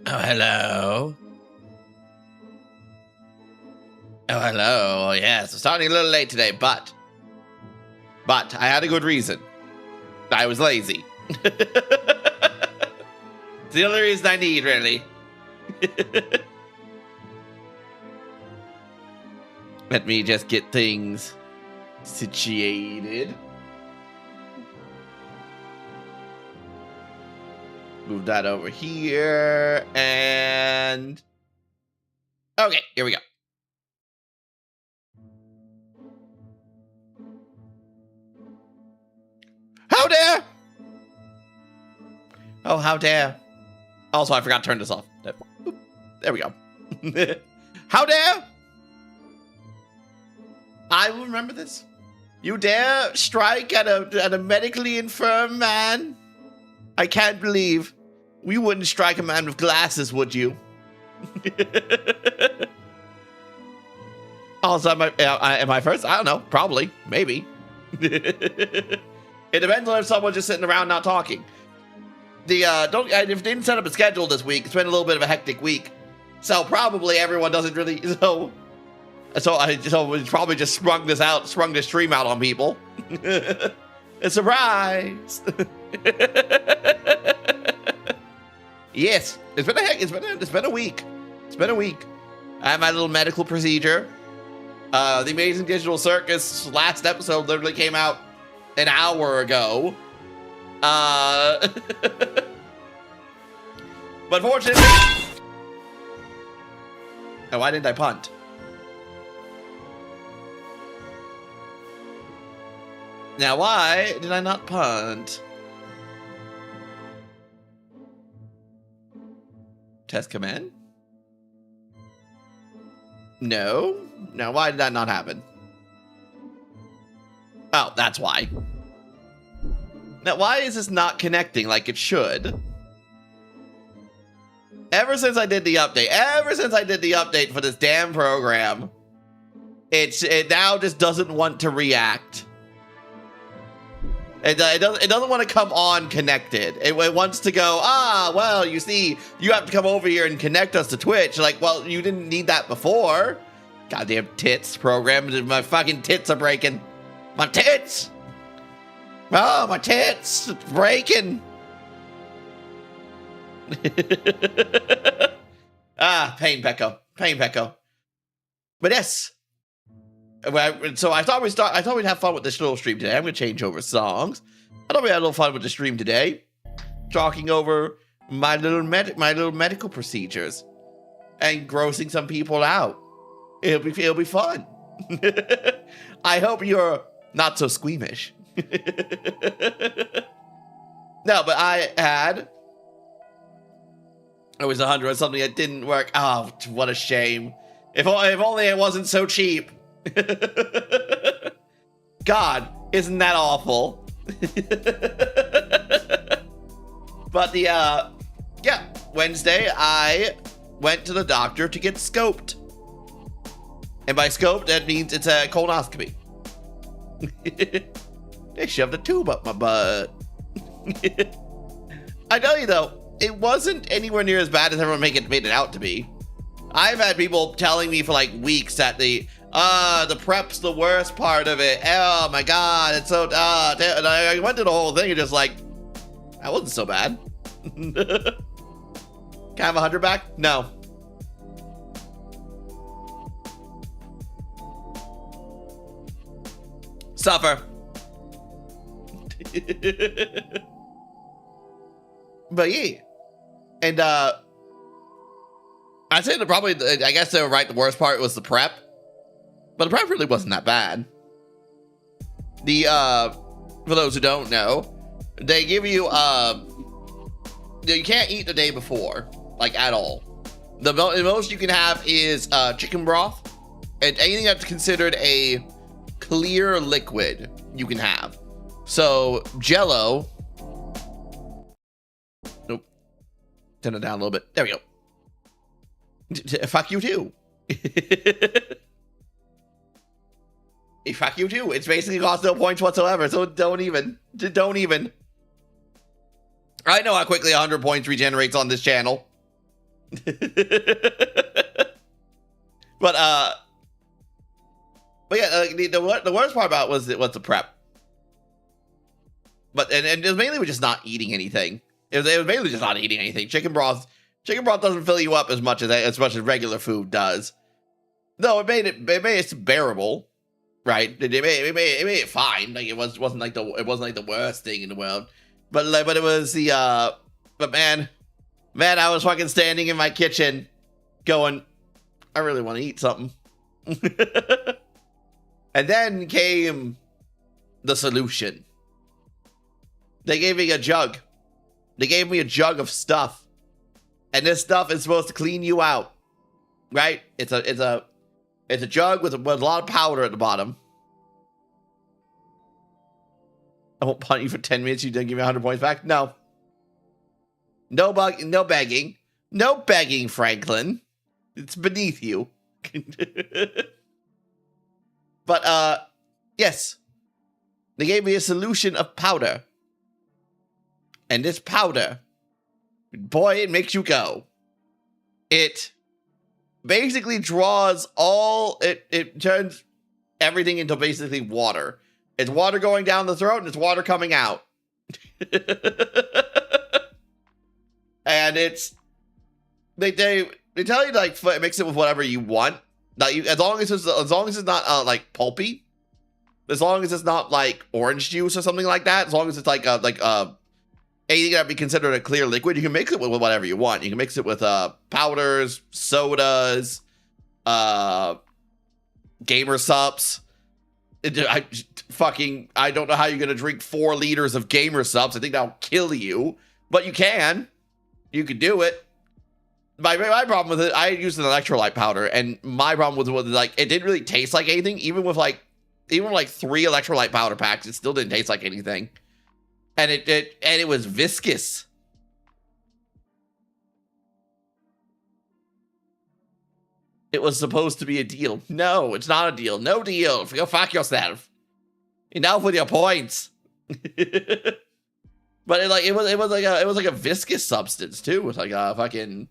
Oh, hello. Oh, hello. Yes, I'm starting a little late today, but I had a good reason. I was lazy. It's the only reason I need, really. Let me just get things situated. Move that over here, and... Okay, here we go. How dare! Oh, how dare. Also, I forgot to turn this off. There we go. How dare! I will remember this. You dare strike at a medically infirm man? I can't believe. We wouldn't strike a man with glasses, would you? Also, am I first? I don't know. Probably. Maybe. It depends on if someone's just sitting around not talking. If they didn't set up a schedule this week, it's been a little bit of a hectic week. So probably everyone doesn't really... So we probably just sprung this stream out on people. A surprise! Yes, it's been a week. It's been a week. I had my little medical procedure. The Amazing Digital Circus last episode literally came out an hour ago. But fortunately... Oh, why didn't I punt? Now, why did I not punt? Test command? No. Now, why did that not happen? Oh, that's why. Now, why is this not connecting like it should? Ever since I did the update for this damn program, it now just doesn't want to react. It doesn't want to come on connected. It wants to go, well, you see, you have to come over here and connect us to Twitch. Like, well, you didn't need that before. Goddamn tits program. My fucking tits are breaking. My tits. Oh, my tits. It's breaking. Pain Pecco. Pain Pecco. But yes. So I thought we'd have fun with this little stream today. I'm gonna change over songs. I thought we had a little fun with the stream today, talking over my little medical procedures and grossing some people out. It'll be fun. I hope you're not so squeamish. No, but I was 100 on something that didn't work. Oh, what a shame. If only it wasn't so cheap. God, isn't that awful? But Wednesday I went to the doctor to get scoped. And by scoped, that means it's a colonoscopy. They shoved a tube up my butt. I tell you though, it wasn't anywhere near as bad as everyone made it out to be. I've had people telling me for like weeks that the prep's the worst part of it. Oh my god, it's so and I went through the whole thing and just like, that wasn't so bad. Can I have 100 back? No. Suffer. But yeah. And I'd say I guess they were right, the worst part was the prep. But the prep really wasn't that bad. For those who don't know, they give you, you can't eat the day before, like at all. The most you can have is chicken broth, and anything that's considered a clear liquid you can have. So Jello, nope, turn it down a little bit. There we go. Fuck you too. Fuck you too. It's basically cost no points whatsoever, so don't even. I know how quickly 100 points regenerates on this channel. But yeah, the worst part about was the prep. But and it was mainly just not eating anything. It was mainly just not eating anything. Chicken broth doesn't fill you up as much as regular food does. No, it made it bearable, right? It made it fine. Like it wasn't like the worst thing in the world. But it was the but man, I was fucking standing in my kitchen, going, I really want to eat something. And then came the solution. They gave me a jug. They gave me a jug of stuff. And this stuff is supposed to clean you out. Right? It's a jug with a lot of powder at the bottom. I won't punt you for 10 minutes. You didn't give me 100 points back? No. No begging. No begging, Franklin. It's beneath you. But, yes. They gave me a solution of powder. And this powder, boy, it makes you go. It basically draws it turns everything into basically water. It's water going down the throat and it's water coming out. And they tell you like mix it with whatever you want. As long as it's not like pulpy, as long as it's not like orange juice or something like that, as long as it's like anything that would be considered a clear liquid, you can mix it with whatever you want. You can mix it with powders, sodas, gamer sups. I don't know how you're gonna drink 4 liters of gamer sups. I think that'll kill you, but you can do it. My problem with it, I used an electrolyte powder, and my problem was like it didn't really taste like anything. Even with 3 electrolyte powder packs, it still didn't taste like anything. And it was viscous. It was supposed to be a deal. No, it's not a deal. No deal. Go fuck yourself. Enough with your points. But it was like a viscous substance too. It was like a fucking.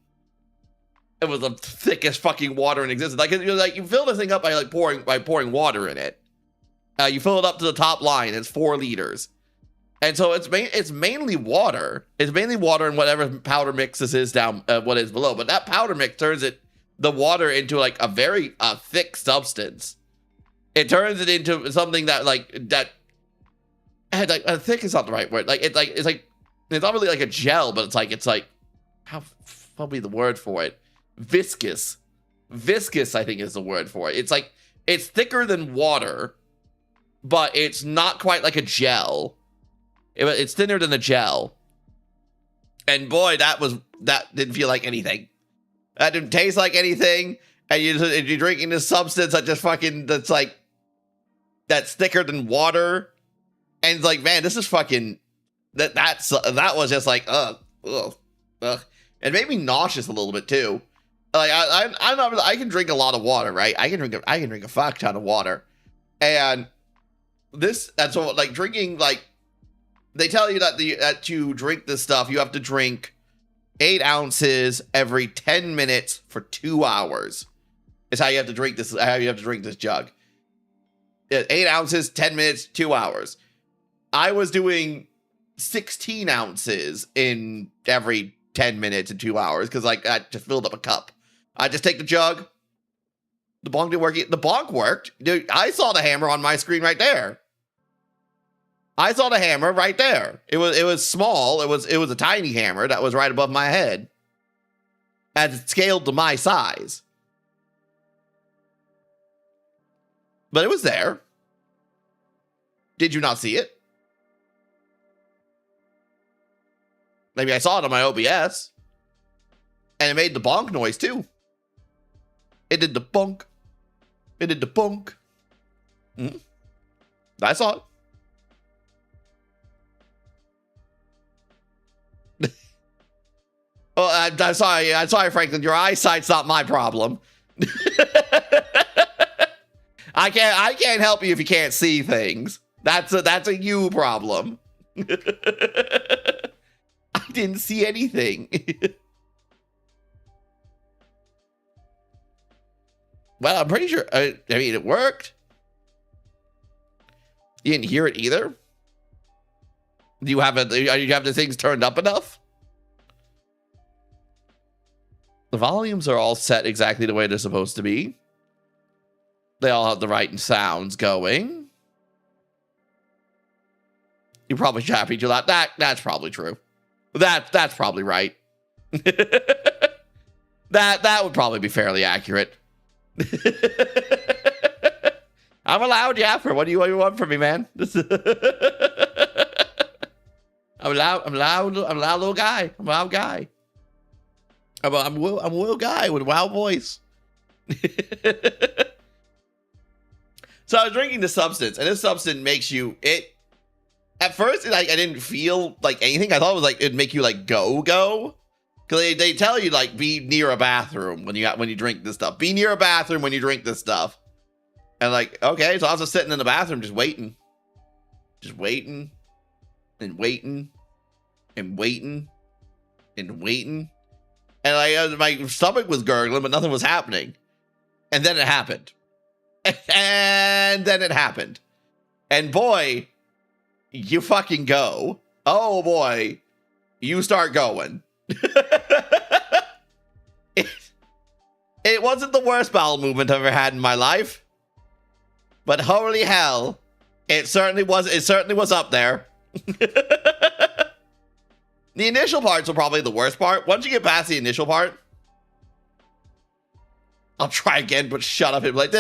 It was the thickest fucking water in existence. You fill this thing up by pouring water in it. You fill it up to the top line. It's 4 liters. And so it's mainly water. It's mainly water and whatever powder mix this is down what is below. But that powder mix turns the water into like a very thick substance. It turns it into something that thick is not the right word. It's not really like a gel, but it's like how probably the word for it. Viscous. Viscous, I think, is the word for it. It's thicker than water, but it's not quite like a gel. It's thinner than a gel. And boy, that didn't feel like anything. That didn't taste like anything. And you're drinking this substance that's thicker than water. And it's like, man, this is fucking that was just like ugh. It made me nauseous a little bit too. Like I'm not really, I can drink a lot of water, right? I can drink a fuck ton of water. And so like drinking, like they tell you that to drink this stuff, you have to drink 8 ounces every 10 minutes for 2 hours. Is how you have to drink this. How you have to drink this jug. 8 ounces, 10 minutes, 2 hours. I was doing 16 ounces in every 10 minutes and 2 hours because I just filled up a cup. I just take the jug. The bonk didn't work. The bonk worked. Dude, I saw the hammer on my screen right there. I saw the hammer right there. It was small. It was a tiny hammer that was right above my head. As it scaled to my size. But it was there. Did you not see it? Maybe I saw it on my OBS. And it made the bonk noise too. It did the bonk. It did the bonk. Mm-hmm. I saw it. Oh, I'm sorry, Franklin. Your eyesight's not my problem. I can't help you if you can't see things. That's a you problem. I didn't see anything. Well, I'm pretty sure. I mean, it worked. You didn't hear it either. Do you have the things turned up enough? The volumes are all set exactly the way they're supposed to be. They all have the right sounds going. You're probably happy to that. That's probably true. That's probably right. that would probably be fairly accurate. I'm allowed, yeah. For what do you want from me, man? I'm a loud guy. I'm a loud guy. I'm a Will guy with a wild voice. So I was drinking the substance, and this substance makes you it. At first, I didn't feel like anything. I thought it was like it'd make you like go, because they tell you like be near a bathroom when you drink this stuff. Be near a bathroom when you drink this stuff. And like, okay, so I was just sitting in the bathroom, just waiting, and waiting, and waiting, and like my stomach was gurgling, but nothing was happening. And then it happened. And then it happened. And boy, you fucking go. Oh boy, you start going. It wasn't the worst bowel movement I've ever had in my life. But holy hell, it certainly was up there. The initial parts were probably the worst part. Once you get past the initial part, I'll try again, but shut up and be like,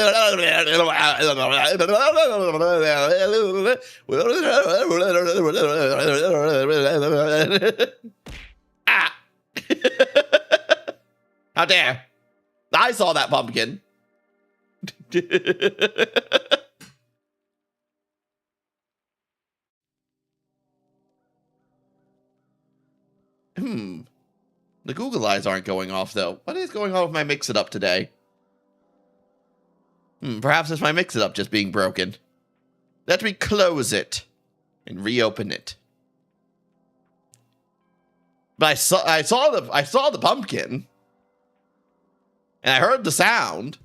ah. How dare. I saw that pumpkin. The Google eyes aren't going off, though. What is going on with my Mix-It-Up today? Perhaps it's my Mix-It-Up just being broken. Let me close it and reopen it. But I saw the pumpkin, and I heard the sound.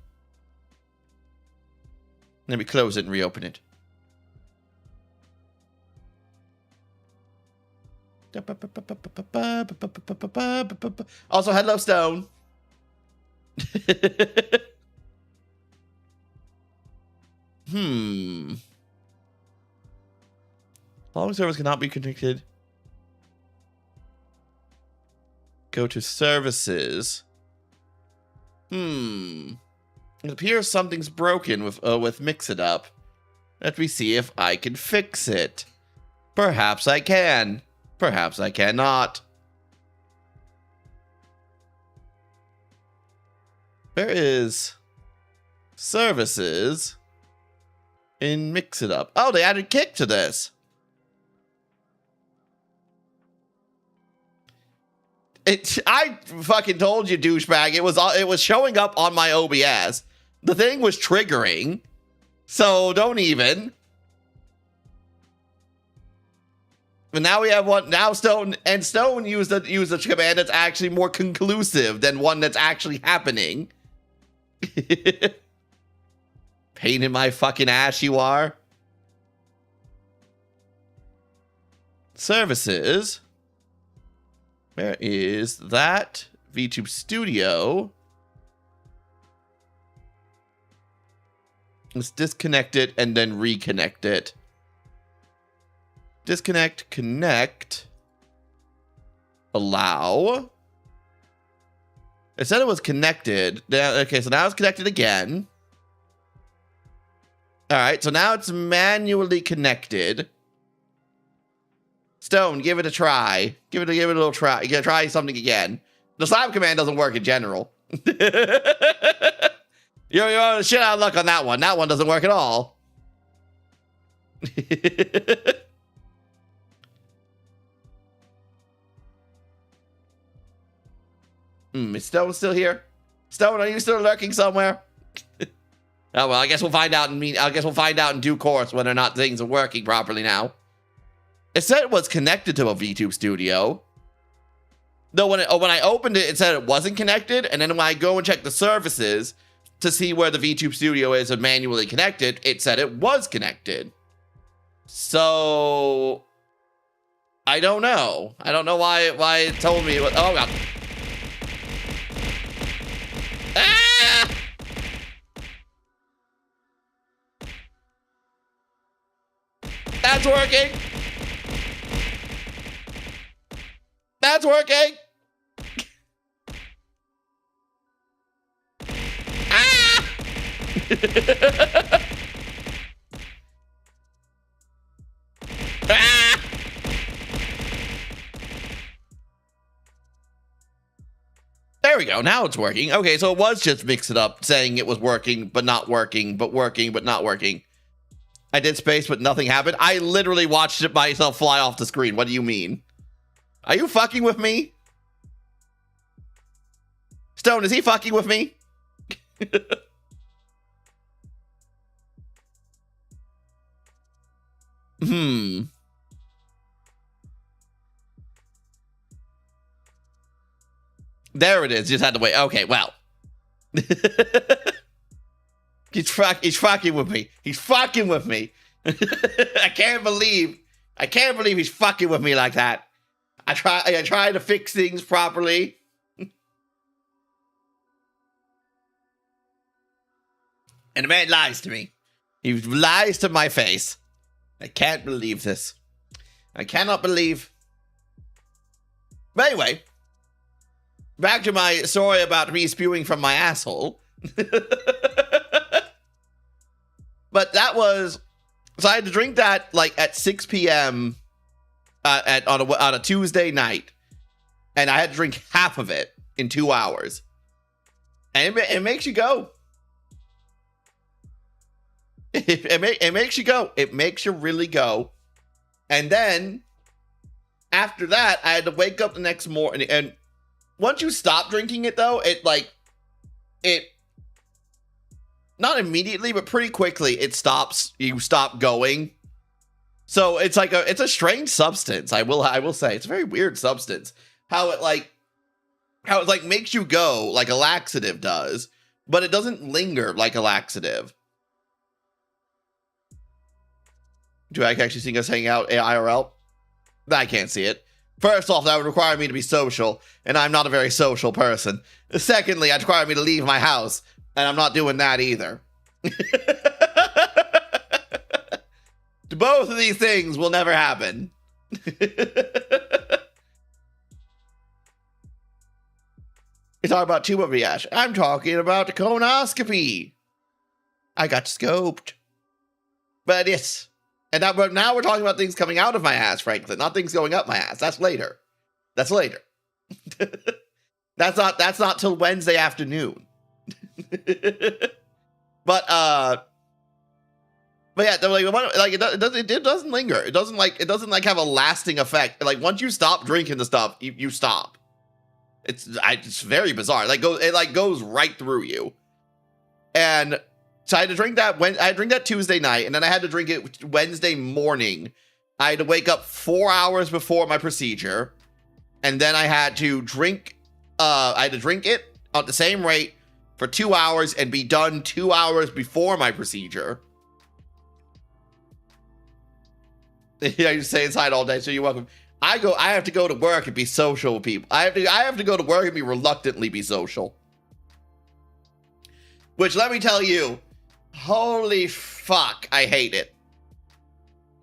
Let me close it and reopen it. Also, hello, Stone. Following service cannot be connected. Go to services. It appears something's broken with Mix-It-Up. Let me see if I can fix it. Perhaps I can. Perhaps I cannot. Where is services in Mix-It-Up? Oh, they added kick to this. I fucking told you, douchebag. It was showing up on my OBS. The thing was triggering. So don't even. But now we have one. Now Stone used the command that's actually more conclusive than one that's actually happening. Pain in my fucking ass, you are. Services. Where is that? VTube Studio. Let's disconnect it and then reconnect it. Disconnect, connect, allow. It said it was connected. Okay, so now it's connected again. All right, so now it's manually connected. Stone, give it a try. Give it a little try. Try something again. The slap command doesn't work in general. You're shit out of luck on that one. That one doesn't work at all. Is Stone still here? Stone, are you still lurking somewhere? Oh well, I guess we'll find out in due course whether or not things are working properly now. It said it was connected to a VTube Studio. Though when I opened it, it said it wasn't connected, and then when I go and check the services, to see where the VTube studio is and manually connect it, it said it was connected. So I don't know. I don't know why it told me. Oh god. Ah! That's working. That's working. Ah! Ah! There we go. Now it's working. Okay, so it was just mix it up, saying it was working, but not working, but working, but not working. I did space, but nothing happened. I literally watched it myself fly off the screen. What do you mean? Are you fucking with me? Stone, is he fucking with me? There it is. Just had to wait. Okay, well. He's fucking with me. He's fucking with me. I can't believe he's fucking with me like that. I try to fix things properly. And the man lies to me. He lies to my face. I can't believe this. I cannot believe. But anyway, back to my story about me spewing from my asshole. But that was, so I had to drink that like at 6 p.m. On a Tuesday night, and I had to drink half of it in 2 hours, and it makes you go. It makes you go. It makes you really go. And then after that, I had to wake up the next morning, and once you stop drinking it, though, it not immediately, but pretty quickly, it stops. You stop going. So it's like it's a strange substance. I will say it's a very weird substance. How it makes you go like a laxative does, but it doesn't linger like a laxative. Do I actually see us hang out IRL? I can't see it. First off, that would require me to be social, and I'm not a very social person. Secondly, it'd require me to leave my house, and I'm not doing that either. Both of these things will never happen. You talking about tuba reaction? I'm talking about the colonoscopy. I got scoped. But yes. And now we're talking about things coming out of my ass, frankly, not things going up my ass. That's later. That's later. That's not till Wednesday afternoon. But yeah, it doesn't linger. It doesn't have a lasting effect. Like once you stop drinking the stuff, you stop. It's very bizarre. It goes right through you. And so I had to drink that Tuesday night, and then I had to drink it Wednesday morning. I had to wake up 4 hours before my procedure, and then I had to drink it at the same rate for 2 hours and be done 2 hours before my procedure. Yeah, you stay inside all day, so you're welcome. I have to go to work and be social with people. I have to go to work and reluctantly be social. Which, let me tell you, holy fuck, I hate it.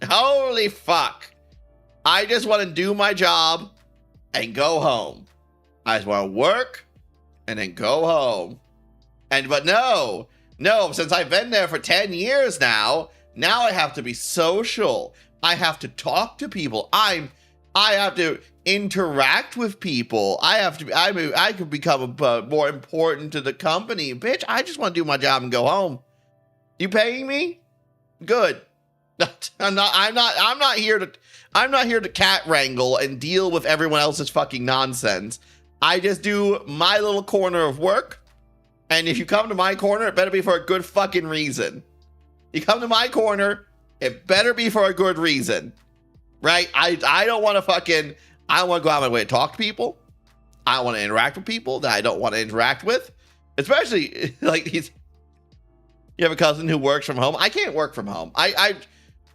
Holy fuck. I just want to do my job and go home. I just want to work and then go home. But no, since I've been there for 10 years now I have to be social. I have to talk to people. I have to interact with people. I could become more important to the company. Bitch, I just want to do my job and go home. You paying me? Good. I'm not here to cat wrangle and deal with everyone else's fucking nonsense. I just do my little corner of work. And if you come to my corner, it better be for a good fucking reason. You come to my corner, it better be for a good reason. Right? I don't want to I want to go out of my way to talk to people. I want to interact with people that I don't want to interact with. Especially, You have a cousin who works from home. I can't work from home. I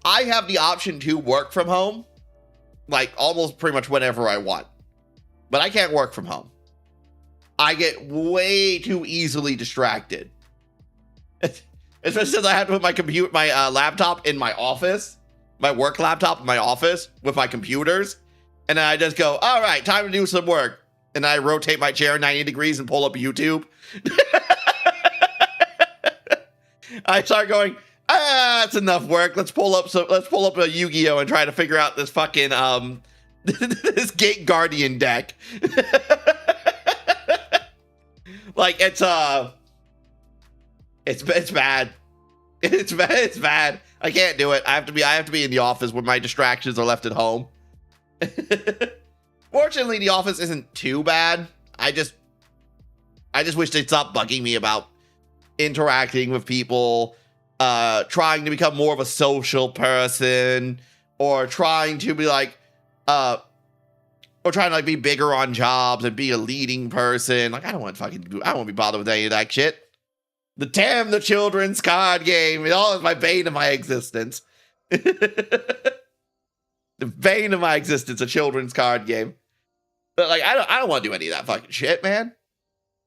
have the option to work from home, like almost pretty much whenever I want, but I can't work from home. I get way too easily distracted, especially since I have to put my laptop in my office, my work laptop in my office with my computers, and then I just go, all right, time to do some work, and I rotate my chair 90 degrees and pull up YouTube. I start going, that's enough work. Let's pull up a Yu-Gi-Oh and try to figure out this fucking this Gate Guardian deck. Like it's bad. It's bad. I can't do it. I have to be in the office when my distractions are left at home. Fortunately, the office isn't too bad. I just wish they'd stop bugging me about interacting with people, trying to become more of a social person, or trying to be like, or trying to like be bigger on jobs and be a leading person. Like, I don't want to be bothered with any of that shit. The children's card game. It all is my bane of my existence. The bane of my existence, a children's card game. But like, I don't want to do any of that fucking shit, man.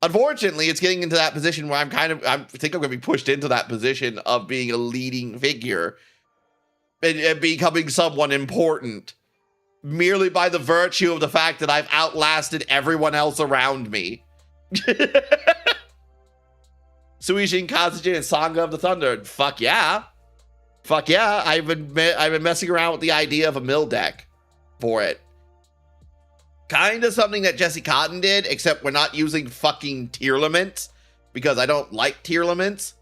Unfortunately, it's getting into that position where I think I'm going to be pushed into that position of being a leading figure and becoming someone important merely by the virtue of the fact that I've outlasted everyone else around me. Suijin, Kazujin, and Sangha of the Thunder. Fuck yeah. Fuck yeah. I've been messing around with the idea of a mill deck for it. Kind of something that Jesse Cotton did, except we're not using fucking tier limits because I don't like tier limits.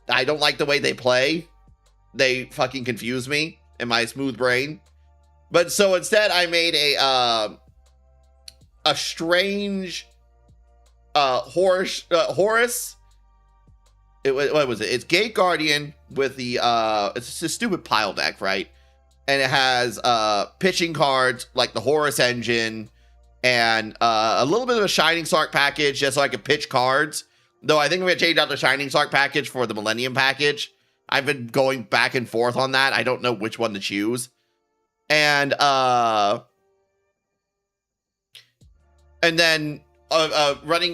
I don't like the way they play. They fucking confuse me in my smooth brain. But so instead, I made a strange Horus. What was it? It's Gate Guardian with the it's a stupid pile deck, right? And it has pitching cards like the Horus engine and a little bit of a Shining Spark package just so I could pitch cards. Though I think I'm gonna change out the Shining Spark package for the Millennium package. I've been going back and forth on that. I don't know which one to choose. And then running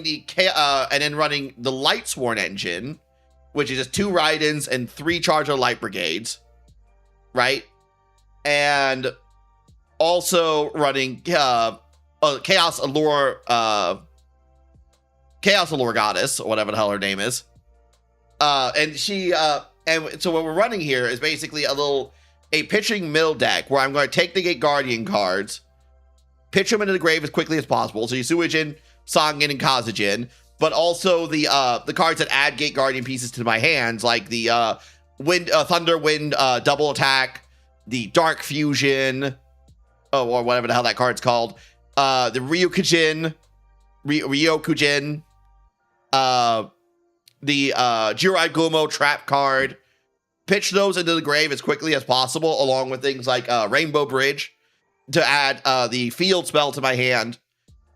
the Lightsworn engine, which is just 2 Raidens and 3 Charger Light Brigades, right? And also running Chaos Allure Goddess, or whatever the hell her name is. And so what we're running here is basically a pitching mill deck where I'm going to take the Gate Guardian cards, pitch them into the grave as quickly as possible. So you Suijin, Sangin, and Kazujin, but also the cards that add Gate Guardian pieces to my hands, like the Thunder Wind double attack, the Dark Fusion, or whatever the hell that card's called, the Ryokujin, the Jirai Gumo trap card. Pitch those into the grave as quickly as possible, along with things like Rainbow Bridge to add the field spell to my hand.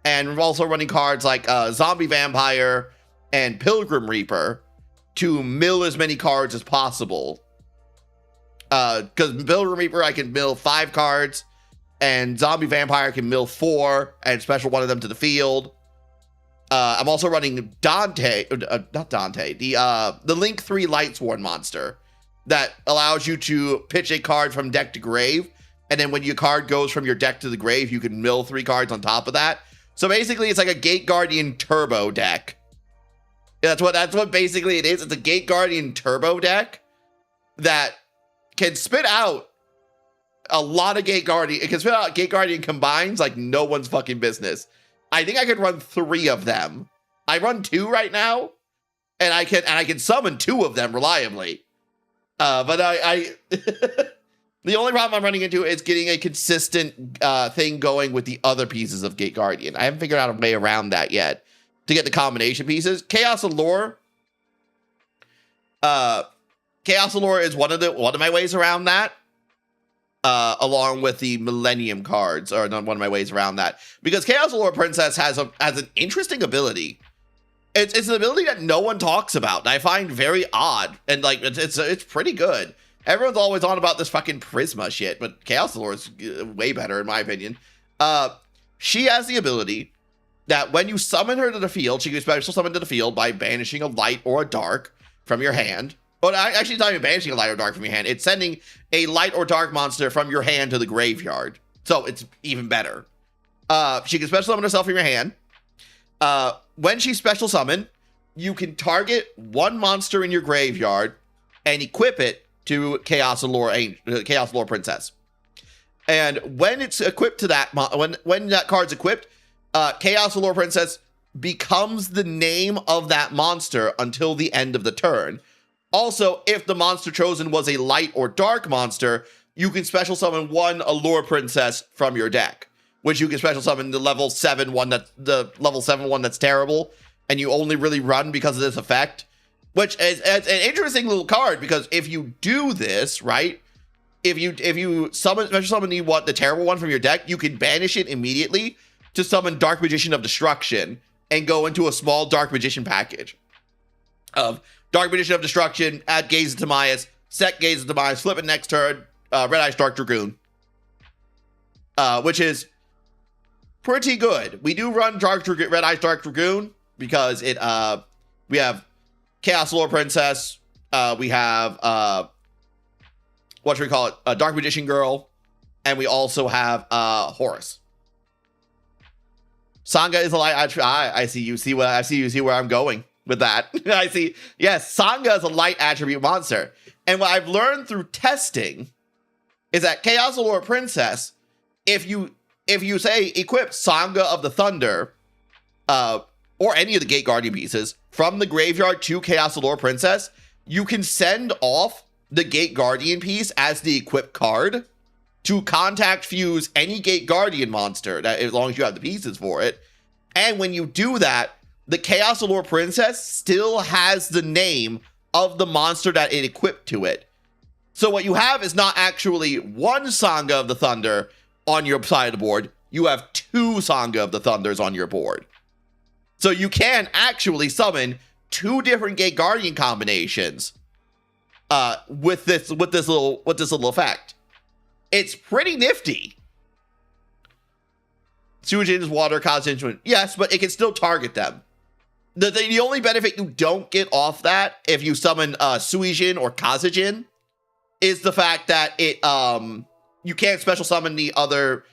And we're also running cards like Zombie Vampire and Pilgrim Reaper to mill as many cards as possible. Because Pilgrim Reaper, I can mill 5 cards, and Zombie Vampire can mill 4 and special one of them to the field. I'm also running not Dante, the Link 3 Lightsworn monster that allows you to pitch a card from deck to grave, and then when your card goes from your deck to the grave, you can mill 3 cards on top of that. So basically, it's like a Gate Guardian turbo deck. That's what basically it is. It's a Gate Guardian turbo deck that can spit out a lot of Gate Guardian. It can spit out Gate Guardian combines like no one's fucking business. I think I could run 3 of them. I run 2 right now, and I can summon 2 of them reliably. But I the only problem I'm running into is getting a consistent thing going with the other pieces of Gate Guardian. I haven't figured out a way around that yet to get the combination pieces. Chaos Allure is one of my ways around that. Along with the Millennium cards, or not one of my ways around that, because Chaos Allure Princess has an interesting ability It's an ability that no one talks about, and I find very odd, and like it's pretty good. Everyone's always on about this fucking Prisma shit, but Chaos Lore is way better in my opinion. She has the ability that when you summon her to the field, she can special summon to the field by banishing a light or a dark from your hand. But actually, it's not even banishing a light or dark from your hand. It's sending a light or dark monster from your hand to the graveyard. So it's even better. She can special summon herself from your hand. When she's special summon, you can target one monster in your graveyard and equip it to Chaos Lore Princess. And when it's equipped to that, when that card's equipped, Chaos Lore Princess becomes the name of that monster until the end of the turn. Also, if the monster chosen was a light or dark monster, you can special summon one Allure Princess from your deck, which you can special summon the level 7 one that's terrible, and you only really run because of this effect, which is an interesting little card, because if you do this, right, if you special summon the terrible one from your deck, you can banish it immediately to summon Dark Magician of Destruction and go into a small Dark Magician package of Dark Magician of Destruction, add Gaze of Timaeus, set Gaze of Timaeus, flip it next turn, Red Eyes Dark Dragoon, which is pretty good. We do run Red Eyes Dark Dragoon because we have Chaos Lore Princess, we have Dark Magician Girl, and we also have Horus. Sangha is a light attribute. I see you see where I'm going with that. I see. Yes, Sangha is a light attribute monster. And what I've learned through testing is that Chaos Lore Princess, if you say equip Sangha of the Thunder, or any of the Gate Guardian pieces from the graveyard to Chaos Lore Princess, you can send off the Gate Guardian piece as the equip card to contact fuse any Gate Guardian monster, that as long as you have the pieces for it. And when you do that, the Chaos Lore Princess still has the name of the monster that it equipped to it. So what you have is not actually one Sangha of the Thunder on your side of the board. You have two Sangha of the Thunders on your board. So you can actually summon two different Gate Guardian combinations with this little effect. It's pretty nifty. Suijin's water cause instrument. Yes, but it can still target them. The only benefit you don't get off that if you summon Suijin or Kazejin is the fact that it you can't special summon the other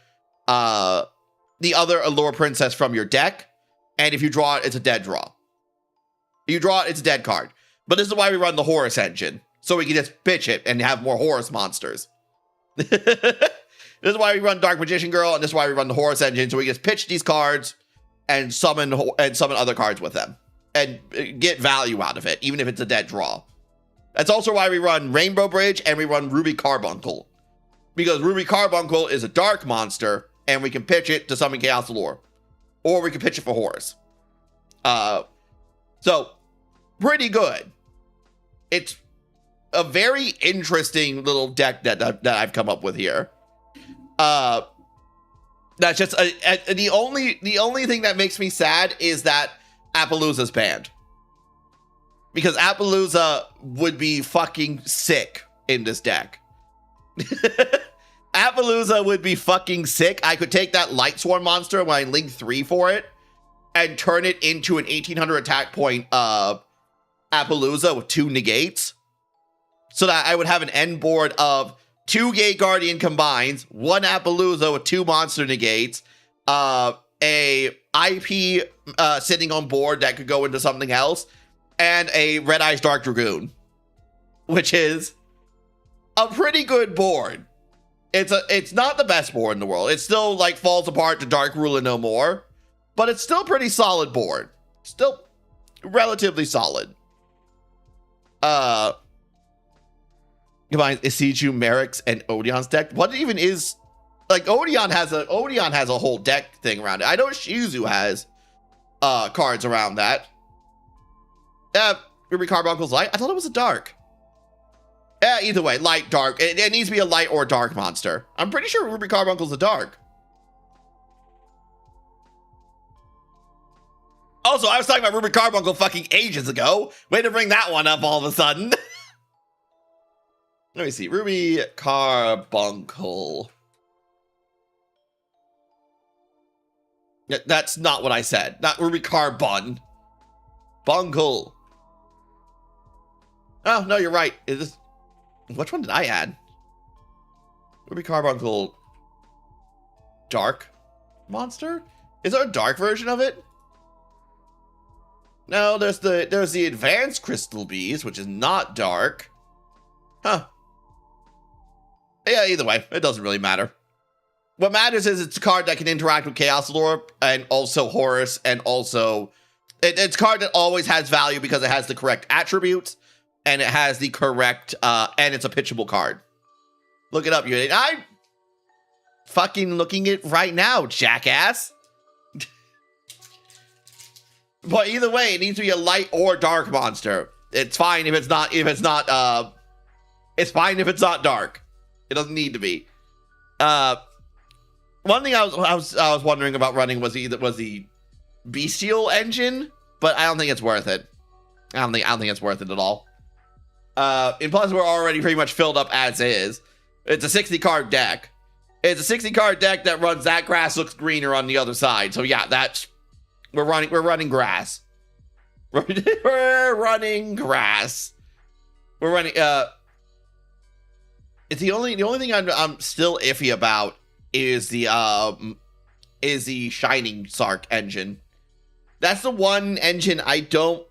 Allure Princess from your deck, and if you draw it, it's a dead draw. If you draw it, it's a dead card. But this is why we run the Horus engine, so we can just pitch it and have more Horus monsters. This is why we run Dark Magician Girl, and this is why we run the Horus engine, so we just pitch these cards and summon other cards with them and get value out of it, even if it's a dead draw. That's also why we run Rainbow Bridge and we run Ruby Carbuncle, because Ruby Carbuncle is a dark monster, and we can pitch it to summon Chaos Lore, or we can pitch it for Horus. So pretty good. It's a very interesting little deck that I've come up with here. That's just the only thing that makes me sad is that Appaloosa's banned, because Appaloosa would be fucking sick in this deck. Appaloosa would be fucking sick. I could take that Light Swarm monster when I link 3 for it and turn it into an 1800 attack point Appaloosa with 2 negates, so that I would have an end board of 2 Gate Guardian combines, 1 Appaloosa with 2 monster negates, a IP sitting on board that could go into something else, and a Red Eyes Dark Dragoon, which is a pretty good board. It's not the best board in the world. It still like falls apart to Dark Ruler no more, but it's still pretty solid board. Still relatively solid. Combines Isiju, Merrick's, and Odeon's deck. What even is, like, Odeon has a whole deck thing around it. I know Shizu has cards around that. Ruby Carbuncle's light. I thought it was a dark. Either way, light, dark. It needs to be a light or dark monster. I'm pretty sure Ruby Carbuncle's a dark. Also, I was talking about Ruby Carbuncle fucking ages ago. Way to bring that one up all of a sudden. Let me see. Ruby Carbuncle. That's not what I said. Not Ruby Carbon. Bungle. Oh, no, you're right. Is this... Which one did I add? Ruby Carbuncle. Dark monster? Is there a dark version of it? No, there's the advanced crystal bees, which is not dark. Huh. Yeah, either way, it doesn't really matter. What matters is it's a card that can interact with Chaos Lore and also Horus, and also it's a card that always has value because it has the correct attributes and it has the correct and it's a pitchable card. Look it up, you. I'm fucking looking it right now, jackass. But either way, it needs to be a light or dark monster. It's fine if it's not. It's fine if it's not dark. It doesn't need to be. One thing I was wondering about running was the bestial engine, but I don't think it's worth it. I don't think it's worth it at all. And plus, we're already pretty much filled up as is. It's a 60 card deck. It's a 60 card deck that runs that grass looks greener on the other side. So yeah, that's we're running grass. We're running grass. We're running. It's the only thing I'm still iffy about is the Shining Sark engine. That's the one engine I don't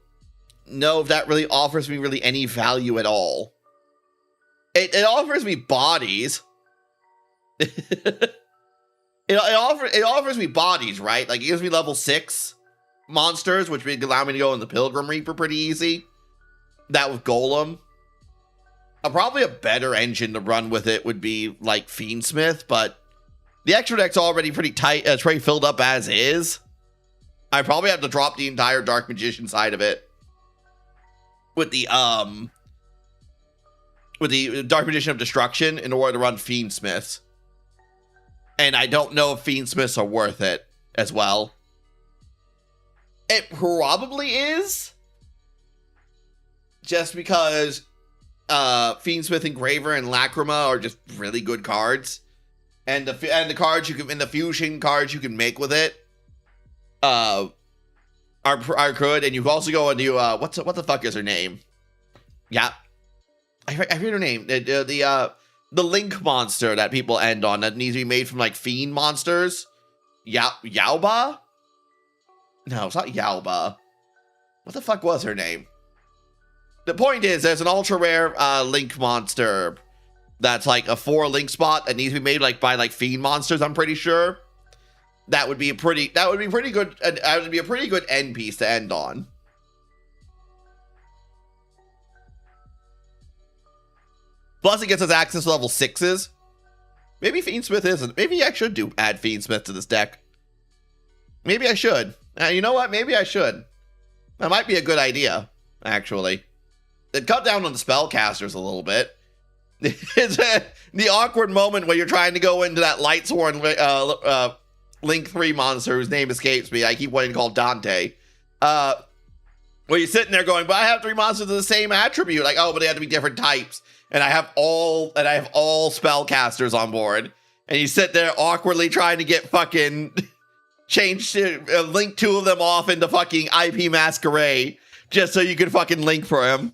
know if that really offers me really any value at all. It offers me bodies. It offers me bodies, right? Like, it gives me level 6 monsters, which would allow me to go in the Pilgrim Reaper pretty easy. That with Golem. Probably a better engine to run with it would be, like, Fiendsmith, but the extra deck's already pretty tight. It's pretty filled up as is. I probably have to drop the entire Dark Magician side of it. With the Dark Magician of Destruction in order to run Fiendsmiths. And I don't know if Fiendsmiths are worth it as well. It probably is. Just because Fiendsmith, Engraver, and Lacrima are just really good cards. And the cards you can, and the fusion cards you can make with it are good. And you can also go into what the fuck is her name? Yeah, I forget her name. The Link monster that people end on that needs to be made from like fiend monsters. Yauba? No, it's not Yauba. What the fuck was her name? The point is, there's an ultra rare Link monster that's like a 4 Link spot that needs to be made like by like fiend monsters. I'm pretty sure that would be pretty good. That would be a pretty good end piece to end on. Plus, it gets us access to level 6s. Maybe Fiendsmith isn't. Maybe I should add Fiendsmith to this deck. Maybe I should. You know what? Maybe I should. That might be a good idea, actually. It cut down on the spellcasters a little bit. It's the awkward moment where you're trying to go into that Lightsworn Link 3 monster whose name escapes me. I keep wanting to call Dante. Where you're sitting there going, but I have 3 monsters of the same attribute. Like, oh, but they have to be different types. And I have all spellcasters on board. And you sit there awkwardly trying to get fucking link 2 of them off into fucking IP Masquerade just so you can fucking link for him.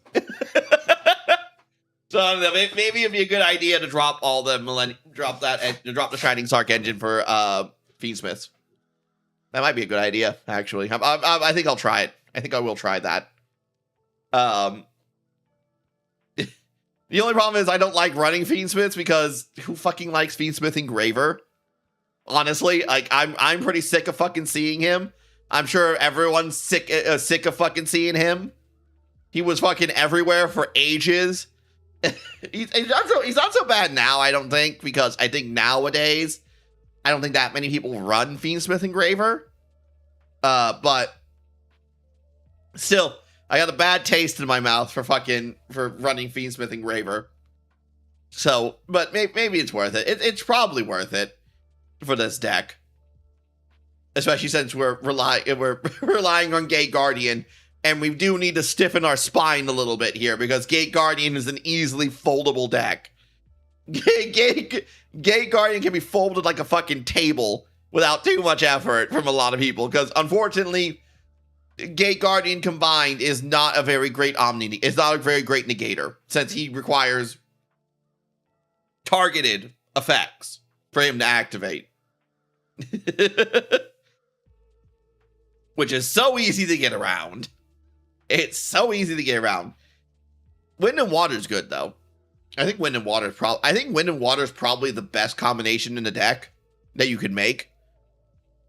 So I don't know, maybe it'd be a good idea to drop all the drop the Shining Sark engine for Fiendsmiths. That might be a good idea, actually. I think I'll try it. I think I will try that. The only problem is I don't like running Fiendsmiths because who fucking likes Fiendsmith Engraver? Honestly, like I'm pretty sick of fucking seeing him. I'm sure everyone's sick of fucking seeing him. He was fucking everywhere for ages. he's not so bad now, I don't think, because I think nowadays I don't think that many people run Fiendsmith Engraver. But still, I got a bad taste in my mouth for running Fiendsmith Engraver. So, but maybe it's worth it. It's probably worth it for this deck. especially since we're relying on Gate Guardian, and we do need to stiffen our spine a little bit here because Gate Guardian is an easily foldable deck. Gate Guardian can be folded like a fucking table without too much effort from a lot of people, because unfortunately, Gate Guardian combined is not a very great it's not a very great negator, since he requires targeted effects for him to activate. Which is so easy to get around. It's so easy to get around. Wind and Water's good, though. I think Wind and Water is probably the best combination in the deck that you can make.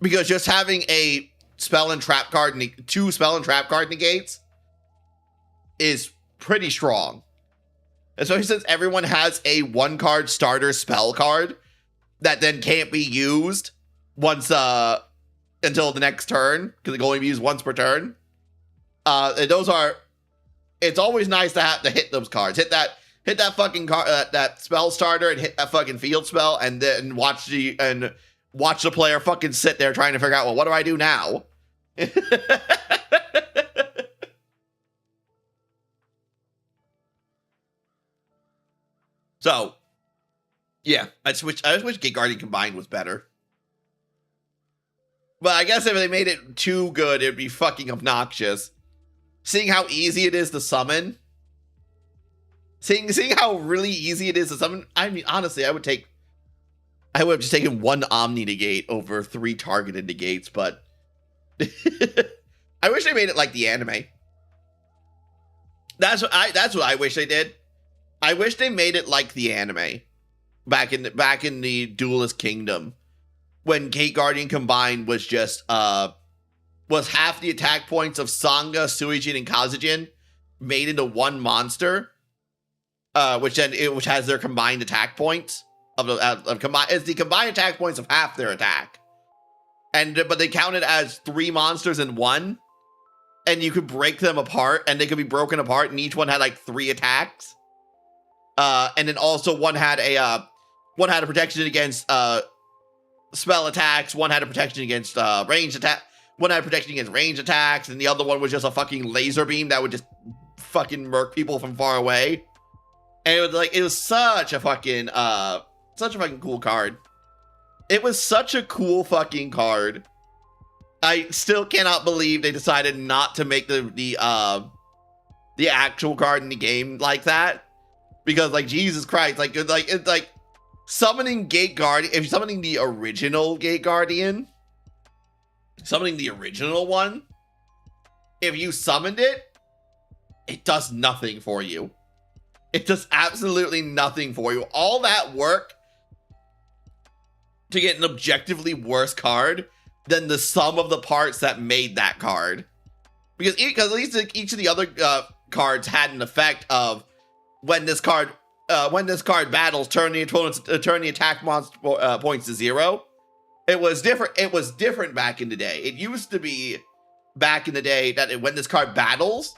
Because just having a spell and trap card, two spell and trap card negates is pretty strong. Especially since everyone has a one card starter spell card that then can't be used once until the next turn, because it can only be used once per turn. And it's always nice to have to hit those cards. Hit that fucking card, that spell starter, and hit that fucking field spell, and then watch the player fucking sit there trying to figure out, well, what do I do now? So, yeah, I just wish Gate Guardian combined was better. But I guess if they made it too good, it'd be fucking obnoxious. Seeing how easy it is to summon. Seeing how really easy it is to summon. I mean, honestly, I would have just taken one Omni negate over 3 targeted negates, but I wish they made it like the anime. That's what I wish they did. I wish they made it like the anime back in the Duelist Kingdom, when Gate Guardian combined was just was half the attack points of Sangha, Suijin, and Kazujin made into one monster, which has their combined attack points it's the combined attack points of half their attack, but they counted as 3 monsters in one, and you could break them apart, and they could be broken apart, and each one had like 3 attacks. And then also one had a protection against spell attacks, one had a protection against ranged attack, one had protection against range attacks, and the other one was just a fucking laser beam that would just fucking murk people from far away. And it was such a fucking cool card. It was such a cool fucking card. I still cannot believe they decided not to make the actual card in the game like that. Because, like, Jesus Christ, it's like summoning Gate Guardian. If you're summoning the original Gate Guardian, summoning the original one, if you summoned it, it does nothing for you. It does absolutely nothing for you. All that work to get an objectively worse card than the sum of the parts that made that card. Because at least each of the other cards had an effect of, when this card battles, turn the attack monster points to 0. It was different. It was different back in the day. It used to be back in the day that when this card battles,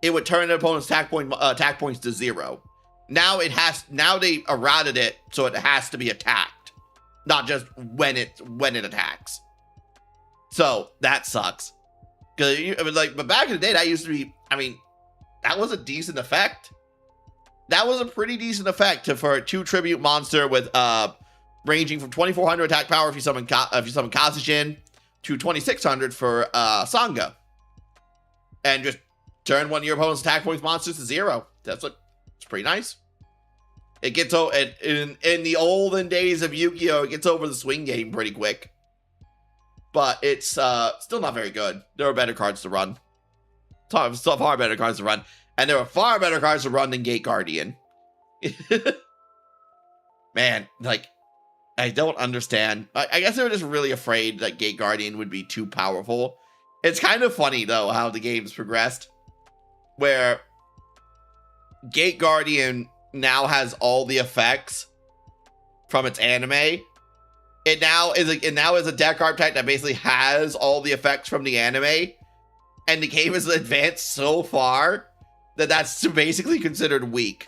it would turn the opponent's attack points to 0. Now they errated it so it has to be attacked, not just when it attacks. So that sucks. But back in the day, that used to be. I mean, that was a decent effect. That was a pretty decent effect for a 2 tribute monster with ranging from 2400 attack power if you summon Kazujin to 2600 for Sangha, and just turn one of your opponent's attack points monsters to 0. It's pretty nice. It gets in the olden days of Yu-Gi-Oh, it gets over the swing game pretty quick, but it's still not very good. There are better cards to run. Still far better cards to run. And there are far better cards to run than Gate Guardian. Man, I don't understand. I guess they were just really afraid that Gate Guardian would be too powerful. It's kind of funny, though, how the game's progressed. Where Gate Guardian now has all the effects from its anime. It now is a deck archetype that basically has all the effects from the anime. And the game has advanced so far that's basically considered weak.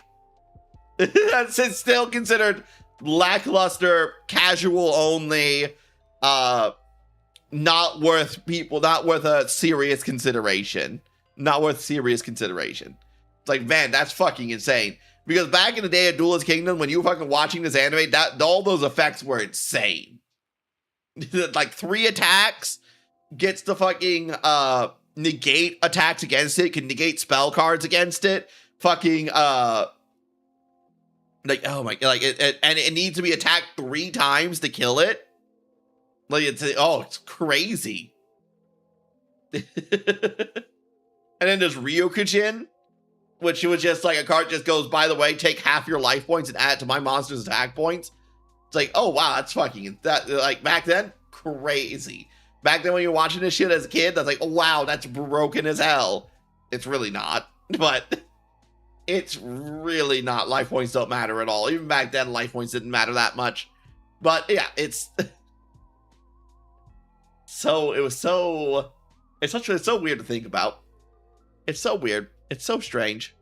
It's still considered lackluster, casual only, not worth a serious consideration. Not worth serious consideration. It's like, man, that's fucking insane. Because back in the day of Duelist Kingdom, when you were fucking watching this anime, all those effects were insane. Like 3 attacks gets to fucking negate attacks against it, can negate spell cards against it. Fucking like, oh my, like it needs to be attacked 3 times to kill it. Like it's crazy. And then there's Ryokujin, which was just like a card just goes, by the way, take half your life points and add it to my monster's attack points. It's like, oh wow, that's fucking, that, like, back then, crazy. Back then when you were watching this shit as a kid, that's like, oh wow, that's broken as hell. It's really not, but it's really not. Life points don't matter at all. Even back then, life points didn't matter that much. But yeah, it's so, it's so weird to think about. It's so weird. It's so strange.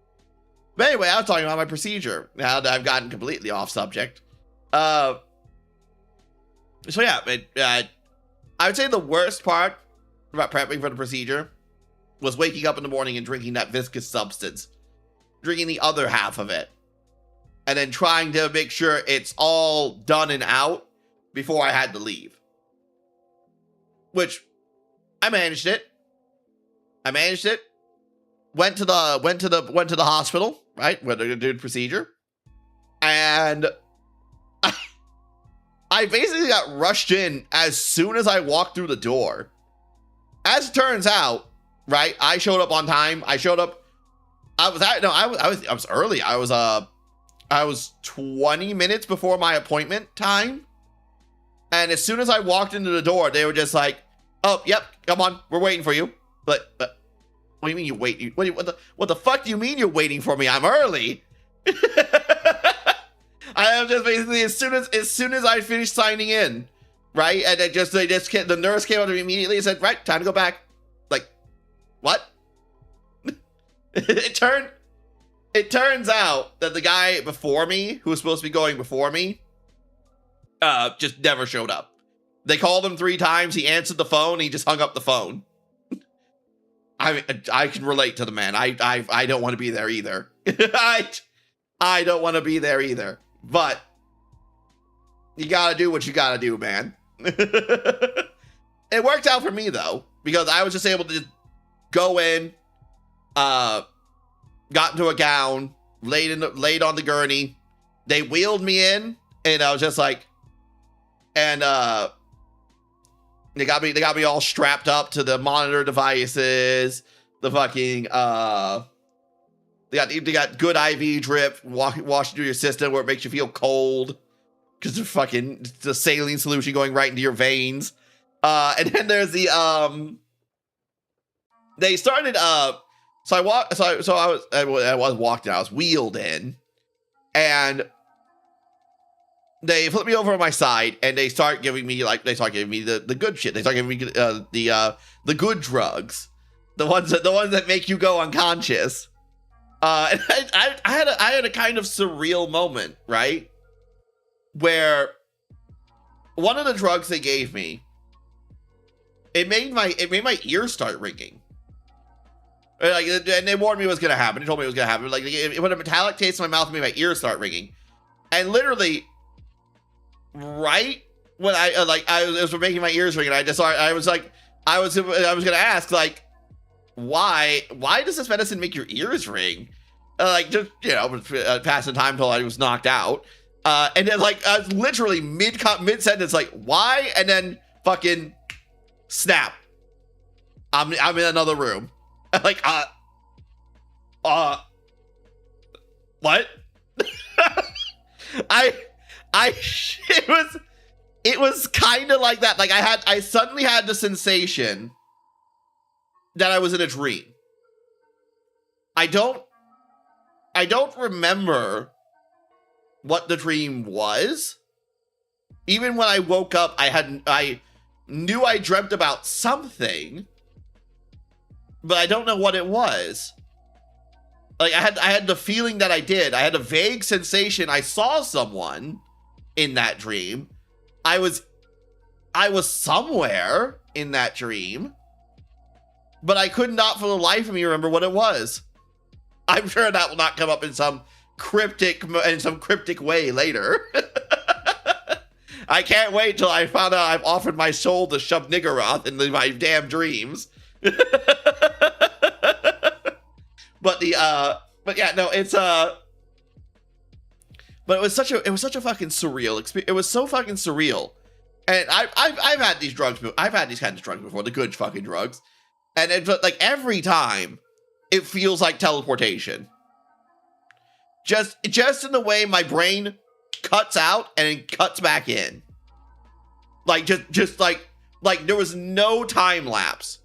But anyway, I was talking about my procedure. Now that I've gotten completely off subject. So yeah, I would say the worst part about prepping for the procedure was waking up in the morning and drinking that viscous substance. Drinking the other half of it. And then trying to make sure it's all done and out before I had to leave. Which, I managed it. Went to the hospital, right, where they're gonna do the procedure, and I basically got rushed in as soon as I walked through the door. As it turns out, right, I showed up on time. I was early. I was 20 minutes before my appointment time, and as soon as I walked into the door, they were just like, "Oh, yep, come on, we're waiting for you." But what do you mean you wait? What the fuck do you mean you're waiting for me? I'm early. I am just basically as soon as I finished signing in, right? And the nurse came up to me immediately and said, "Right, time to go back." Like, what? It turns out that the guy before me, who was supposed to be going before me, just never showed up. They called him 3 times. He answered the phone. He just hung up the phone. I can relate to the man. I don't want to be there either. I don't want to be there either. But you gotta do what you gotta do, man. It worked out for me though, because I was just able to just go in, got into a gown, laid on the gurney. They wheeled me in, and I was just like, and They got me all strapped up to the monitor devices. The fucking they got good IV drip washing through your system where it makes you feel cold because the saline solution going right into your veins. And then there's the they started so I was wheeled in, and they flip me over on my side, and they start giving me the good shit. They start giving me the good drugs, the ones that make you go unconscious. And I had a kind of surreal moment, right, where one of the drugs they gave me, it made my ears start ringing. Like, and they warned me it was gonna happen. They told me it was gonna happen. Like, it put a metallic taste in my mouth and made my ears start ringing, and literally, right when it was making my ears ring, and I was gonna ask, like, why does this medicine make your ears ring? Like, just, passing time until I was knocked out, and then like I was literally mid sentence, like, why? And then fucking snap, I'm in another room. Like, what? It was kind of like that. Like, I suddenly had the sensation that I was in a dream. I don't remember what the dream was. Even when I woke up, I knew I dreamt about something, but I don't know what it was. Like, I had the feeling that I did. I had a vague sensation I saw someone in that dream. I I was somewhere in that dream, but I could not for the life of me remember what it was. I'm sure that will not come up in some cryptic way later. I can't wait till I found out I've offered my soul to shove Niggeroth in my damn dreams. But yeah, no, it's but it was such a fucking surreal experience. It was so fucking surreal. And I've had these drugs. I've had these kinds of drugs before, the good fucking drugs. And it's like every time, it feels like teleportation. Just in the way my brain cuts out and cuts back in. Like just like there was no time lapse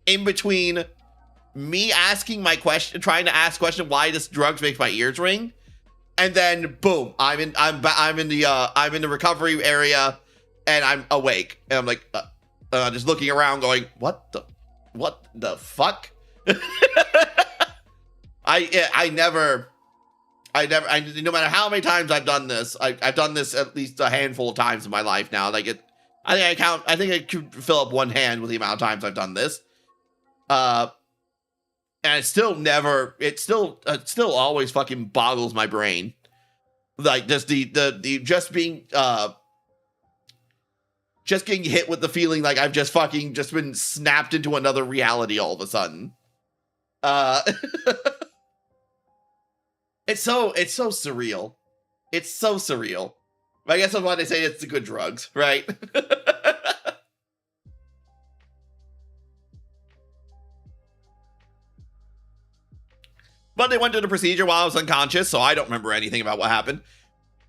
in between me asking my question, trying to ask question why this drugs makes my ears ring, and then boom, I'm in the recovery area and I'm awake and I'm like just looking around going what the fuck. No matter how many times I've done this, I've done this at least a handful of times in my life now. Like I think I could fill up one hand with the amount of times I've done this. And it still always fucking boggles my brain. Like just just getting hit with the feeling like I've just been snapped into another reality all of a sudden. It's so surreal. It's so surreal. But I guess that's why they say it's the good drugs, right? But they went through the procedure while I was unconscious, so I don't remember anything about what happened.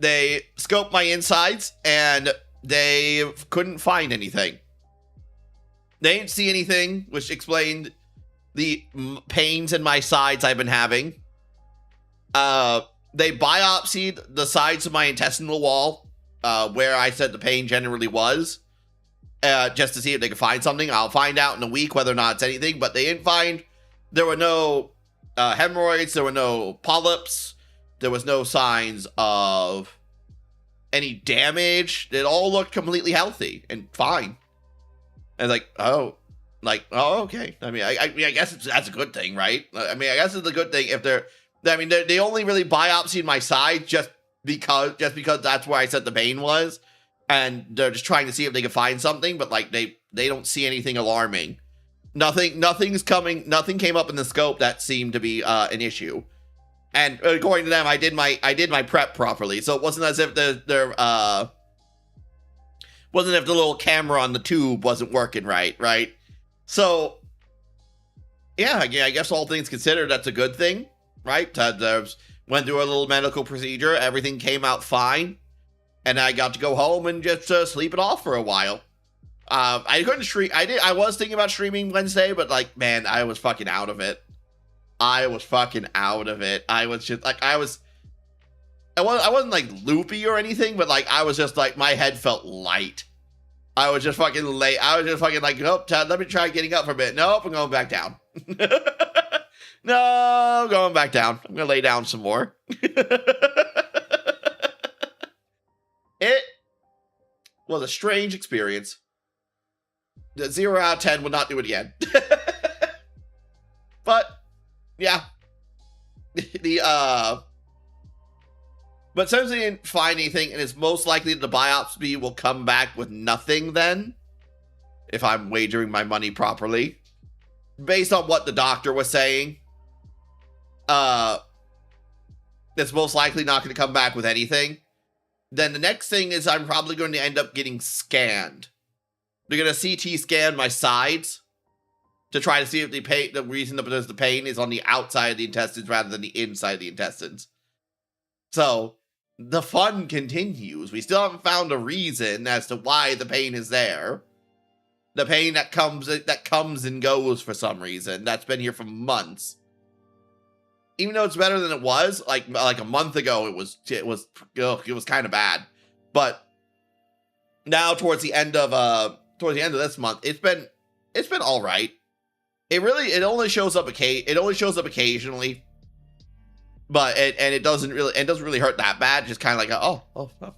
They scoped my insides, and they couldn't find anything. They didn't see anything, which explained the pains in my sides I've been having. They biopsied the sides of my intestinal wall, where I said the pain generally was, just to see if they could find something. I'll find out in a week whether or not it's anything, but they didn't find, there were no hemorrhoids, there were no polyps, there was no signs of any damage. It all looked completely healthy and fine. And okay. I mean, I guess that's a good thing, right? I mean, I guess it's a good thing if they only really biopsied my side just because that's where I said the pain was, and they're just trying to see if they can find something, but like they don't see anything alarming. Nothing came up in the scope that seemed to be an issue. And according to them, I did my prep properly, so it wasn't as if the little camera on the tube wasn't working right? So yeah, I guess all things considered, that's a good thing. Right? Went through a little medical procedure. Everything came out fine. And I got to go home and just sleep it off for a while. I couldn't stream. I was thinking about streaming Wednesday, but like, man, I was fucking out of it. I was just like, I wasn't like loopy or anything, but like, I was just like, my head felt light. I was just fucking late. I was just fucking like, nope, Ted, let me try getting up for a bit. Nope, I'm going back down. No, I'm going back down. I'm going to lay down some more. It was a strange experience. The 0 out of 10 would not do it again. But, yeah. But since they didn't find anything, and it's most likely that the biopsy will come back with nothing then, if I'm wagering my money properly, based on what the doctor was saying, it's most likely not going to come back with anything. Then the next thing is I'm probably going to end up getting scanned. They're going to CT scan my sides to try to see if the reason that there's the pain is on the outside of the intestines rather than the inside of the intestines. So the fun continues. We still haven't found a reason as to why the pain is there. The pain that comes and goes for some reason. That's been here for months. Even though it's better than it was, like a month ago, it was kind of bad. But now towards the end of this month, it's been all right. It only shows up occasionally, but it doesn't really hurt that bad. Just kind of like oh,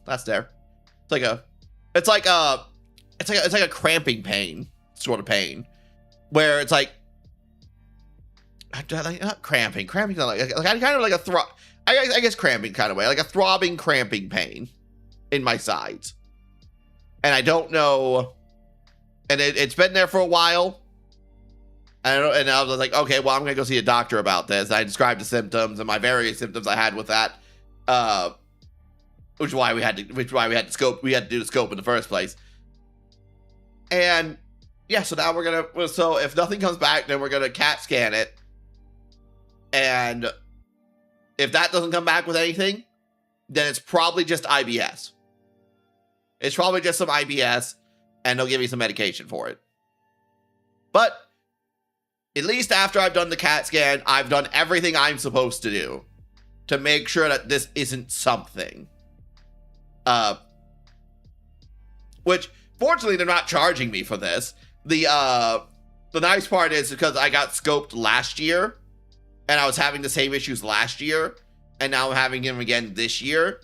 that's there. It's like it's like a cramping pain, sort of pain, where it's like not cramping. Cramping not like kind of like a throb. I guess cramping kind of way, like a throbbing, cramping pain in my sides, and I don't know. And it's been there for a while. And I was like, okay, well, I'm gonna go see a doctor about this. I described the symptoms and my various symptoms I had with that, which is why we had to do the scope in the first place. And yeah, so now so if nothing comes back, then we're gonna CAT scan it. And if that doesn't come back with anything, then it's probably just IBS. It's probably just some IBS, and they'll give you some medication for it. But at least after I've done the CAT scan, I've done everything I'm supposed to do to make sure that this isn't something. Which, fortunately, they're not charging me for this. The nice part is because I got scoped last year, and I was having the same issues last year, and now I'm having them again this year.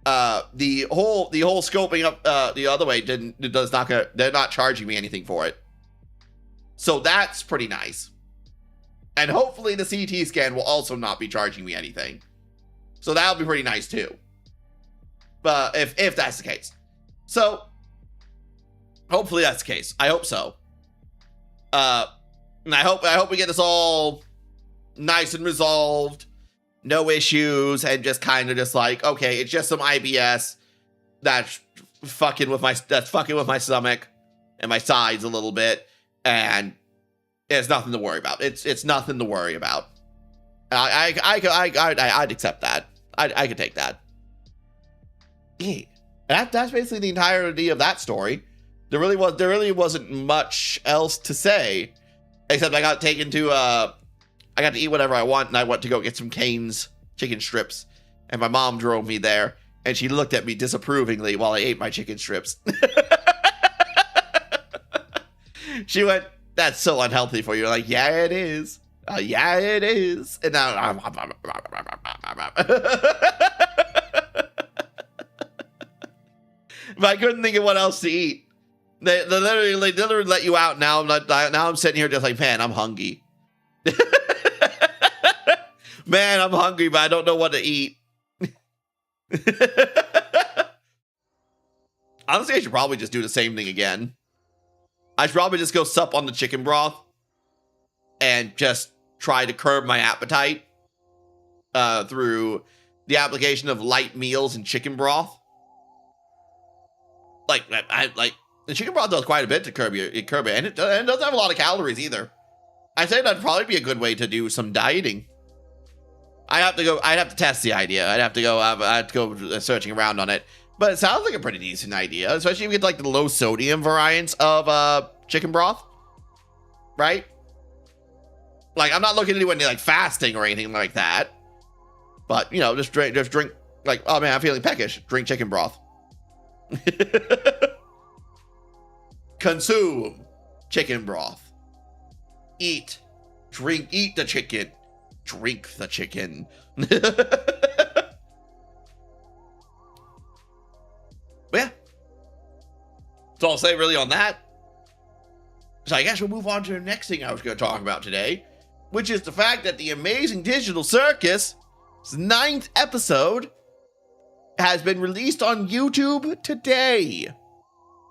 The whole scoping up the other way they're not charging me anything for it. So that's pretty nice. And hopefully the CT scan will also not be charging me anything. So that'll be pretty nice too. But if that's the case. So hopefully that's the case. I hope so. And I hope we get this all nice and resolved. No issues, and just kind of just like, okay, it's just some IBS that's fucking with my stomach and my sides a little bit, and it's nothing to worry about. It's nothing to worry about. I'd accept that. I could take that. Yeah. That's basically the entirety of that story. There really wasn't much else to say, except I got taken to I got to eat whatever I want, and I went to go get some Cane's chicken strips, and my mom drove me there, and she looked at me disapprovingly while I ate my chicken strips. She went, "That's so unhealthy for you." I'm like, yeah, it is. Yeah, it is. And now but I couldn't think of what else to eat. They literally let you out. Now I'm sitting here just like, man, I'm hungry. Man, I'm hungry, but I don't know what to eat. Honestly, I should probably just do the same thing again. I should probably just go sup on the chicken broth and just try to curb my appetite through the application of light meals and chicken broth. Like the chicken broth does quite a bit to curb it, and it doesn't have a lot of calories either. I'd say that'd probably be a good way to do some dieting. I'd have to test the idea. I'd have to go searching around on it. But it sounds like a pretty decent idea, especially if you get like the low sodium variants of chicken broth, right? Like, I'm not looking to do any like fasting or anything like that. But you know, just drink like, oh man, I'm feeling peckish. Drink chicken broth. Consume chicken broth. Eat the chicken. Drink the chicken. But yeah. That's all I'll say really on that. So I guess we'll move on to the next thing I was going to talk about today, which is the fact that the Amazing Digital Circus' 9th episode has been released on YouTube today.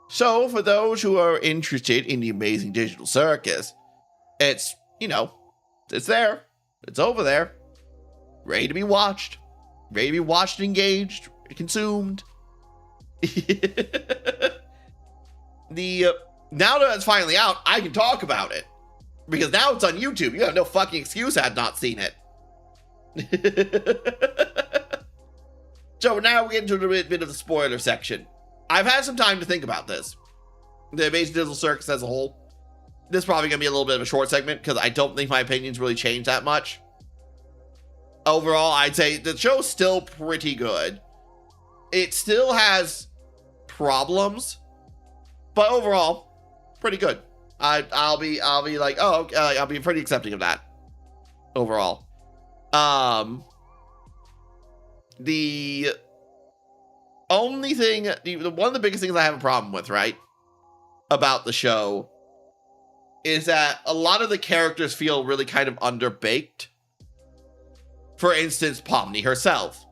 So for those who are interested in the Amazing Digital Circus, it's, you know, it's there. It's over there. Ready to be watched. Ready to be watched, engaged, consumed. Now that it's finally out, I can talk about it. Because now it's on YouTube. You have no fucking excuse I had not seen it. So now we get into a bit of the spoiler section. I've had some time to think about this. The Amazing Digital Circus as a whole. This is probably going to be a little bit of a short segment because I don't think my opinions really changed that much. Overall, I'd say the show's still pretty good. It still has problems, but overall, pretty good. I'll be like, oh, okay, I'll be pretty accepting of that. Overall, the only thing, one of the biggest things I have a problem with, right, about the show is that a lot of the characters feel really kind of underbaked. For instance, Pomni herself.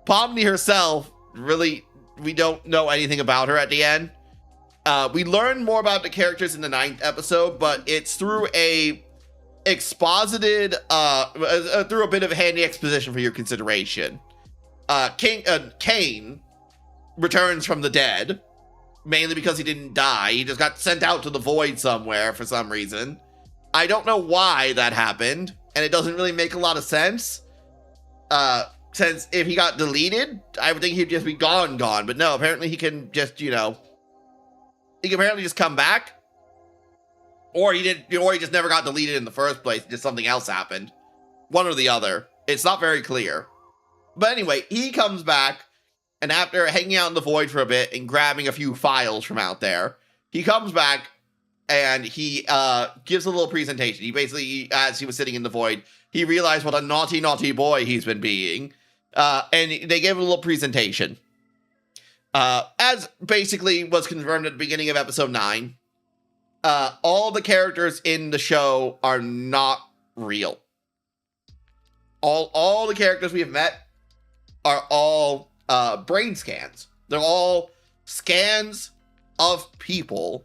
Pomni herself, really, we don't know anything about her at the end. We learn more about the characters in the 9th episode, but it's through a exposited, through a bit of handy exposition for your consideration. Cain returns from the dead, mainly because he didn't die. He just got sent out to the void somewhere for some reason. I don't know why that happened, and it doesn't really make a lot of sense. Since if he got deleted, I would think he'd just be gone. But no, apparently he can just, you know, he can apparently just come back. Or he just never got deleted in the first place, just something else happened. One or the other. It's not very clear. But anyway, he comes back, and after hanging out in the void for a bit and grabbing a few files from out there, he comes back and he gives a little presentation. He basically, as he was sitting in the void, he realized what a naughty, naughty boy he's been being. And they gave a little presentation. As basically was confirmed at the beginning of episode 9, all the characters in the show are not real. All the characters we have met are all brain scans. They're all scans of people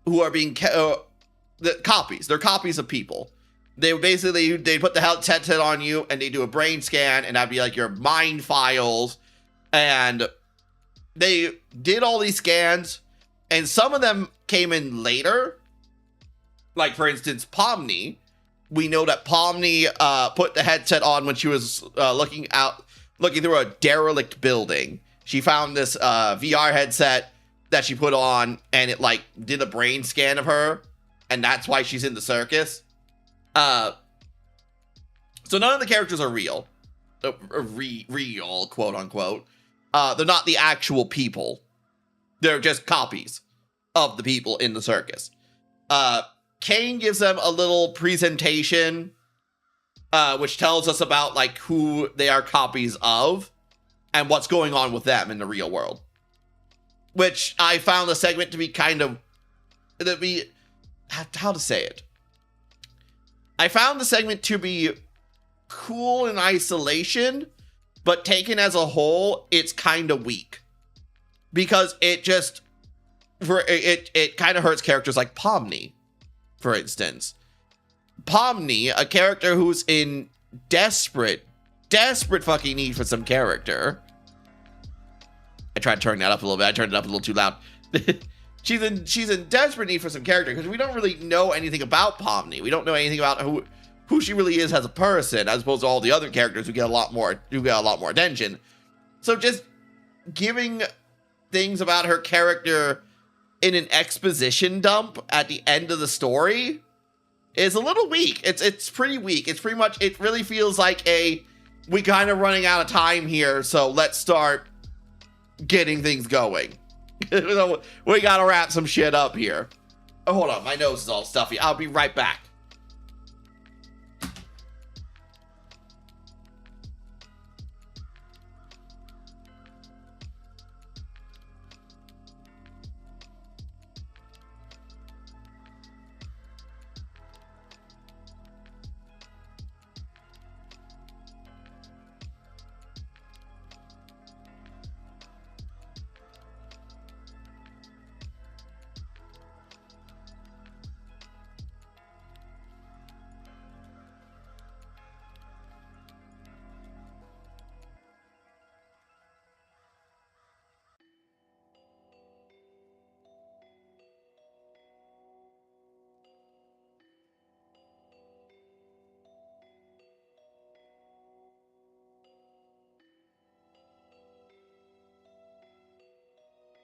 who are being copies. They're copies of people. They put the headset on you and they do a brain scan, and that'd be like your mind files. And they did all these scans, and some of them came in later. Like, for instance, Pomni. We know that Pomni put the headset on when she was looking through a derelict building. She found this VR headset that she put on, and it like did a brain scan of her, and that's why she's in the circus. So none of the characters are real, real, quote unquote. They're not the actual people. They're just copies of the people in the circus. Cain gives them a little presentation, which tells us about like who they are copies of and what's going on with them in the real world. Which I found the segment to be how to say it. I found the segment to be cool in isolation, but taken as a whole, it's kind of weak. Because it kind of hurts characters like Pomni, for instance. Pomni, a character who's in desperate fucking need for some character. I tried turning that up a little bit. I turned it up a little too loud. She's in desperate need for some character because we don't really know anything about Pomni. We don't know anything about who she really is as a person, as opposed to all the other characters who get a lot more attention. So just giving things about her character in an exposition dump at the end of the story is a little weak. It's pretty weak. It's pretty much, it really feels like we kind of running out of time here, so let's start getting things going. We gotta wrap some shit up here. Oh, hold on, my nose is all stuffy. I'll be right back.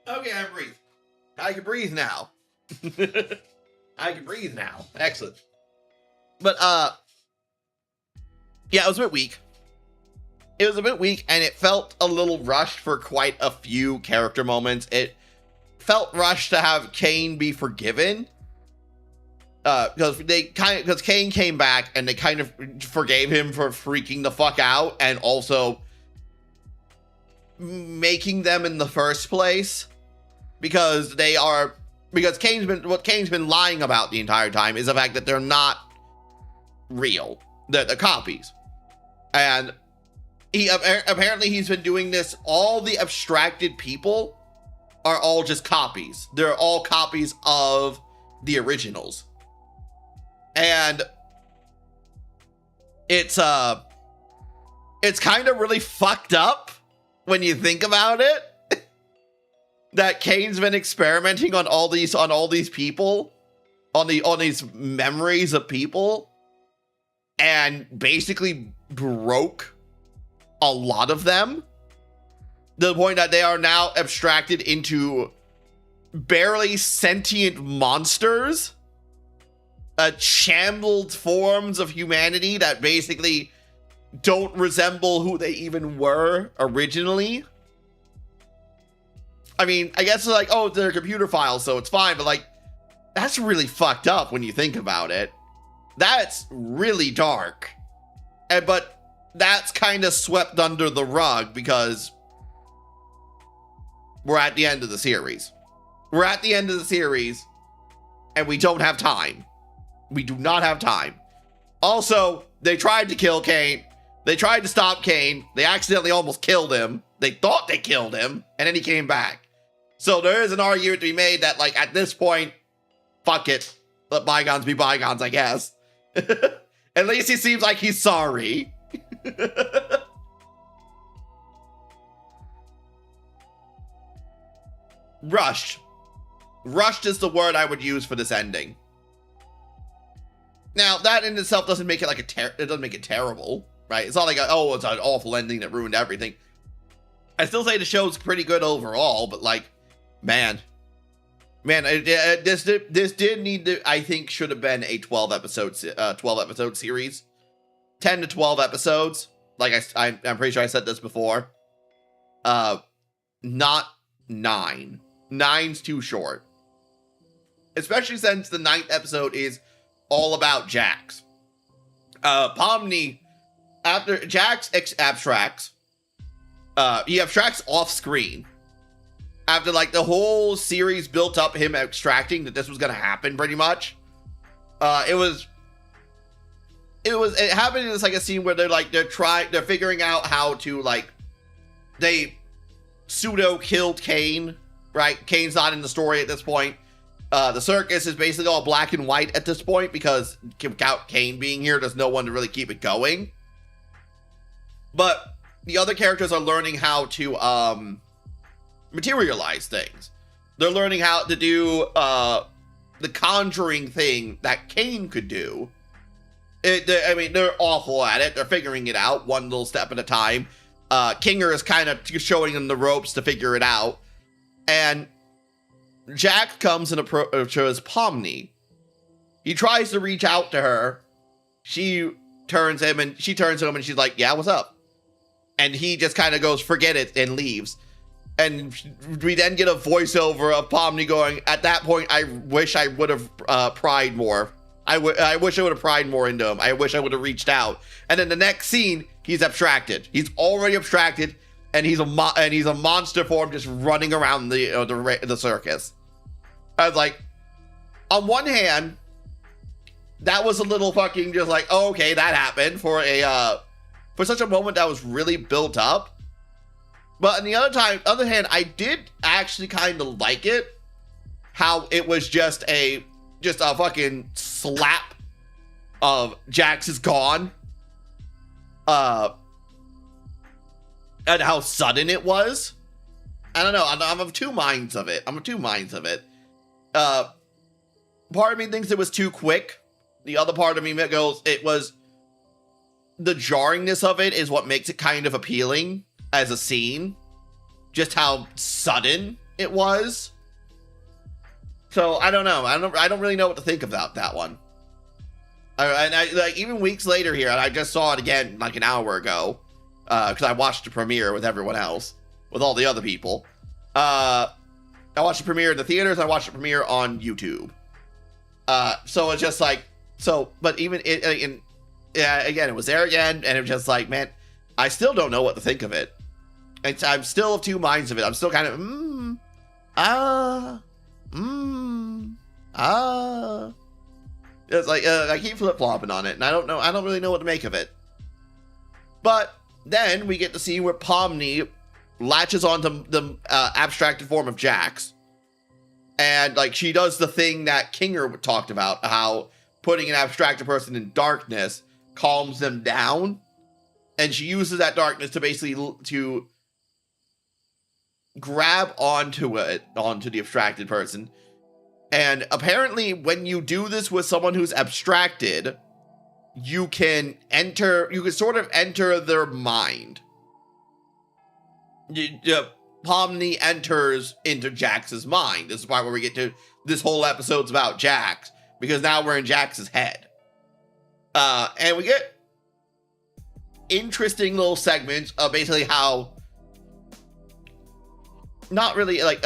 Okay, I breathe. I can breathe now. I can breathe now. Excellent. But, yeah, it was a bit weak. It was a bit weak, and it felt a little rushed for quite a few character moments. It felt rushed to have Cain be forgiven. Because Cain came back, and they kind of forgave him for freaking the fuck out, and also making them in the first place. Because they are Because what Kane's been lying about the entire time is the fact that they're not real. They're copies. And apparently he's been doing this. All the abstracted people are all just copies. They're all copies of the originals. And it's kind of really fucked up when you think about it. That Kane's been experimenting on all these people, on these memories of people, and basically broke a lot of them to the point that they are now abstracted into barely sentient monsters, shambled forms of humanity that basically don't resemble who they even were originally. I mean, I guess it's like, oh, they're computer files, so it's fine, but like, that's really fucked up when you think about it. That's really dark. But that's kind of swept under the rug because we're at the end of the series. We're at the end of the series, and we don't have time. We do not have time. Also, they tried to kill Kane. They tried to stop Kane. They accidentally almost killed him. They thought they killed him, and then he came back. So there is an argument to be made that, like, at this point, fuck it. Let bygones be bygones, I guess. At least he seems like he's sorry. Rushed. Rushed is the word I would use for this ending. Now, that in itself doesn't make it like it doesn't make it terrible, right? It's not like, oh, it's an awful ending that ruined everything. I still say the show's pretty good overall, but like, man, this did need to, I think, should have been a 12 episode series, 10 to 12 episodes. Like I'm pretty sure I said this before. Not 9. 9's too short, especially since the 9th episode is all about Jax. Pomni, after Jax abstracts, he abstracts off screen. After like the whole series built up him extracting that this was gonna happen pretty much. It happened in this like a scene where they're figuring out how to like, they pseudo killed Kane, right? Kane's not in the story at this point. The circus is basically all black and white at this point because without Kane being here, there's no one to really keep it going. But the other characters are learning how to materialize things. They're learning how to do the conjuring thing that Kane could do. I mean, they're awful at it. They're figuring it out one little step at a time. Kinger is kind of showing them the ropes to figure it out. And Jack comes and approaches Pomni. He tries to reach out to her. She turns to him and she's like, yeah, what's up? And he just kind of goes, forget it, and leaves. And we then get a voiceover of Pomni going, at that point, I wish I would have pried more. I wish I would have pried more into him. I wish I would have reached out. And then the next scene, he's abstracted. He's already abstracted, and he's a monster form just running around the circus. I was like, on one hand, that was a little fucking just like, oh, okay, that happened for such a moment that was really built up. But on the other hand, I did actually kind of like it, how it was just a fucking slap of Jax is gone. And how sudden it was. I don't know. I'm of two minds of it. Part of me thinks it was too quick. The other part of me goes, the jarringness of it is what makes it kind of appealing as a scene. Just how sudden it was. So I don't know. I don't really know what to think about that one. And I like even weeks later here, and I just saw it again like an hour ago, because I watched the premiere with everyone else, with all the other people. I watched the premiere in the theaters. I watched the premiere on YouTube. So it's just like but even again, it was there again, and it was just like, man, I still don't know what to think of it. I'm still of two minds of it. I'm still kind of It's like I keep flip-flopping on it, and I don't really know what to make of it. But then we get the scene where Pomni latches onto the abstracted form of Jax, and like she does the thing that Kinger talked about, how putting an abstracted person in darkness calms them down, and she uses that darkness to basically to grab onto the abstracted person. And apparently when you do this with someone who's abstracted, you can sort of enter their mind. Pomni enters into Jax's mind. This is the part where we get to, this whole episode's about Jax, because now we're in Jax's head. And we get interesting little segments of basically how, not really, lots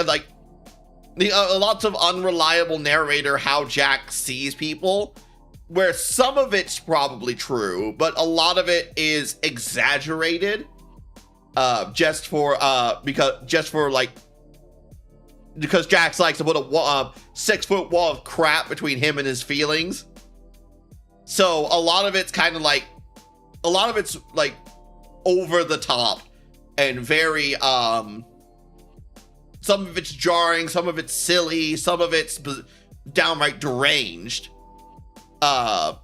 of unreliable narrator how Jax sees people, where some of it's probably true, but a lot of it is exaggerated, because Jax likes to put a 6-foot wall of crap between him and his feelings. So a lot of it's over the top and very some of it's jarring, some of it's silly, some of it's downright deranged. It's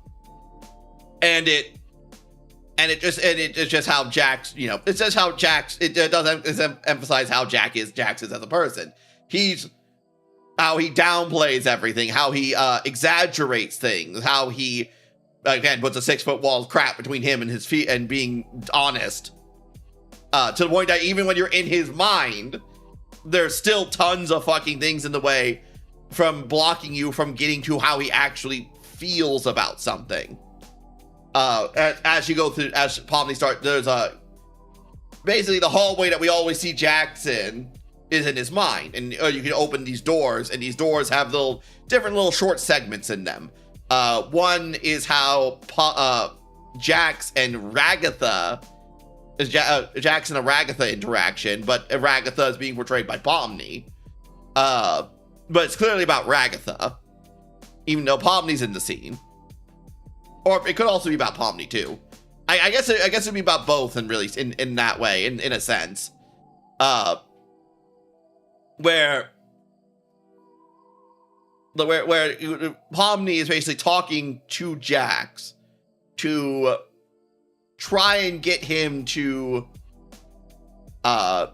just how Jax, it's just how Jax, it doesn't emphasize how Jax is as a person. How he downplays everything, how he exaggerates things, how he, again, puts a 6-foot wall of crap between him and his feet and being honest. To the point that even when you're in his mind, there's still tons of fucking things in the way from blocking you from getting to how he actually feels about something. As you go through, as Pomni starts, there's basically the hallway that we always see Jax in is in his mind, and you can open these doors, and these doors have different little short segments in them. One is how Jax and Ragatha is Jax and a Ragatha interaction, but Ragatha is being portrayed by Pomni. But it's clearly about Ragatha, even though Pomni's in the scene. Or it could also be about Pomni too. I guess it'd be about both, and really in that way, in a sense. Where Pomni is basically talking to Jax to try and get him to try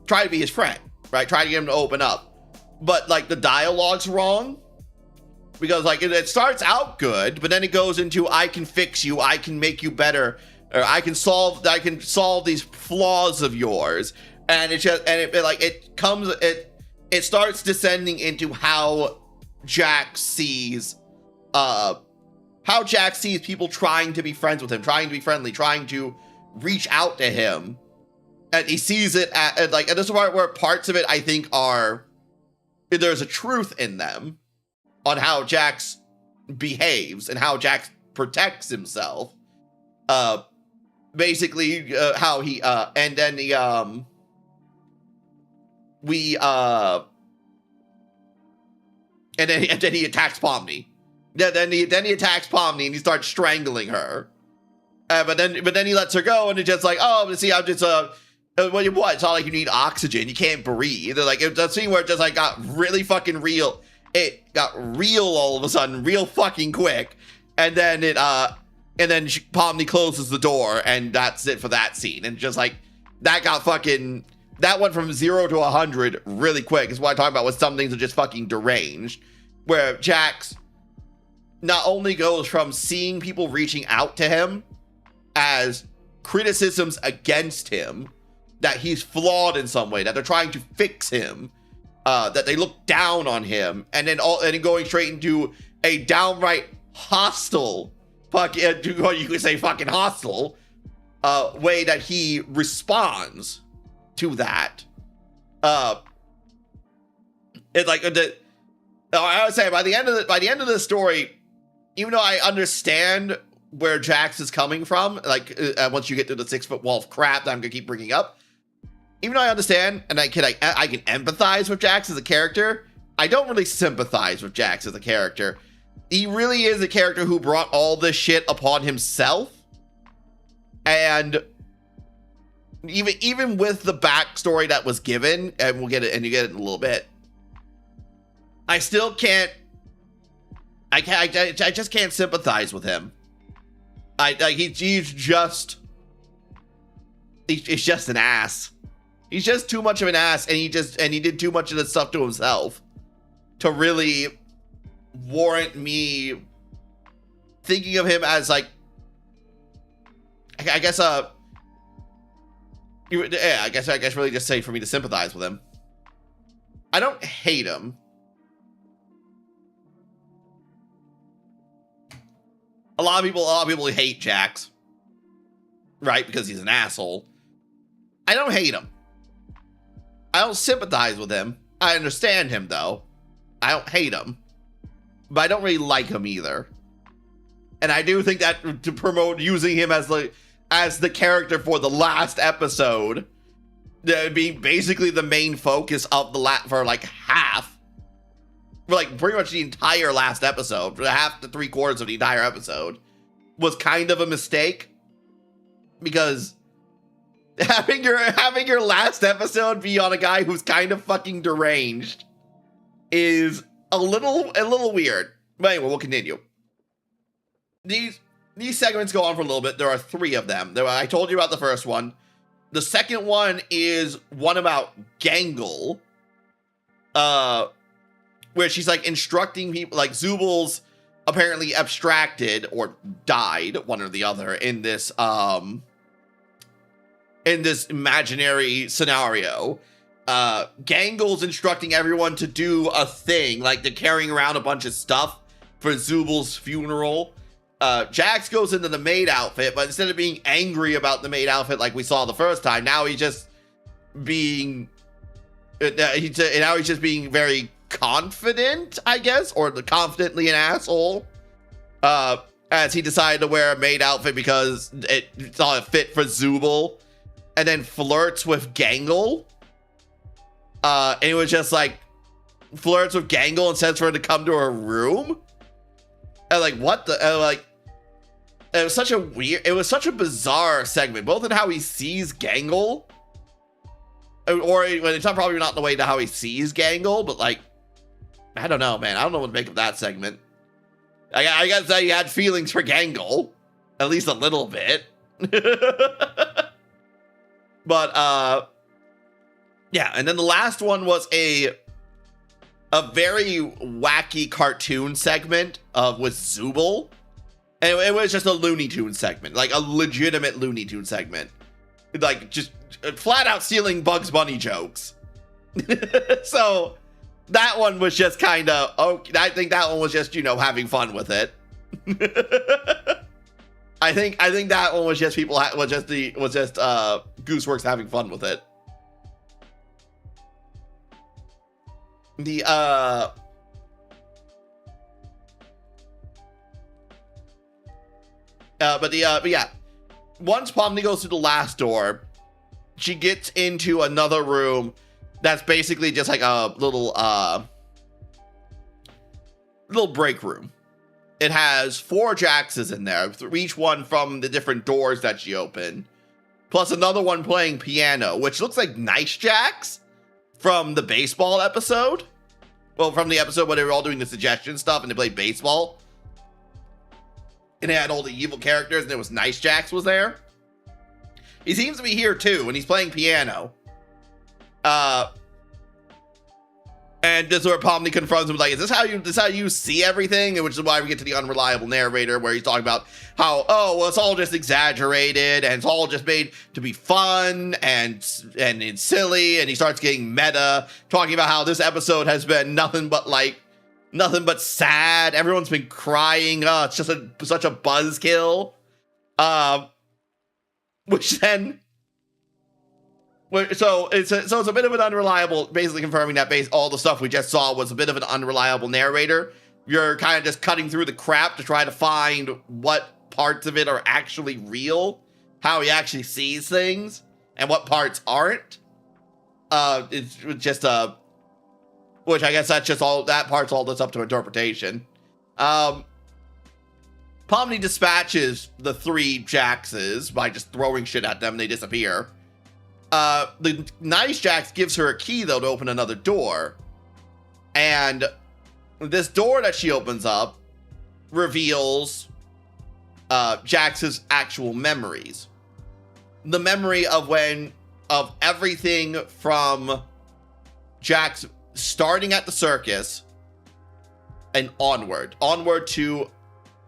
to be his friend, right? Try to get him to open up. But like the dialogue's wrong, because like it starts out good, but then it goes into, I can fix you, I can make you better, or I can solve these flaws of yours. And it starts descending into how Jax sees people trying to be friends with him, trying to be friendly, trying to reach out to him. And he sees it and this is where parts of it I think there's a truth in them on how Jax behaves and how Jax protects himself. Basically how he and then he attacks Pomni. Then he attacks Pomni and he starts strangling her. But then he lets her go, and it's just like, oh, see, I'm just what? It's not like you need oxygen, you can't breathe. Like it's a scene where it just like got really fucking real. It got real all of a sudden, real fucking quick, and then Pomni closes the door, and that's it for that scene. And just like that went from 0 to 100 really quick. Is what I'm talking about. With some things are just fucking deranged, where Jax not only goes from seeing people reaching out to him as criticisms against him, that he's flawed in some way, that they're trying to fix him, that they look down on him, and then going straight into a downright hostile, you could say fucking hostile, way that he responds to that. It's like I would say by the end of the story, even though I understand where Jax is coming from, like once you get through the 6-foot wall of crap that I'm gonna keep bringing up, even though I understand and I can empathize with Jax as a character, I don't really sympathize with Jax as a character. He really is a character who brought all this shit upon himself. And even with the backstory that was given, and we'll get it, and you get it in a little bit, I still can't. I just can't sympathize with him. He's just an ass. He's just too much of an ass, and he did too much of this stuff to himself to really warrant me thinking of him as like, I guess really just say for me to sympathize with him. I don't hate him. A lot of people hate Jax, right? Because he's an asshole. I don't hate him. I don't sympathize with him. I understand him though. I don't hate him, but I don't really like him either. And I do think that to promote using him as the character for the last episode, being basically the main focus of for like half. For like pretty much the entire last episode, for half to 3/4 of the entire episode, was kind of a mistake, because having your last episode be on a guy who's kind of fucking deranged is a little weird. But anyway, we'll continue. These segments go on for a little bit. There are 3 of them. I told you about the first one. The second one is one about Gangle. Where she's like instructing people, like Zubal's apparently abstracted or died, one or the other, in this imaginary scenario. Gangle's instructing everyone to do a thing, like they're carrying around a bunch of stuff for Zubal's funeral. Jax goes into the maid outfit, but instead of being angry about the maid outfit like we saw the first time, now he's just being very confident, I guess, or confidently an asshole, as he decided to wear a maid outfit because it thought it fit for Zubal, and then flirts with Gangle. And it was just like flirts with Gangle and says for her to come to her room. And like, what the it was such a bizarre segment, both in how he sees Gangle, or it's not probably not the way to how he sees Gangle, but like, I don't know, man. I don't know what to make of that segment. I guess he had feelings for Gangle, at least a little bit. But yeah, and then the last one was a very wacky cartoon segment with Zubal. And it was just a Looney Tunes segment, like a legitimate Looney Tunes segment, like just flat out stealing Bugs Bunny jokes. So that one was just kind of, I think that one was just, having fun with it. I think that one was just Gooseworks having fun with it. But yeah, once Pomni goes through the last door, she gets into another room that's basically just like a little break room. It has 4 Jaxes in there, each one from the different doors that she opened, plus another one playing piano, which looks like Nice Jax from the baseball episode. Well, from the episode where they were all doing the suggestion stuff and they played baseball. And they had all the evil characters, and it was Nice Jax was there. He seems to be here too, and he's playing piano. And this is where Pomni confronts him, like, is this how you see everything? And which is why we get to the unreliable narrator, where he's talking about how, it's all just exaggerated, and it's all just made to be fun and it's silly, and he starts getting meta, talking about how this episode has been nothing but sad. Everyone's been crying. It's just such a buzzkill. Which then, so it's a bit of an unreliable, basically confirming that all the stuff we just saw was a bit of an unreliable narrator. You're kind of just cutting through the crap to try to find what parts of it are actually real, how he actually sees things, and what parts aren't. It's just which I guess that's just all, that part's all that's up to interpretation. Pomni dispatches the 3 Jaxes by just throwing shit at them. They disappear. The nice Jax gives her a key, though, to open another door. And this door that she opens up reveals Jax's actual memories. The memory of everything from Jax starting at the circus and onward to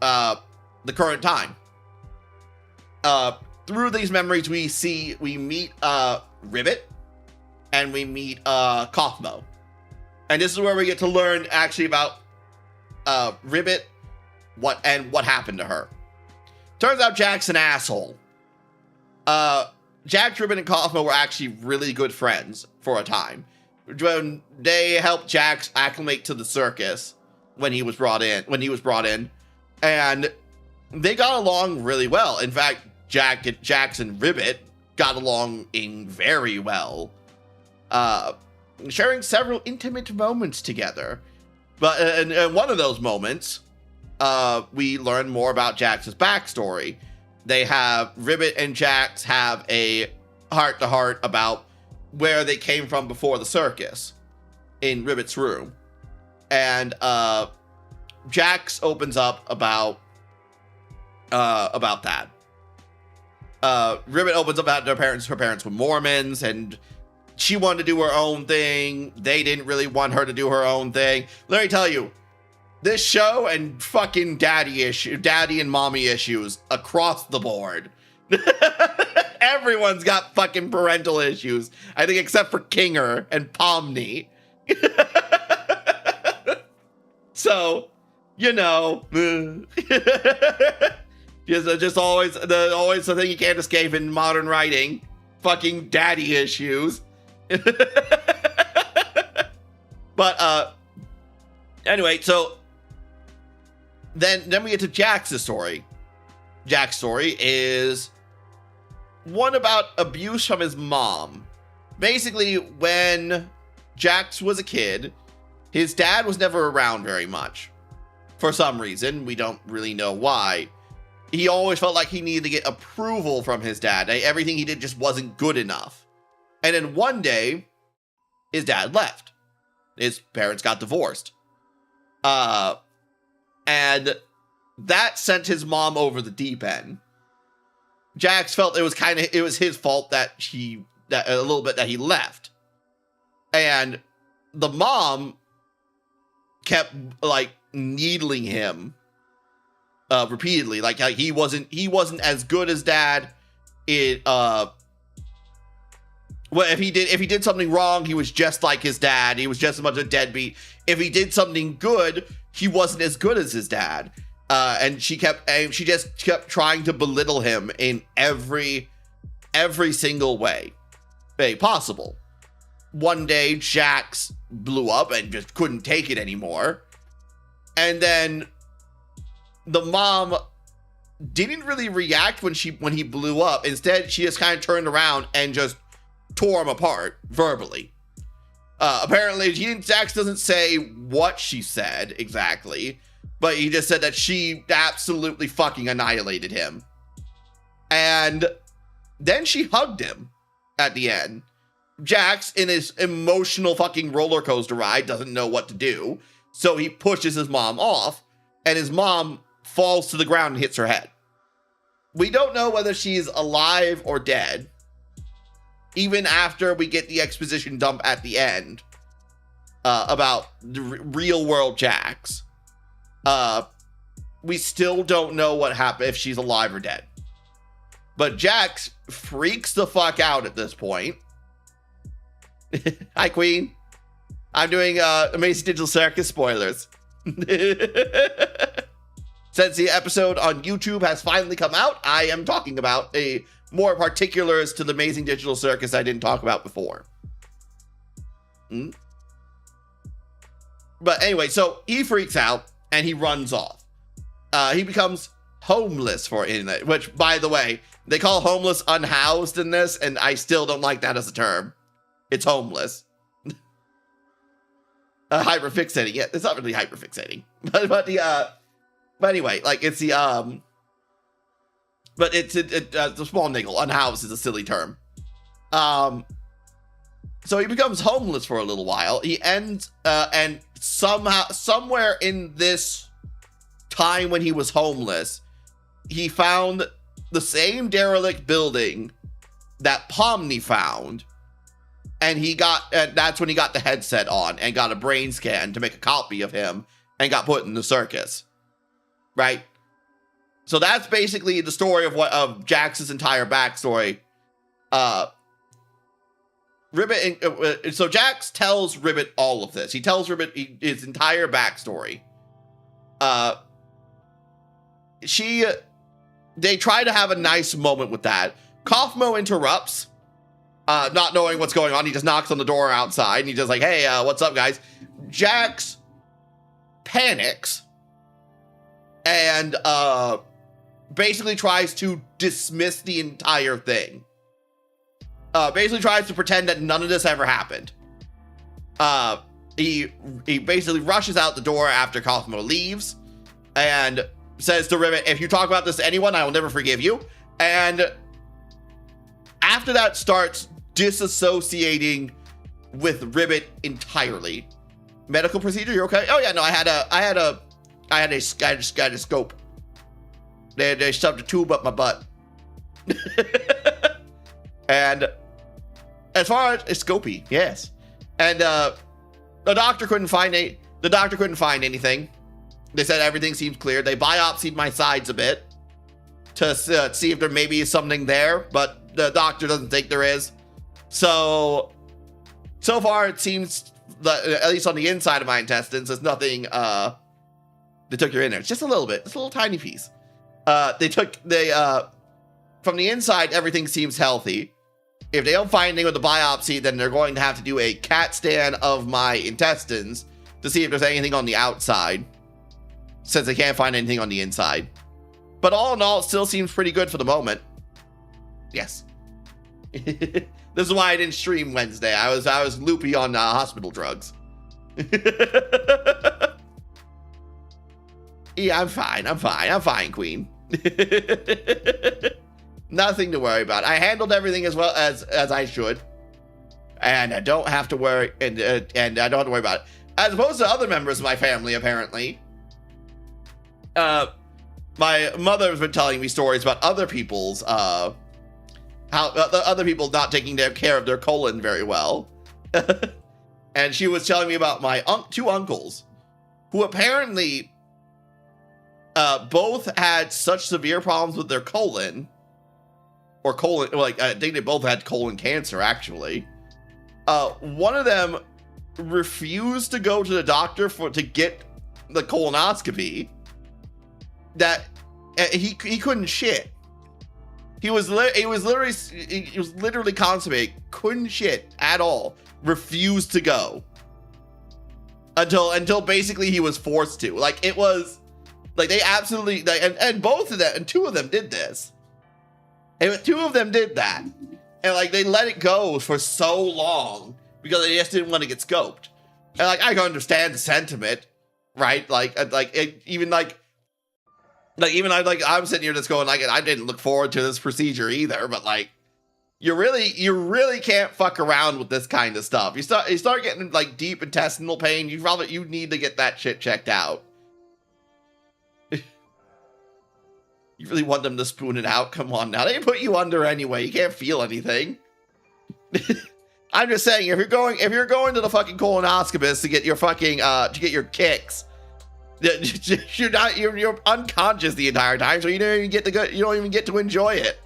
the current time. Through these memories, we meet Ribbit and we meet Kaufmo. And this is where we get to learn actually about Ribbit, what happened to her. Turns out Jack's an asshole. Jax, Ribbit, and Kaufmo were actually really good friends for a time. When they helped Jax acclimate to the circus when he was brought in, and they got along really well. In fact, Jax and Ribbit got along very well, sharing several intimate moments together. But in one of those moments, we learn more about Jax's backstory. Ribbit and Jax have a heart-to-heart about where they came from before the circus in Ribbit's room. And Jax opens up about that. Ribbit opens up about her parents were Mormons, and she wanted to do her own thing. They didn't really want her to do her own thing. Let me tell you, this show and fucking daddy and mommy issues across the board. Everyone's got fucking parental issues, I think, except for Kinger and Pomni. So, you know, just always the thing you can't escape in modern writing. Fucking daddy issues. But anyway, so then we get to Jax's story. Jax's story is one about abuse from his mom. Basically, when Jax was a kid, his dad was never around very much. For some reason, we don't really know why. He always felt like he needed to get approval from his dad. Everything he did just wasn't good enough. And then one day, his dad left. His parents got divorced. And that sent his mom over the deep end. Jax felt it was his fault that he left. And the mom kept like needling him repeatedly, like he wasn't as good as dad. Well, if he did something wrong, he was just like his dad. He was just as much a deadbeat. If he did something good, he wasn't as good as his dad. And she just kept trying to belittle him in every single way possible. One day, Jax blew up and just couldn't take it anymore. And then the mom didn't really react when he blew up. Instead, she just kind of turned around and just tore him apart verbally. Apparently, Jax doesn't say what she said exactly, but he just said that she absolutely fucking annihilated him. And then she hugged him at the end. Jax, in his emotional fucking roller coaster ride, doesn't know what to do. So he pushes his mom off, and his mom falls to the ground and hits her head. We don't know whether she's alive or dead. Even after we get the exposition dump at the end about the real world Jax. We still don't know what happened, if she's alive or dead. But Jax freaks the fuck out at this point. Hi, Queen. I'm doing Amazing Digital Circus spoilers. Since the episode on YouTube has finally come out, I am talking about more particulars to the Amazing Digital Circus I didn't talk about before. But anyway, so he freaks out and he runs off. He becomes homeless for internet, which, by the way, they call homeless unhoused in this, and I still don't like that as a term. It's homeless. hyperfixating. Yeah, it's not really hyperfixating, but anyway, like it's the but it's a small niggle. Unhoused is a silly term. So he becomes homeless for a little while. He ends, and somewhere in this time when he was homeless, he found the same derelict building that Pomni found, and that's when he got the headset on and got a brain scan to make a copy of him and got put in the circus, right? So that's basically the story of Jax's entire backstory. Ribbit, so Jax tells Ribbit all of this. He tells Ribbit his entire backstory. They try to have a nice moment with that. Kaufmo interrupts, not knowing what's going on. He just knocks on the door outside, and he's just like, hey, what's up, guys? Jax panics and basically tries to dismiss the entire thing. Basically tries to pretend that none of this ever happened. He basically rushes out the door after Kaufmo leaves and says to Ribbit, if you talk about this to anyone, I will never forgive you. And after that starts disassociating with Ribbit entirely. Medical procedure, you okay? Oh yeah, no, I had a scope. They shoved a tube up my butt. And as far as scopy, yes. And the doctor couldn't find anything. They said everything seems clear. They biopsied my sides a bit to see if there maybe is something there, but the doctor doesn't think there is. So far it seems that, at least on the inside of my intestines, there's nothing they took your innards. Just a little bit. Just a little tiny piece. From the inside, everything seems healthy. If they don't find anything with the biopsy, then they're going to have to do a CAT scan of my intestines to see if there's anything on the outside, since they can't find anything on the inside. But all in all, it still seems pretty good for the moment. Yes. This is why I didn't stream Wednesday. I was loopy on hospital drugs. Yeah, I'm fine, Queen. Nothing to worry about. I handled everything as well as I should, and I don't have to worry. And I don't have to worry about it, as opposed to other members of my family. Apparently, my mother has been telling me stories about other people's how other people not taking care of their colon very well, and she was telling me about my two uncles, who apparently both had such severe problems with their colon. Or colon, like I think they both had colon cancer, actually. One of them refused to go to the doctor to get the colonoscopy. That he couldn't shit. He was literally constipated, couldn't shit at all. Refused to go until basically he was forced to. Like, it was like they absolutely and both of them and two of them did this. And two of them did that. And like they let it go for so long because they just didn't want to get scoped. And like I can understand the sentiment, right? I'm sitting here just going like I didn't look forward to this procedure either, but like you really can't fuck around with this kind of stuff. You start getting like deep intestinal pain, you need to get that shit checked out. You really want them to spoon it out? Come on now. They put you under anyway. You can't feel anything. I'm just saying, if you're going to the fucking colonoscopist to get your fucking to get your kicks, you're unconscious the entire time, so you don't even get to enjoy it.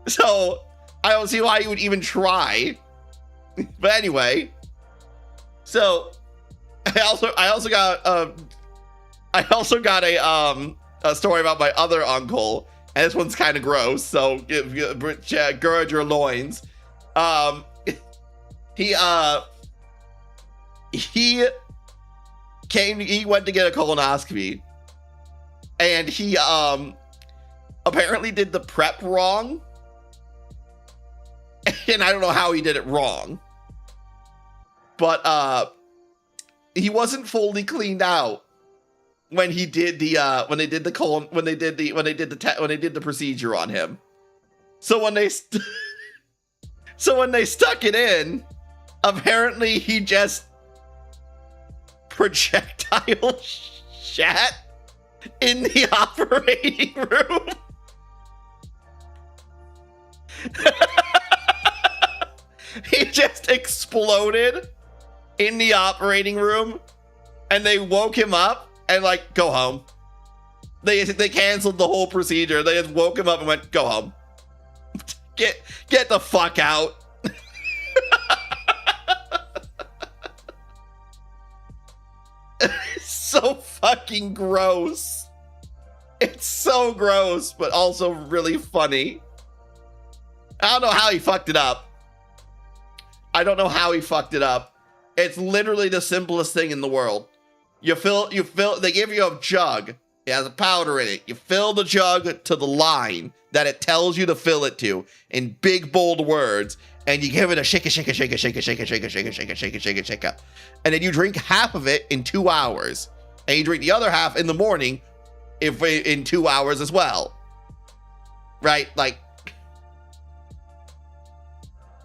So I don't see why you would even try. But anyway, so I also got a story about my other uncle, and this one's kind of gross, so gird your loins. He went to get a colonoscopy, and he apparently did the prep wrong, and I don't know how he did it wrong. but he wasn't fully cleaned out when he did the when they did the procedure on him. So when they stuck it in, apparently he just projectile shat in the operating room. He just exploded in the operating room, and they woke him up and like, go home. They canceled the whole procedure. They just woke him up and went, go home. Get the fuck out. It's so fucking gross. It's so gross, but also really funny. I don't know how he fucked it up. I don't know how he fucked it up. It's literally the simplest thing in the world. You fill, they give you a jug. It has a powder in it. You fill the jug to the line that it tells you to fill it to in big, bold words. And you give it a shake, shake, shake, shake, shake, shake, shake, shake, shake, shake, shake, shake. And then you drink half of it in 2 hours. And you drink the other half in the morning in 2 hours as well. Right? Like,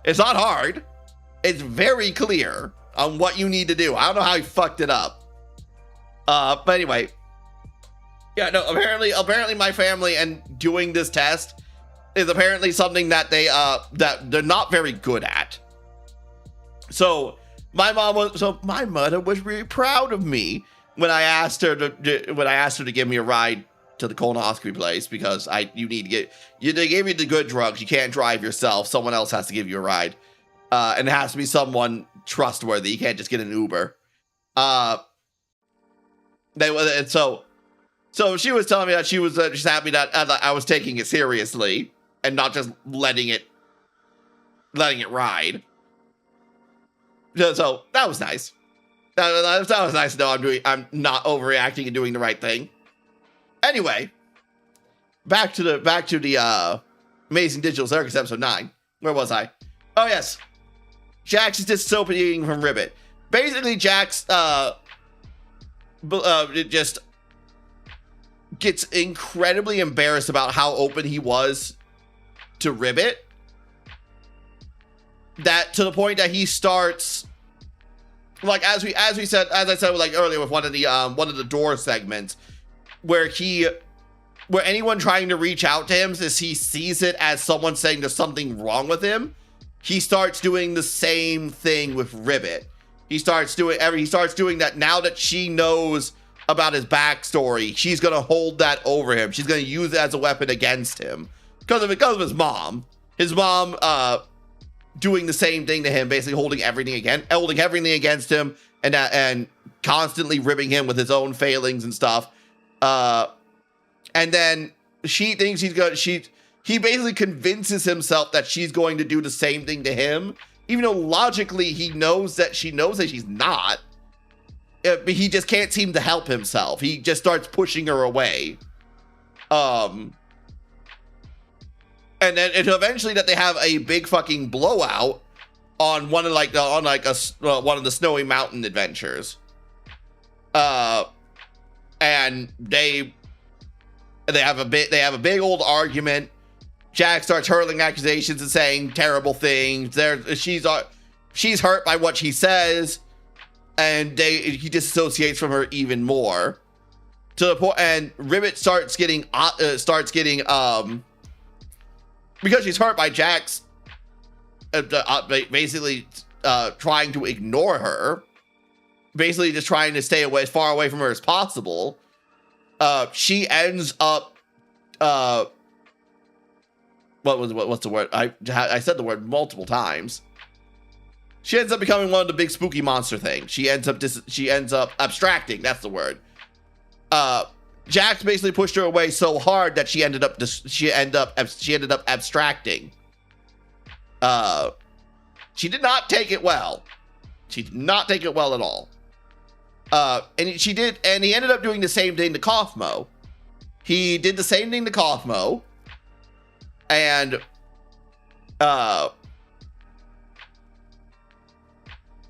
it's not hard. It's very clear on what you need to do. I don't know how he fucked it up. But anyway. Yeah, no, apparently my family and doing this test is apparently something that they're not very good at. So my mother was really proud of me when I asked her to give me a ride to the colonoscopy place, because they gave me the good drugs. You can't drive yourself. Someone else has to give you a ride. And it has to be someone trustworthy. You can't just get an Uber. So she was telling me that she was just happy that I was taking it seriously and not just letting it ride. So that was nice. That was nice to know I'm not overreacting and doing the right thing. Anyway, back to the Amazing Digital Circus episode 9. Where was I? Oh yes, Jax is dissociating from Ribbit. Basically, Jax just gets incredibly embarrassed about how open he was to Ribbit. That to the point that he starts, like as I said like earlier with one of the door segments, where anyone trying to reach out to him, as he sees it as someone saying there's something wrong with him, he starts doing the same thing with Ribbit. He starts doing that now that she knows about his backstory. She's gonna hold that over him. She's gonna use it as a weapon against him because of his mom. His mom doing the same thing to him, basically holding everything against him, and constantly ribbing him with his own failings and stuff. And then she thinks he basically convinces himself that she's going to do the same thing to him, even though logically he knows that she's not. But he just can't seem to help himself. He just starts pushing her away. And then eventually that they have a big fucking blowout on one of the Snowy Mountain adventures. And they have a big old argument. Jack starts hurling accusations and saying terrible things. She's hurt by what she says, and he disassociates from her even more, to the point. And Ribbit starts getting because she's hurt by Jack's basically trying to ignore her, basically just trying to stay as far away from her as possible. She ends up what's the word? I said the word multiple times. She ends up becoming one of the big spooky monster things. She ends up abstracting. That's the word. Jax basically pushed her away so hard that she ended up abstracting. She did not take it well. She did not take it well at all. And he ended up doing the same thing to Kaufmo. He did the same thing to Kaufmo. And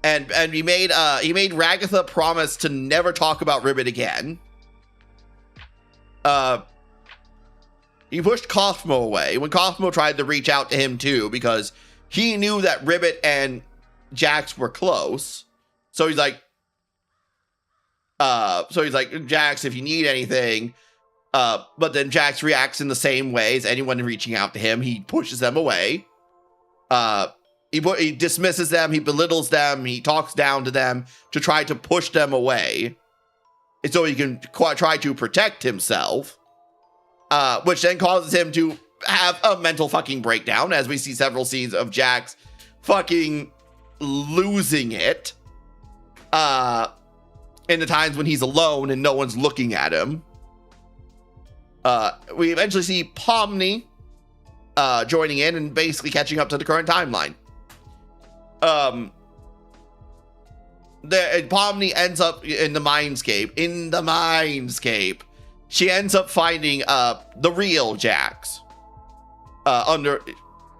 And he made Ragatha promise to never talk about Ribbit again. He pushed Cosmo away when Cosmo tried to reach out to him too, because he knew that Ribbit and Jax were close. So he's like, Jax, if you need anything. But then Jax reacts in the same way as anyone reaching out to him. He pushes them away. He dismisses them. He belittles them. He talks down to them to try to push them away, so he can try to protect himself. Which then causes him to have a mental fucking breakdown, as we see several scenes of Jax fucking losing it. In the times when he's alone and no one's looking at him. We eventually see Pomni joining in and basically catching up to the current timeline. Pomni ends up in the mindscape. She ends up finding the real Jax under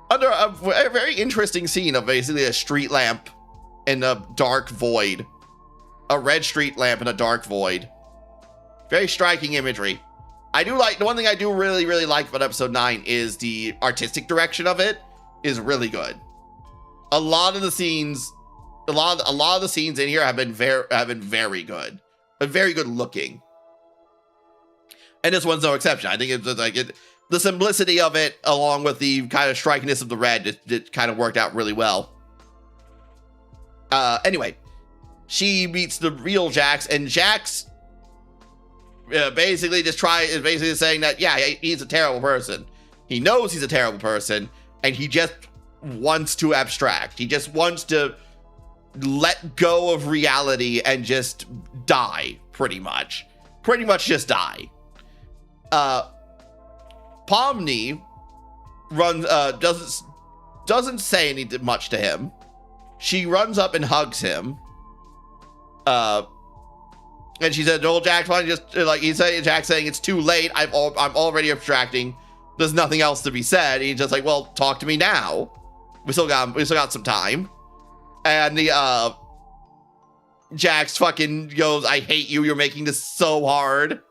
a very interesting scene of basically a street lamp in a dark void. A red street lamp in a dark void. Very striking imagery. I do like, the one thing I do really, really like about episode 9 is the artistic direction of it is really good. A lot of the scenes in here have been very good. Very good looking. And this one's no exception. I think it's just like the simplicity of it, along with the kind of strikiness of the red, it kind of worked out really well. Anyway, she meets the real Jax, and Jax basically saying that, yeah, he's a terrible person. He knows he's a terrible person, and he just wants to abstract. He just wants to let go of reality and just die, pretty much. Pretty much just die. Pomni runs, doesn't say anything much to him. She runs up and hugs him. And she said, "Old Jax, why just like Jax saying it's too late. I'm already abstracting. There's nothing else to be said." And he's just like, "Well, talk to me now. We still got some time." And the Jax fucking goes, "I hate you. You're making this so hard."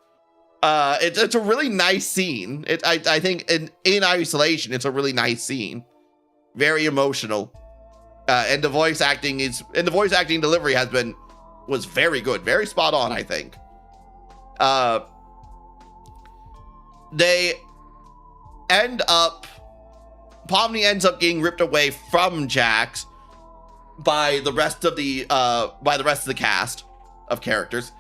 It's a really nice scene. I think in isolation, it's a really nice scene. Very emotional. And the voice acting delivery was very good, very spot on, I think. Pomni ends up getting ripped away from Jax by the rest of the cast of characters.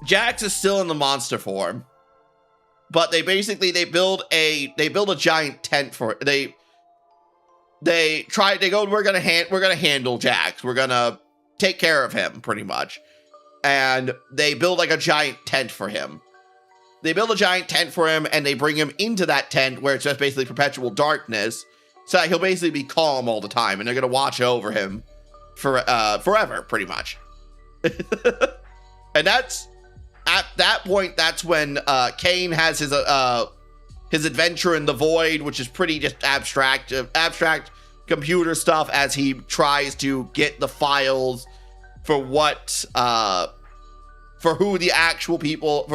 Jax is still in the monster form, but they build a giant tent for it. We're gonna handle Jax. We're gonna take care of him, pretty much. And they build like a giant tent for him. They build a giant tent for him, and they bring him into that tent where it's just basically perpetual darkness, so that he'll basically be calm all the time, and they're gonna watch over him forever, pretty much. And at that point, that's when Kane has his adventure in the void, which is pretty just abstract computer stuff, as he tries to get the files for who the people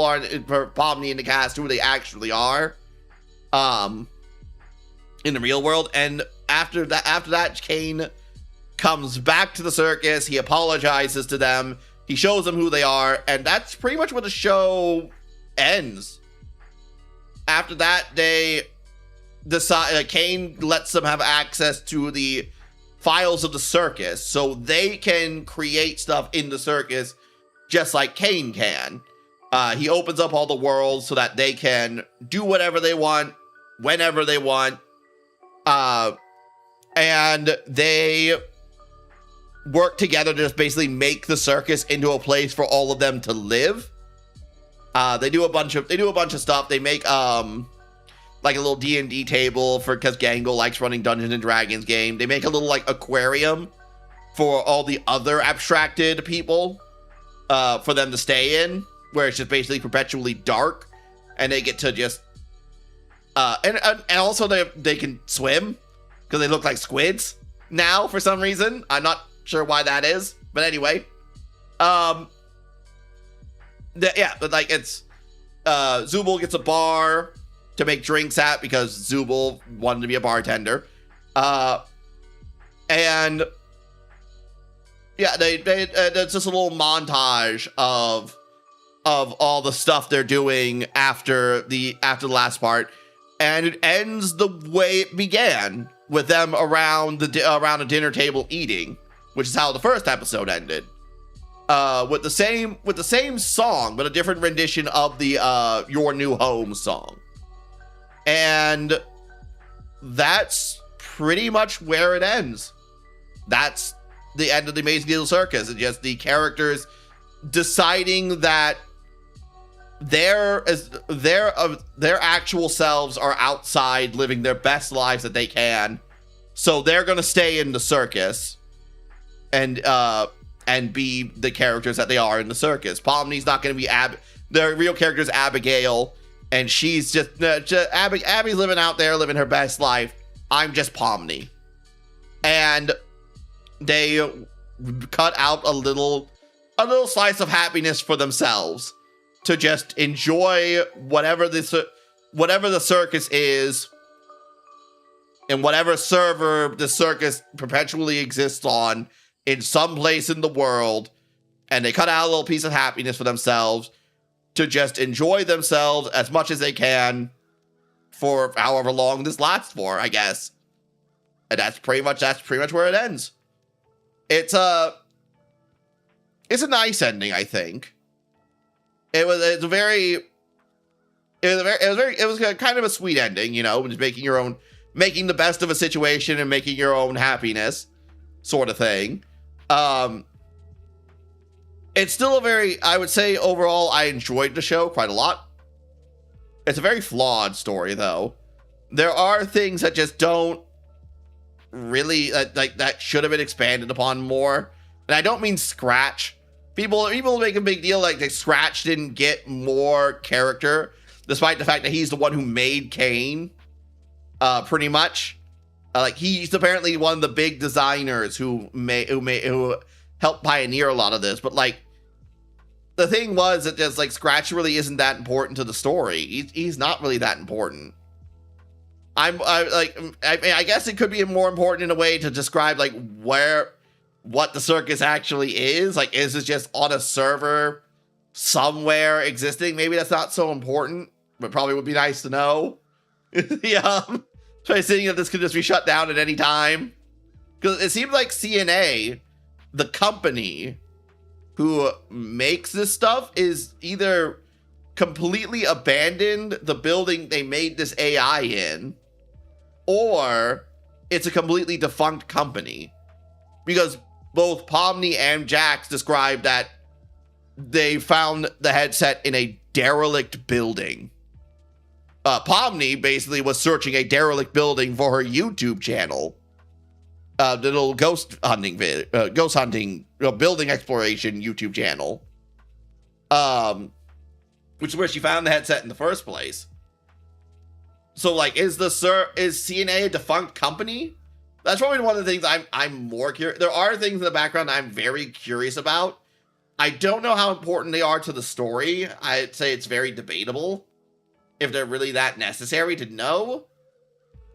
are, for Pomni and the cast, who they actually are in the real world. And after that, Kane comes back to the circus. He apologizes to them. He shows them who they are, and that's pretty much where the show ends. After that, they decide, Kane lets them have access to the files of the circus, so they can create stuff in the circus just like Kane can. He opens up all the worlds so that they can do whatever they want, whenever they want, and they work together to just basically make the circus into a place for all of them to live. They do a bunch of stuff. They make like a little D&D table because Gangle likes running Dungeons and Dragons game. They make a little like aquarium for all the other abstracted people for them to stay in, where it's just basically perpetually dark, and they get to just and also they can swim because they look like squids. now for some reason. I'm not sure why that is, but anyway. Like it's Zubul gets a bar to make drinks at because Zubul wanted to be a bartender. And yeah, it's just a little montage of all the stuff they're doing after the last part, and it ends the way it began, with them around a dinner table eating, which is how the first episode ended. With the same song, but a different rendition of the Your New Home song. And that's pretty much where it ends. That's the end of the Amazing Diesel Circus. It's just the characters deciding that their actual selves are outside living their best lives that they can. So they're going to stay in the circus and be the characters that they are in the circus. Pomni's not going to be their real character is Abigail, and she's just Abby's living out there, living her best life. I'm just Pomni. And they cut out a little slice of happiness for themselves to just enjoy whatever the circus is, and whatever server the circus perpetually exists on in some place in the world. And they cut out a little piece of happiness for themselves to just enjoy themselves as much as they can for however long this lasts for, I guess. And that's pretty much where it ends. It's a nice ending, I think. It was kind of a sweet ending, you know, just making the best of a situation and making your own happiness sort of thing. It's still I would say overall, I enjoyed the show quite a lot. It's a very flawed story, though. There are things that just don't really, that should have been expanded upon more. And I don't mean Scratch. People make a big deal like that Scratch didn't get more character, despite the fact that he's the one who made Kane, pretty much. Like, he's apparently one of the big designers who helped pioneer a lot of this. But, like, the thing was that just, like, Scratch really isn't that important to the story. He's not really that important. I guess it could be more important in a way to describe, like, what the circus actually is. Like, is it just on a server somewhere existing? Maybe that's not so important, but probably would be nice to know. Yeah. Try seeing if this could just be shut down at any time. Because it seems like CNA, the company who makes this stuff, is either completely abandoned the building they made this AI in, or it's a completely defunct company. Because both Pomni and Jax described that they found the headset in a derelict building. Pomni basically was searching a derelict building for her YouTube channel. The little ghost hunting building exploration YouTube channel. Which is where she found the headset in the first place. So, like, is CNA a defunct company? That's probably one of the things I'm more curious. There are things in the background I'm very curious about. I don't know how important they are to the story. I'd say it's very debatable if they're really that necessary to know.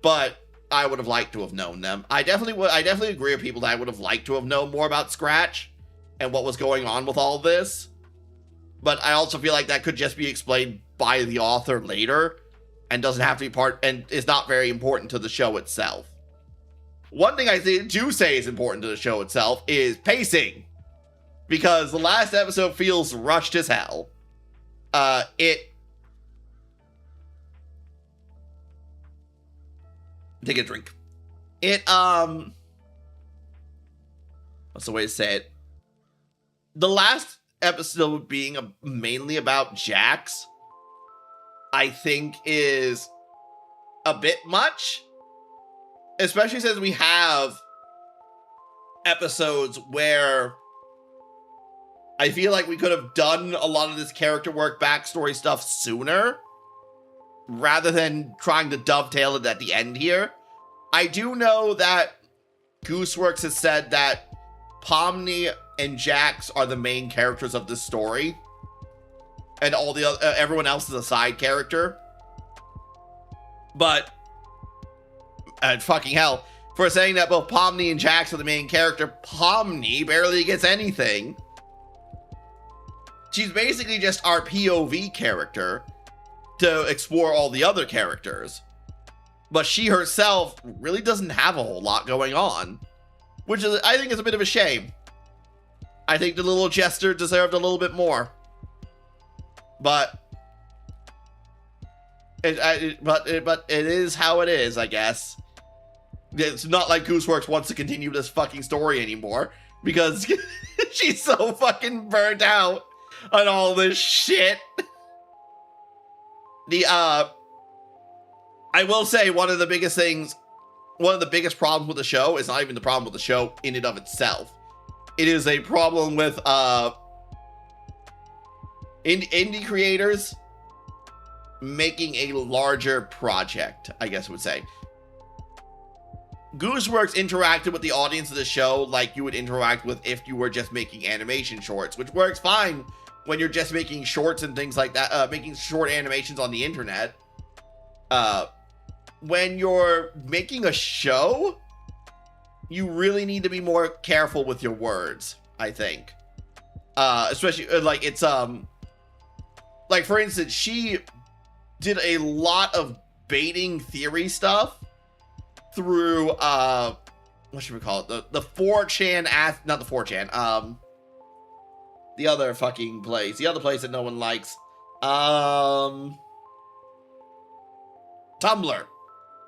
But I would have liked to have known them. I definitely agree with people that I would have liked to have known more about Scratch and what was going on with all this. But I also feel like that could just be explained by the author later and doesn't have to be part, and is not very important to the show itself. One thing I do say is important to the show itself is pacing, because the last episode feels rushed as hell. Take a drink. What's the way to say it? The last episode being mainly about Jax, I think is a bit much. Especially since we have episodes where I feel like we could have done a lot of this character work, backstory stuff sooner, rather than trying to dovetail it at the end here. I do know that Gooseworks has said that Pomni and Jax are the main characters of this story, and all the everyone else is a side character. But fucking hell, for saying that both Pomni and Jax are the main character, Pomni barely gets anything. She's basically just our POV character to explore all the other characters. But she herself really doesn't have a whole lot going on, which is, I think, is a bit of a shame. I think the little jester deserved a little bit more. But it is how it is, I guess. It's not like Gooseworks wants to continue this fucking story anymore, because she's so fucking burnt out on all this shit. I will say one of the biggest problems with the show is not even the problem with the show in and of itself. It is a problem with indie creators making a larger project, I guess I would say. Gooseworks interacted with the audience of the show like you would interact with if you were just making animation shorts, which works fine when you're just making shorts and things like that, making short animations on the internet. When you're making a show, you really need to be more careful with your words, I think. Especially, like, it's, like, for instance, she did a lot of baiting theory stuff through, what should we call it? The 4chan, not the 4chan, the other fucking place, the other place that no one likes, Tumblr.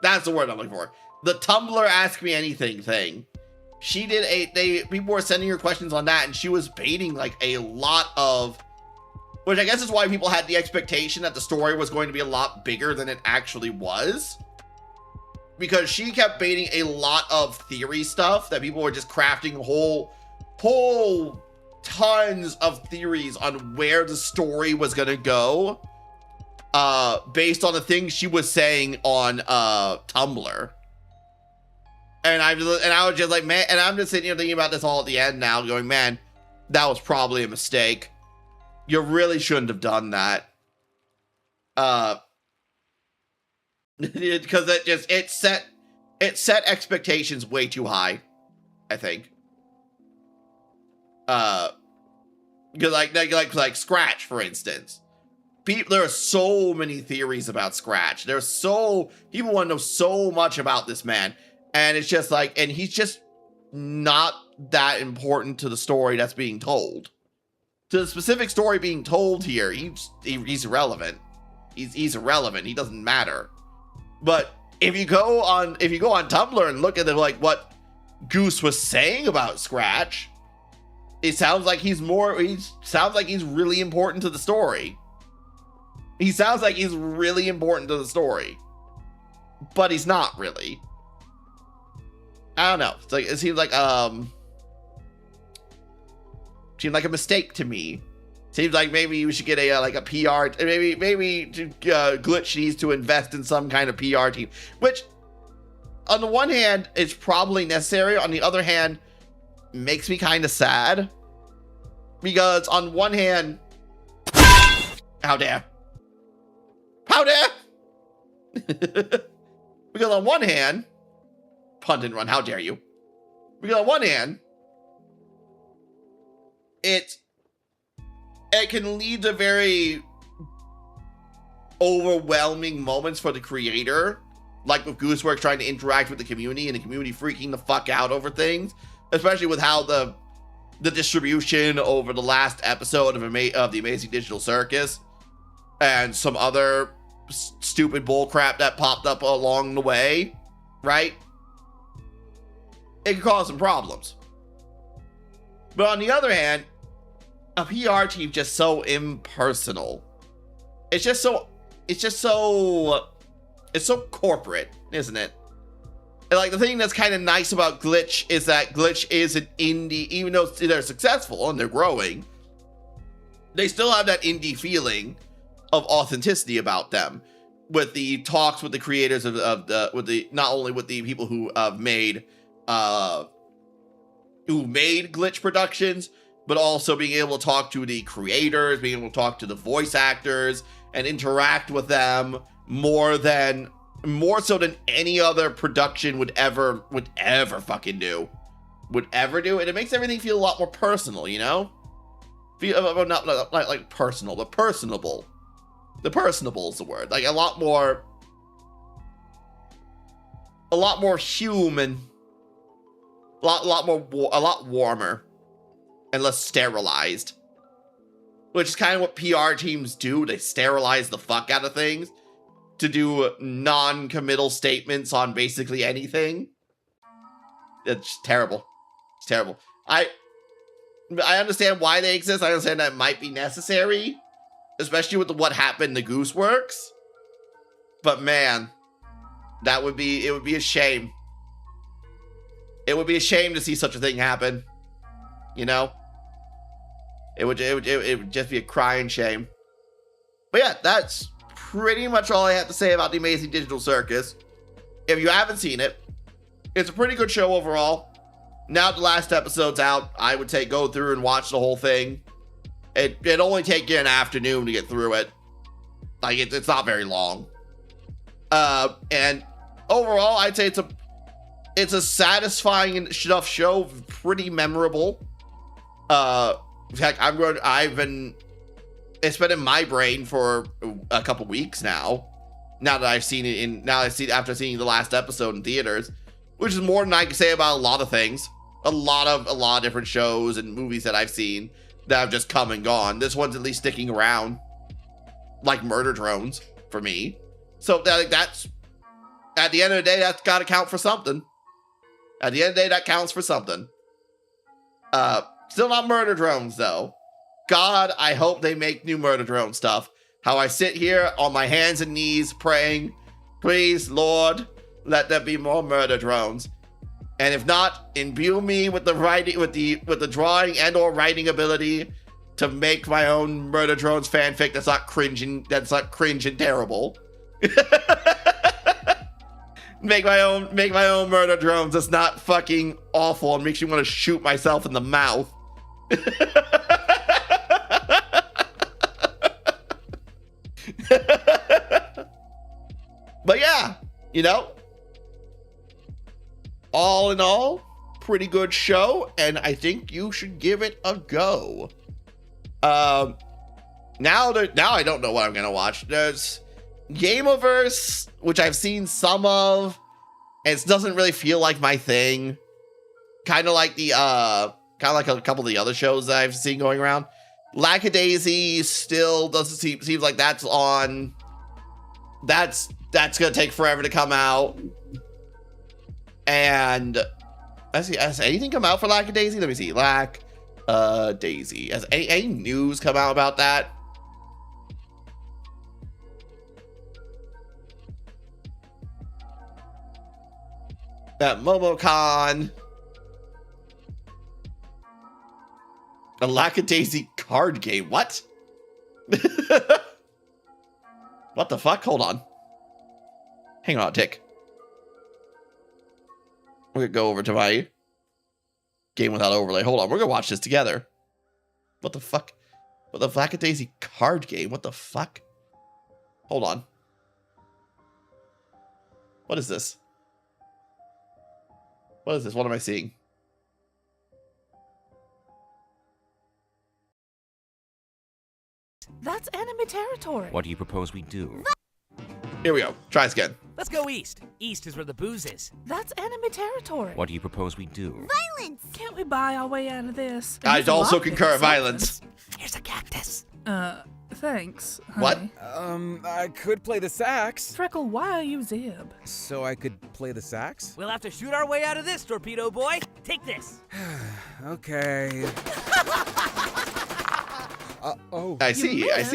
That's the word I'm looking for. The Tumblr Ask Me Anything thing. She did people were sending her questions on that, and she was baiting like a lot of, which I guess is why people had the expectation that the story was going to be a lot bigger than it actually was. Because she kept baiting a lot of theory stuff that people were just crafting whole tons of theories on where the story was gonna go. Based on the things she was saying on Tumblr. And I was just like, man, and I'm just sitting here thinking about this all at the end now, going, man, that was probably a mistake. You really shouldn't have done that. Because it set expectations way too high, I think. Because like Scratch, for instance. There are so many theories about Scratch. People want to know so much about this man. And it's just like, and he's just not that important to the story that's being told. To the specific story being told here, he's irrelevant. He's irrelevant. He doesn't matter. But if you go on Tumblr and look at what Goose was saying about Scratch, it sounds like he's really important to the story. He sounds like he's really important to the story, but he's not really. I don't know. It seems like a mistake to me. Seems like maybe we should get a PR. Maybe Glitch needs to invest in some kind of PR team. Which, on the one hand, is probably necessary. On the other hand, makes me kind of sad, because on one hand, how dare. Because on one hand, pun didn't run, how dare you? Because on one hand, it can lead to very overwhelming moments for the creator, like with Gooseworks trying to interact with the community and the community freaking the fuck out over things, especially with how the distribution over the last episode of the Amazing Digital Circus and some other stupid bullcrap that popped up along the way, right? It could cause some problems. But on the other hand, a PR team just so impersonal. It's so corporate, isn't it? And like, the thing that's kind of nice about Glitch is that Glitch is an indie, even though they're successful and they're growing, they still have that indie feeling of authenticity about them, with the talks with the creators not only with the people who have made who made Glitch Productions, but also being able to talk to the creators, being able to talk to the voice actors and interact with them more so than any other production would ever fucking do. And it makes everything feel a lot more personal, you know? Not like personal, but personable. The personable is the word. Like a lot more human, a lot warmer and less sterilized. Which is kind of what PR teams do. They sterilize the fuck out of things to do non-committal statements on basically anything. It's terrible. It's terrible. I understand why they exist. I understand that it might be necessary, especially with what happened in the Goose Works. But man, it would be a shame. It would be a shame to see such a thing happen. You know? It would just be a crying shame. But yeah, that's pretty much all I have to say about the Amazing Digital Circus. If you haven't seen it, it's a pretty good show overall. Now the last episode's out, I would say go through and watch the whole thing. It'd only take you an afternoon to get through it. Like, it's not very long. And overall, I'd say it's a satisfying enough show, pretty memorable. In fact, it's been in my brain for a couple weeks now. After seeing the last episode in theaters, which is more than I can say about a lot of things. A lot of different shows and movies that I've seen that have just come and gone. This one's at least sticking around, like Murder Drones for me. So that's at the end of the day, that's got to count for something. At the end of the day, that counts for something. Still not Murder Drones though. God, I hope they make new Murder Drone stuff. How I sit here on my hands and knees praying, please, Lord, let there be more Murder Drones. And if not, imbue me with the writing, with the drawing and or writing ability to make my own Murder Drones fanfic that's not cringe and terrible. Make my own Murder Drones that's not fucking awful and makes you want to shoot myself in the mouth. But yeah, you know, all in all, pretty good show, and I think you should give it a go. Now I don't know what I'm gonna watch. There's Gameoverse, which I've seen some of, and it doesn't really feel like my thing. Kind of like a couple of the other shows that I've seen going around. Lackadaisy still doesn't seems like that's on. That's gonna take forever to come out. And has anything come out for Lackadaisy? Let me see. Daisy. Has any news come out about that? That MomoCon. A Lackadaisy card game. What? What the fuck? Hold on. Hang on a tick. We're gonna go over to my game without overlay. Hold on. We're gonna watch this together. What the fuck? What the Lackadaisy card game? What the fuck? Hold on. What is this? What is this? What am I seeing? That's enemy territory. What do you propose we do? Here we go. Try this again. Let's go east. East is where the booze is. That's enemy territory. What do you propose we do? Violence! Can't we buy our way out of this? I also concur violence. Here's a cactus. Thanks. What? Honey. I could play the sax. Freckle, why are you Zib? So I could play the sax? We'll have to shoot our way out of this, torpedo boy. Take this. Okay. Oh. I see. Watch out!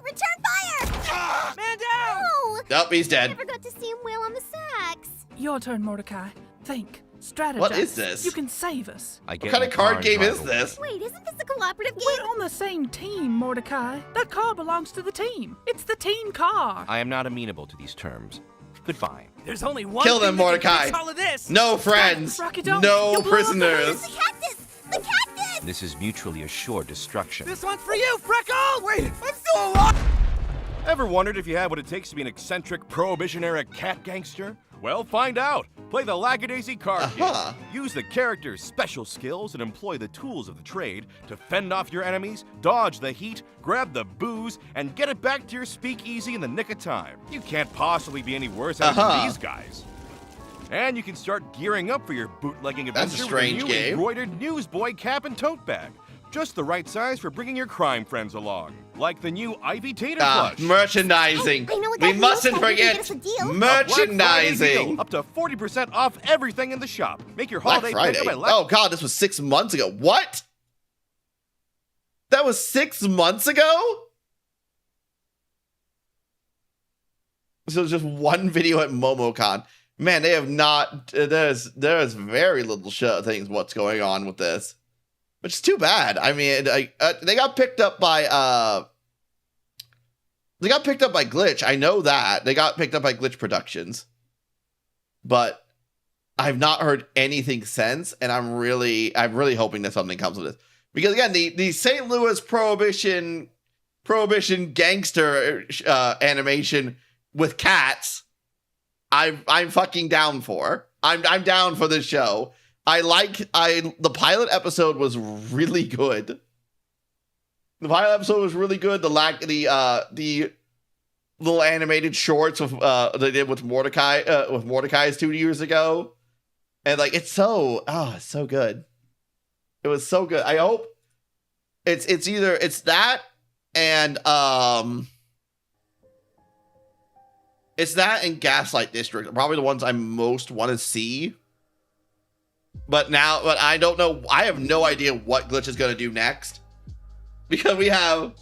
Return fire! Man down! Oh! Nope, he's dead. Never got to see him wail on the sax. Your turn, Mordecai. Think. Strategize. What is this? You can save us. I What get kind of my card game right is away. this? Wait, isn't this a cooperative game? We're on the same team, Mordecai. That car belongs to the team. It's the team car. I am not amenable to these terms. Goodbye. There's only one Kill thing them, that can Mordecai. fix all of this. No friends. Rocky, don't. No You'll blow up the prisoners. The cactus! The cactus! This is mutually assured destruction. This one's for you, Freckles! Wait, I'm still alive! Ever wondered if you had what it takes to be an eccentric Prohibition-era cat gangster? Well, find out. Play the Lackadaisy card Uh-huh. game. Use the character's special skills and employ the tools of the trade to fend off your enemies, dodge the heat, grab the booze, and get it back to your speakeasy in the nick of time. You can't possibly be any worse at it Uh-huh. than these guys. And you can start gearing up for your bootlegging That's a adventure strange with a new game. embroidered newsboy cap and tote bag. Just the right size for bringing your crime friends along. Like the new Vtuber plush. Merchandising. Hey, I know a guy We who mustn't knows how to get forget us a deal. A Black Friday merchandising. deal, up to 40% off everything in the shop. Make your Black holiday Friday. pickup at Oh god, this was 6 months ago. What? That was 6 months ago? So it's just one video at MomoCon. Man, they have not. There's very little show things what's going on with this, which is too bad. I mean, they got picked up by Glitch. I know that they got picked up by Glitch Productions, but I've not heard anything since, and I'm really hoping that something comes of this, because again, the St. Louis Prohibition gangster animation with cats, I'm fucking down for. I'm down for this show. The pilot episode was really good. The pilot episode was really good. The little animated shorts they did with Mordecai's 2 years ago, and like it's so good. It was so good. I hope it's that and it's that and Gaslight District are probably the ones I most want to see. But I don't know. I have no idea what Glitch is going to do next, because we have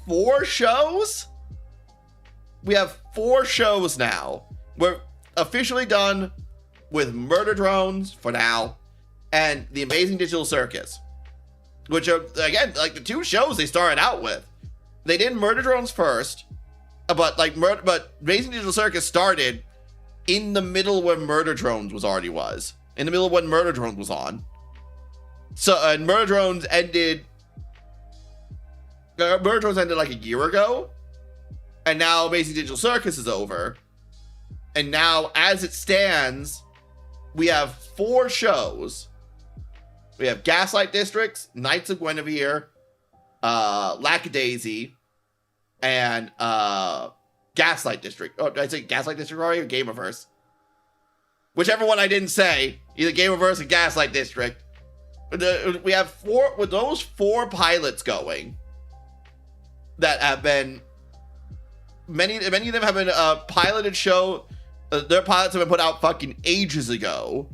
4 shows. We have 4 shows now. We're officially done with Murder Drones for now, and the Amazing Digital Circus, which are again like the 2 shows they started out with. They did Murder Drones first, but Amazing Digital Circus started in the middle where Murder Drones was in the middle of when Murder Drones was on. So and Murder Drones ended like a year ago, and now Amazing Digital Circus is over, and now as it stands, we have 4 shows. We have Gaslight Districts, Knights of Guinevere, Lackadaisy, and Gaslight District. Oh, did I say Gaslight District already or Gameverse? Whichever one I didn't say. Either Gameverse or Gaslight District. We have 4 with those 4 pilots going that have been many of them have been piloted show. Their pilots have been put out fucking ages ago.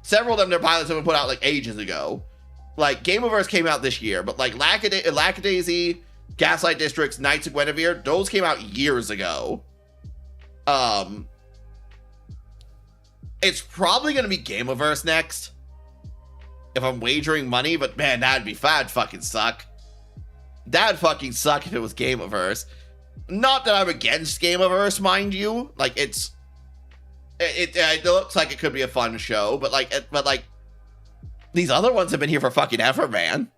Several of them, their pilots have been put out like ages ago. Like Gameverse came out this year, but like Lackadaisy, Gaslight Districts, Knights of Guinevere, those came out years ago. It's probably gonna be Gameverse next, if I'm wagering money. But man, that'd fucking suck. That'd fucking suck if it was Gameverse. Not that I'm against Gameverse, mind you. Like it looks like it could be a fun show, but these other ones have been here for fucking ever, man.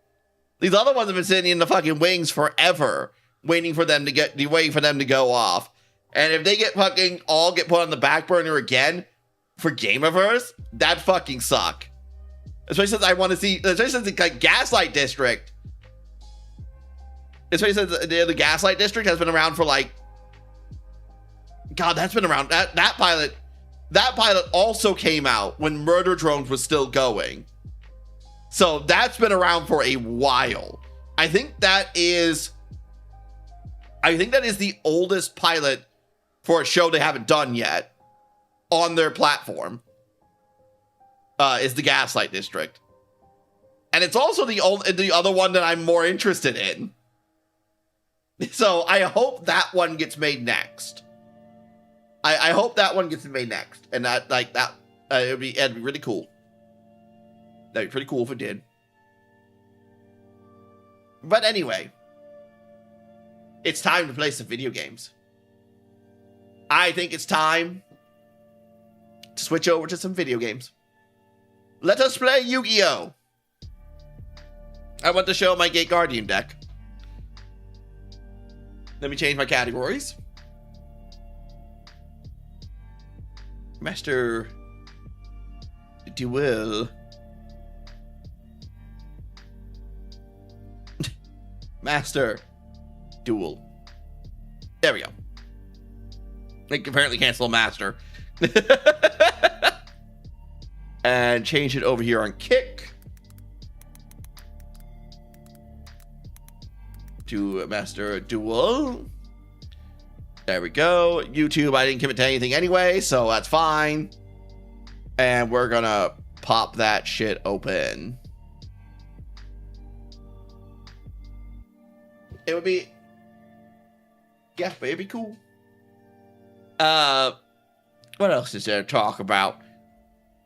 These other ones have been sitting in the fucking wings forever, waiting for them to go off. And if they get put on the back burner again for Gameverse, that'd fucking suck. Especially since like Gaslight District. Especially since the Gaslight District has been around for like, God, that's been around. That pilot also came out when Murder Drones was still going. So that's been around for a while. I think that is the oldest pilot for a show they haven't done yet on their platform. Is the Gaslight District. And it's also the other one that I'm more interested in. So I hope that one gets made next. I hope that one gets made next. And it'd be really cool. That'd be pretty cool if it did. But anyway, it's time to play some video games. I think it's time to switch over to some video games. Let us play Yu-Gi-Oh! I want to show my Gate Guardian deck. Let me change my categories. Master Duel. Master Duel. There we go. I can apparently cancel Master. And change it over here on Kick to Master Duel. There we go. YouTube, I didn't commit to anything anyway, so that's fine. And we're gonna pop that shit open. It would be, yeah, baby, cool. What else is there to talk about?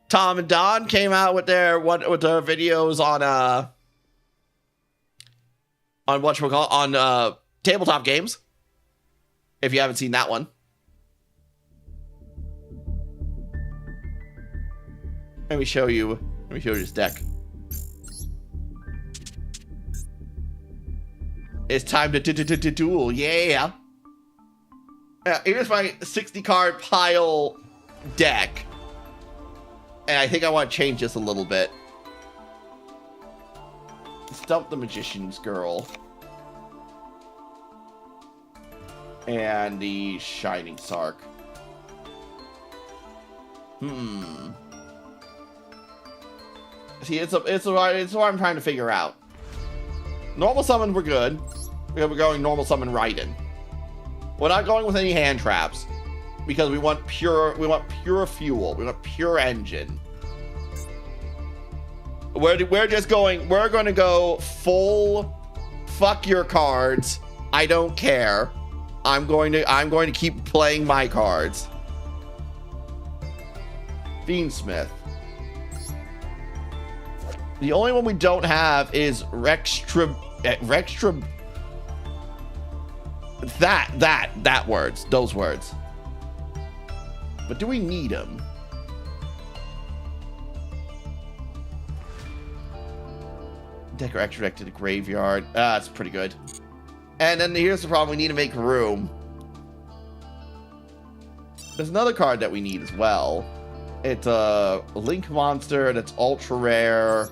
Tom and Don came out with their videos on whatchamacallit, on tabletop games. If you haven't seen that one. Let me show you this deck. It's time to duel, yeah. Here's my 60 card pile deck. And I think I want to change this a little bit. Stump the Magician's Girl. And the Shining Sark. See, it's what I'm trying to figure out. Normal summon, we're good. We're going normal summon Raiden. We're not going with any hand traps because we want pure fuel. We want pure engine. We're going to go full fuck your cards. I don't care. I'm going to keep playing my cards. Fiendsmith. The only one we don't have is Rextra. Those words. But do we need them? Decker extra deck to the graveyard. That's pretty good. And then here's the problem: we need to make room. There's another card that we need as well. It's a Link monster that's ultra rare.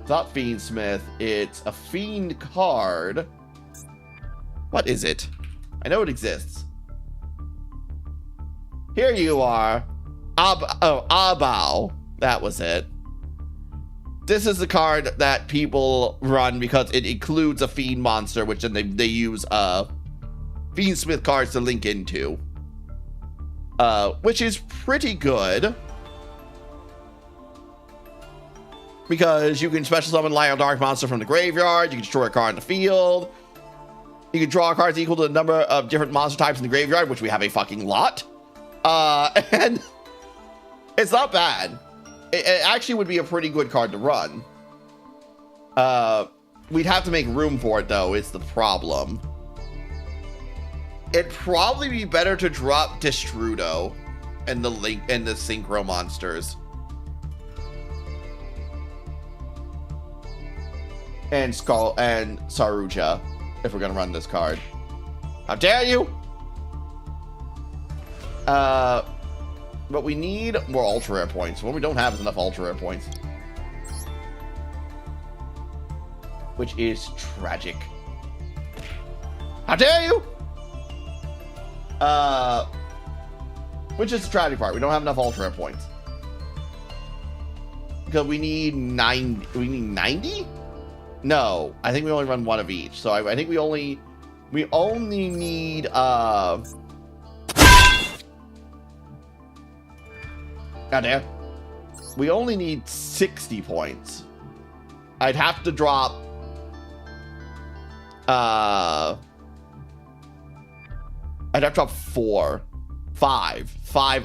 It's not Fiendsmith. It's a Fiend card. What is it? I know it exists. Here you are. Abao. That was it. This is the card that people run because it includes a Fiend monster, which then they use Fiendsmith cards to link into. Which is pretty good. Because you can special summon Lyle Dark Monster from the graveyard. You can destroy a card in the field. You can draw cards equal to the number of different monster types in the graveyard, which we have a fucking lot. And it's not bad. It actually would be a pretty good card to run. We'd have to make room for it, though, is the problem. It'd probably be better to drop Destrudo and the Link and the Synchro monsters. And Skull and Saruja, if we're gonna run this card. How dare you! But we need more ultra rare points. What we don't have is enough ultra rare points, which is tragic. How dare you! Which is the tragic part. We don't have enough ultra rare points because we need 9. We need 90. No, I think we only run one of each. So I think we only need goddamn. We only need 60 points. I'd have to drop I'd have to drop 5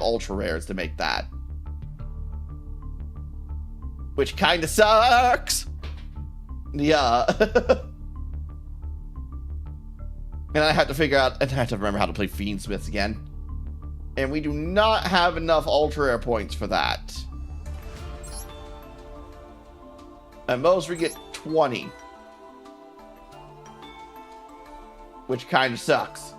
ultra rares to make that, which kind of sucks. Yeah. And I have to figure out, and I have to remember how to play Fiendsmiths again. And we do not have enough ultra rare points for that. At most we get 20. Which kind of sucks.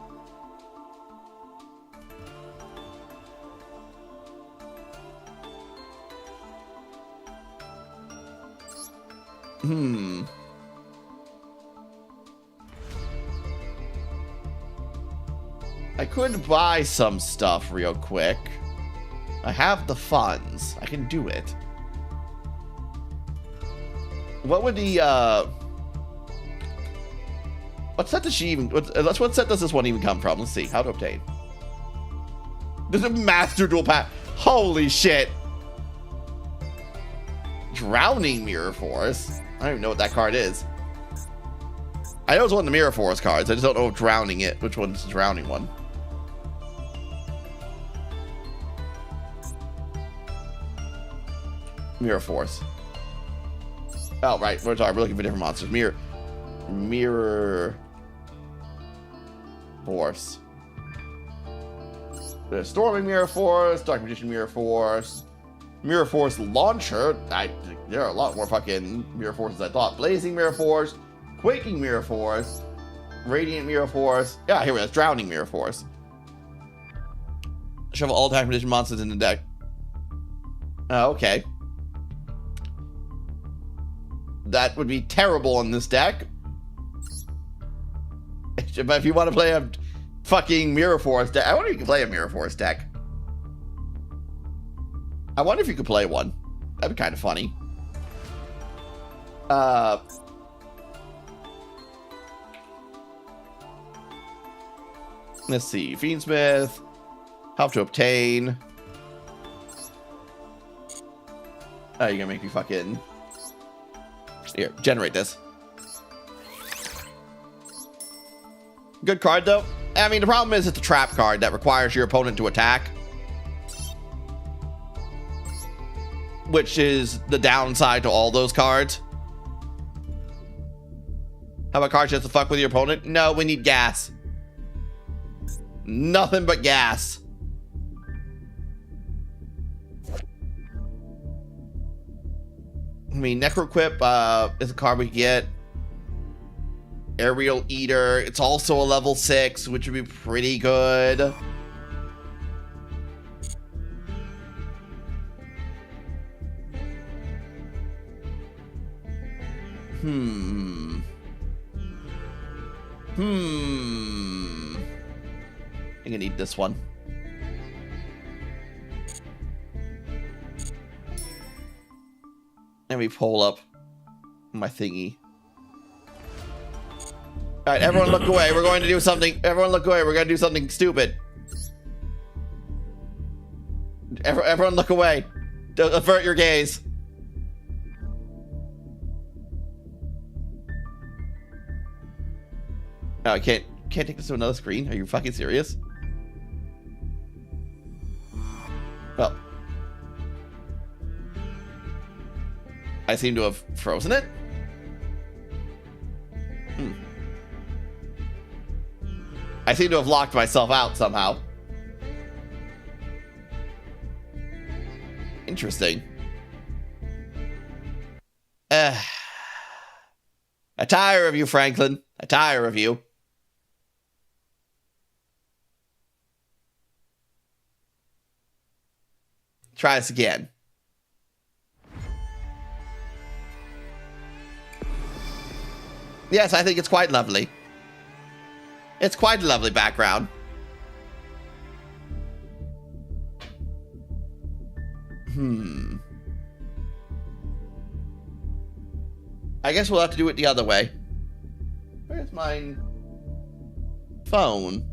I could buy some stuff real quick. I have the funds. I can do it. What would the, what set does she even, what set does this one even come from? Let's see. How to obtain. There's a master dual pack. Holy shit. Drowning Mirror Force. I don't even know what that card is. I know it's one of the Mirror Force cards. I just don't know if drowning it. Which one's the drowning one? Mirror Force. Oh, right. We're looking for different monsters. Mirror Force. There's Storming Mirror Force, Dark Magician Mirror Force, Mirror Force Launcher. There are a lot more fucking Mirror Forces than I thought. Blazing Mirror Force, Quaking Mirror Force, Radiant Mirror Force. Yeah, here we go. Drowning Mirror Force. Shuffle all Dark Magician monsters in the deck. Oh, okay. That would be terrible in this deck. But if you want to play a fucking Mirror Force deck, I wonder if you can play a Mirror Force deck. I wonder if you could play one. That'd be kind of funny. Let's see. Fiendsmith. How to obtain. Oh, you're gonna make me fucking... Here, generate this. Good card, though. I mean, the problem is it's a trap card that requires your opponent to attack. Which is the downside to all those cards. How about cards just to fuck with your opponent? No, we need gas. Nothing but gas. I mean, Necroquip is a card we get. Aerial Eater. It's also a level 6, which would be pretty good. I think I need this one. Let me pull up my thingy. All right, everyone look away. We're going to do something. Everyone look away. We're going to do something stupid. Everyone look away. Don't avert your gaze. No, I can't take this to another screen. Are you fucking serious? Well, I seem to have frozen it. I seem to have locked myself out somehow. Interesting. I tire of you, Franklin. I tire of you. Try this again. Yes, I think it's quite lovely. It's quite a lovely background. I guess we'll have to do it the other way. Where's my phone?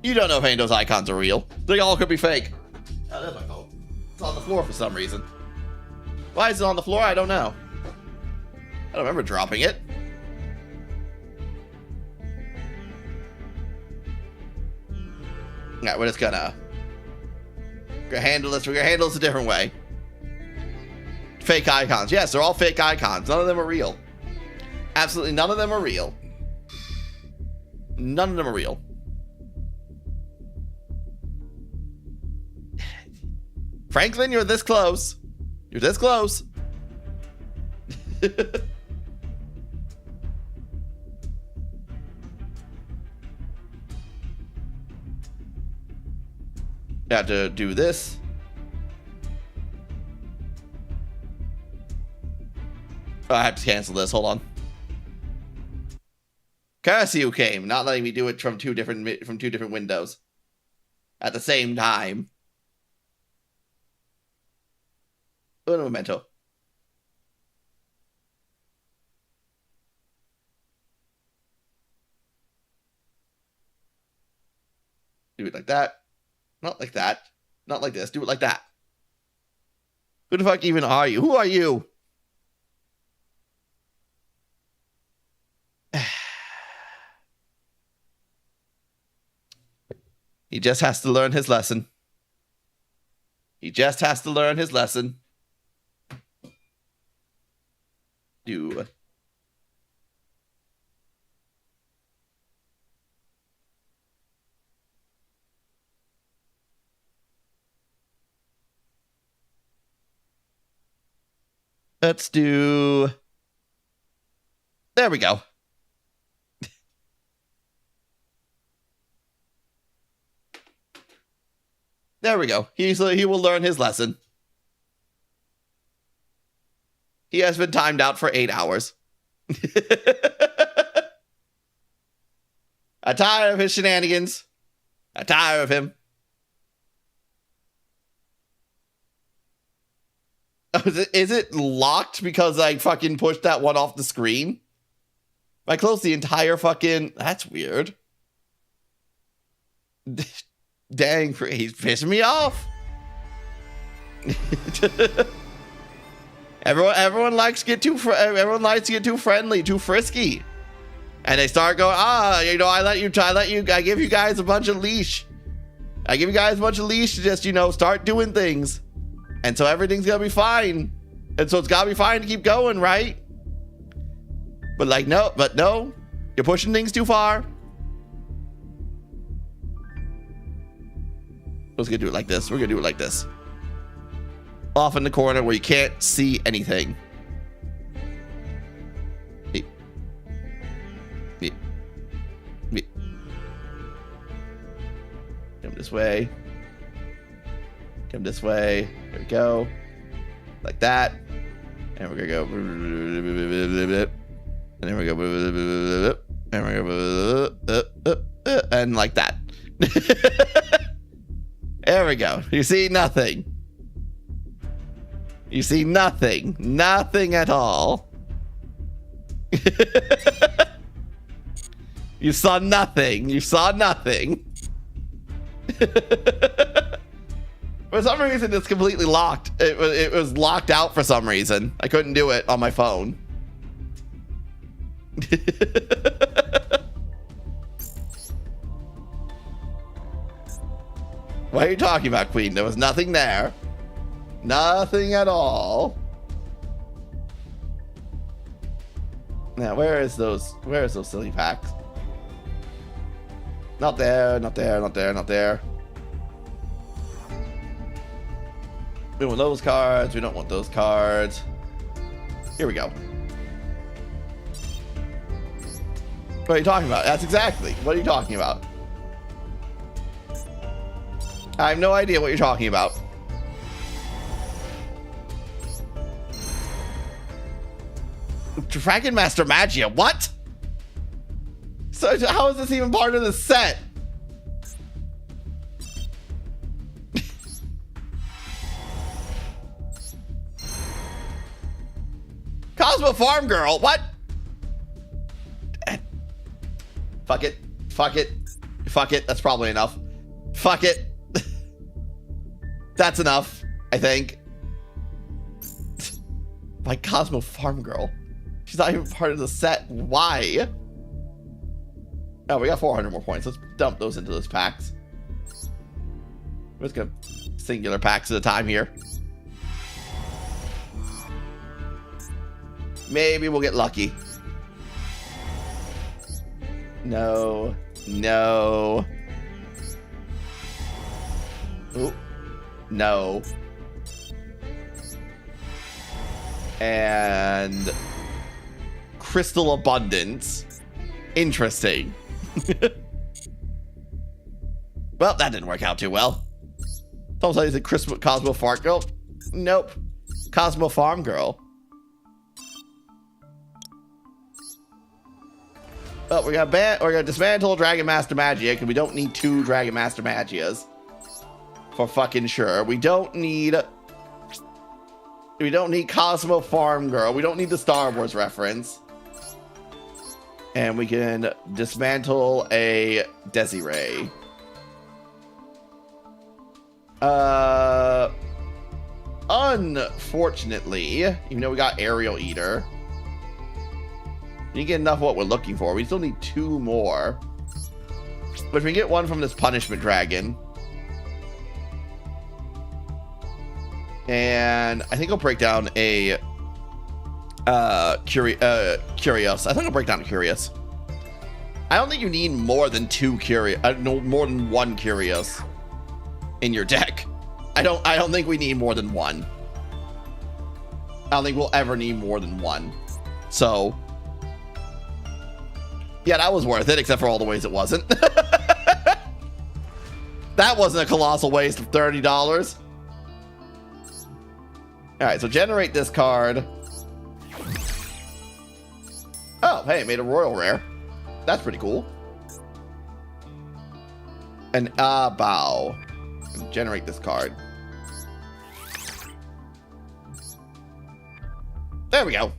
You don't know if any of those icons are real. They all could be fake. Oh, there's my phone. It's on the floor for some reason. Why is it on the floor? I don't know. I don't remember dropping it. Alright, we're just gonna handle this. We're gonna handle this a different way. Fake icons. Yes, they're all fake icons. None of them are real. Absolutely none of them are real. None of them are real. Franklin, you're this close. You're this close. Have to do this. Oh, I have to cancel this. Hold on. Cassio came, not letting me do it from two different windows at the same time. Un momento. Do it like that. Not like that. Not like this. Do it like that. Who the fuck even are you? Who are you? He just has to learn his lesson. He just has to learn his lesson. Do. Let's do. There we go. There we go. He will learn his lesson. He has been timed out for 8 hours. I'm tired of his shenanigans. I'm tired of him. Oh, is it locked because I fucking pushed that one off the screen? I closed the entire fucking... That's weird. Dang, he's pissing me off. Everyone likes to get too friendly, too frisky, and they start going, I give you guys a bunch of leash. I give you guys a bunch of leash to just, start doing things, and so everything's gonna be fine, and so it's gotta be fine to keep going, right? But no, you're pushing things too far. Let's do it like this. We're gonna do it like this. Off in the corner where you can't see anything. Come this way. Come this way. There we go. Like that. And we're gonna go. And then we go. And we go. And like that. There we go. You see nothing. You see nothing. Nothing at all. You saw nothing. You saw nothing. For some reason, it's completely locked. It was locked out for some reason. I couldn't do it on my phone. What are you talking about, Queen? There was nothing there. Nothing at all. Now, where is those silly packs? Not there, not there, not there, not there. We want those cards. We don't want those cards. Here we go. What are you talking about? That's exactly. What are you talking about? I have no idea what you're talking about. Dragon Master Magia, what? So how is this even part of the set? Cosmo Farm Girl, what? Fuck it. Fuck it. Fuck it. That's probably enough. Fuck it. That's enough, I think. My Cosmo Farm Girl. She's not even part of the set. Why? Oh, we got 400 more points. Let's dump those into those packs. We're just gonna singular packs at a time here. Maybe we'll get lucky. No. No. Ooh. No. And Crystal Abundance. Interesting. Well, that didn't work out too well. Don't say it's a Cosmo Fart Girl. Nope. Cosmo Farm Girl. Well, we're gonna dismantle Dragon Master Magia because we don't need 2 Dragon Master Magias. For fucking sure. We don't need Cosmo Farm Girl. We don't need the Star Wars reference. And we can dismantle a Desiree. Unfortunately, even though we got Aerial Eater, we didn't get enough of what we're looking for. We still need 2 more. But if we get one from this Punishment Dragon, and I think I'll break down a Curious. I think I'll break down a Curious. I don't think you need more than 2 Curious. No, more than 1 Curious in your deck. I don't think we need more than 1. I don't think we'll ever need more than 1. So yeah, that was worth it, except for all the ways it wasn't. That wasn't a colossal waste of $30. All right, so generate this card. Oh, hey, it made a Royal Rare. That's pretty cool. An Bow. Generate this card. There we go.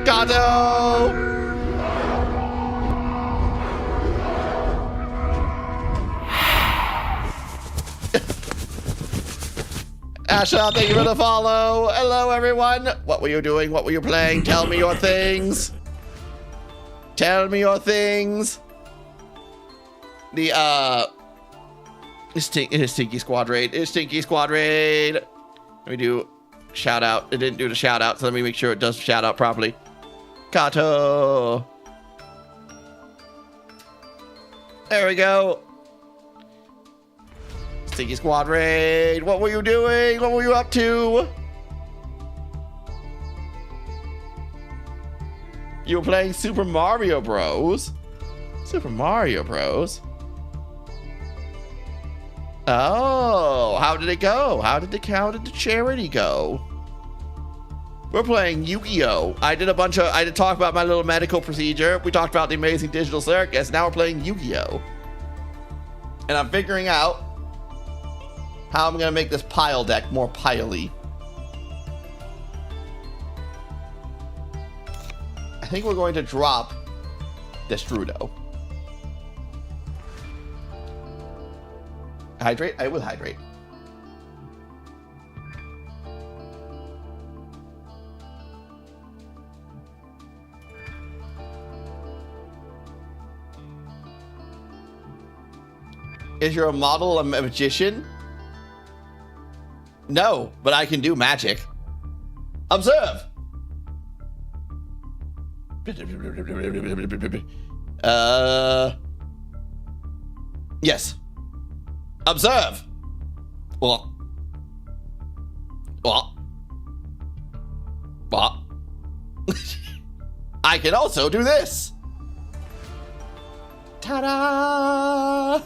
Gato! Asha, thank you for the follow. Hello, everyone. What were you doing? What were you playing? Tell me your things. Tell me your things. The, Stinky Squad Raid. It's Stinky Squad Raid. Let me do shout out. It didn't do the shout out, so let me make sure it does shout out properly. Kato. There we go. Stinky Squad Raid. What were you doing? What were you up to? You were playing Super Mario Bros. Super Mario Bros. Oh, how did it go? How did the charity go? We're playing Yu-Gi-Oh! I did talk about my little medical procedure. We talked about the amazing digital circus. Now we're playing Yu-Gi-Oh! And I'm figuring out how I'm gonna make this pile deck more pile-y. I think we're going to drop Destrudo. Hydrate? I will hydrate. Is your model a magician? No, but I can do magic. Observe. Yes. Observe. What? I can also do this. Ta-da!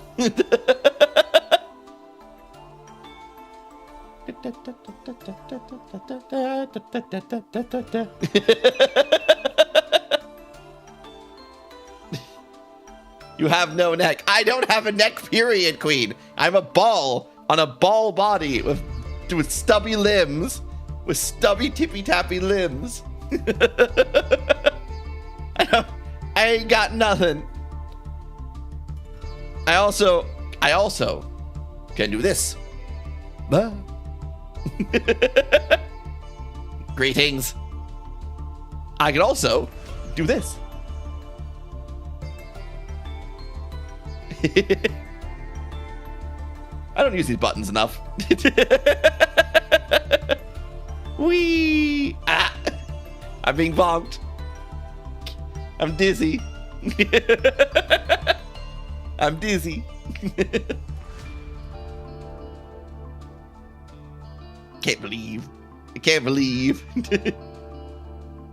You have no neck. I don't have a neck, period, Queen. I'm a ball on a ball body with stubby limbs, with stubby tippy-tappy limbs. I ain't got nothing. I also can do this. Greetings. I can also do this. I don't use these buttons enough. Whee! Ah, I'm being bonked. I'm dizzy. I'm dizzy. Can't believe. I can't believe.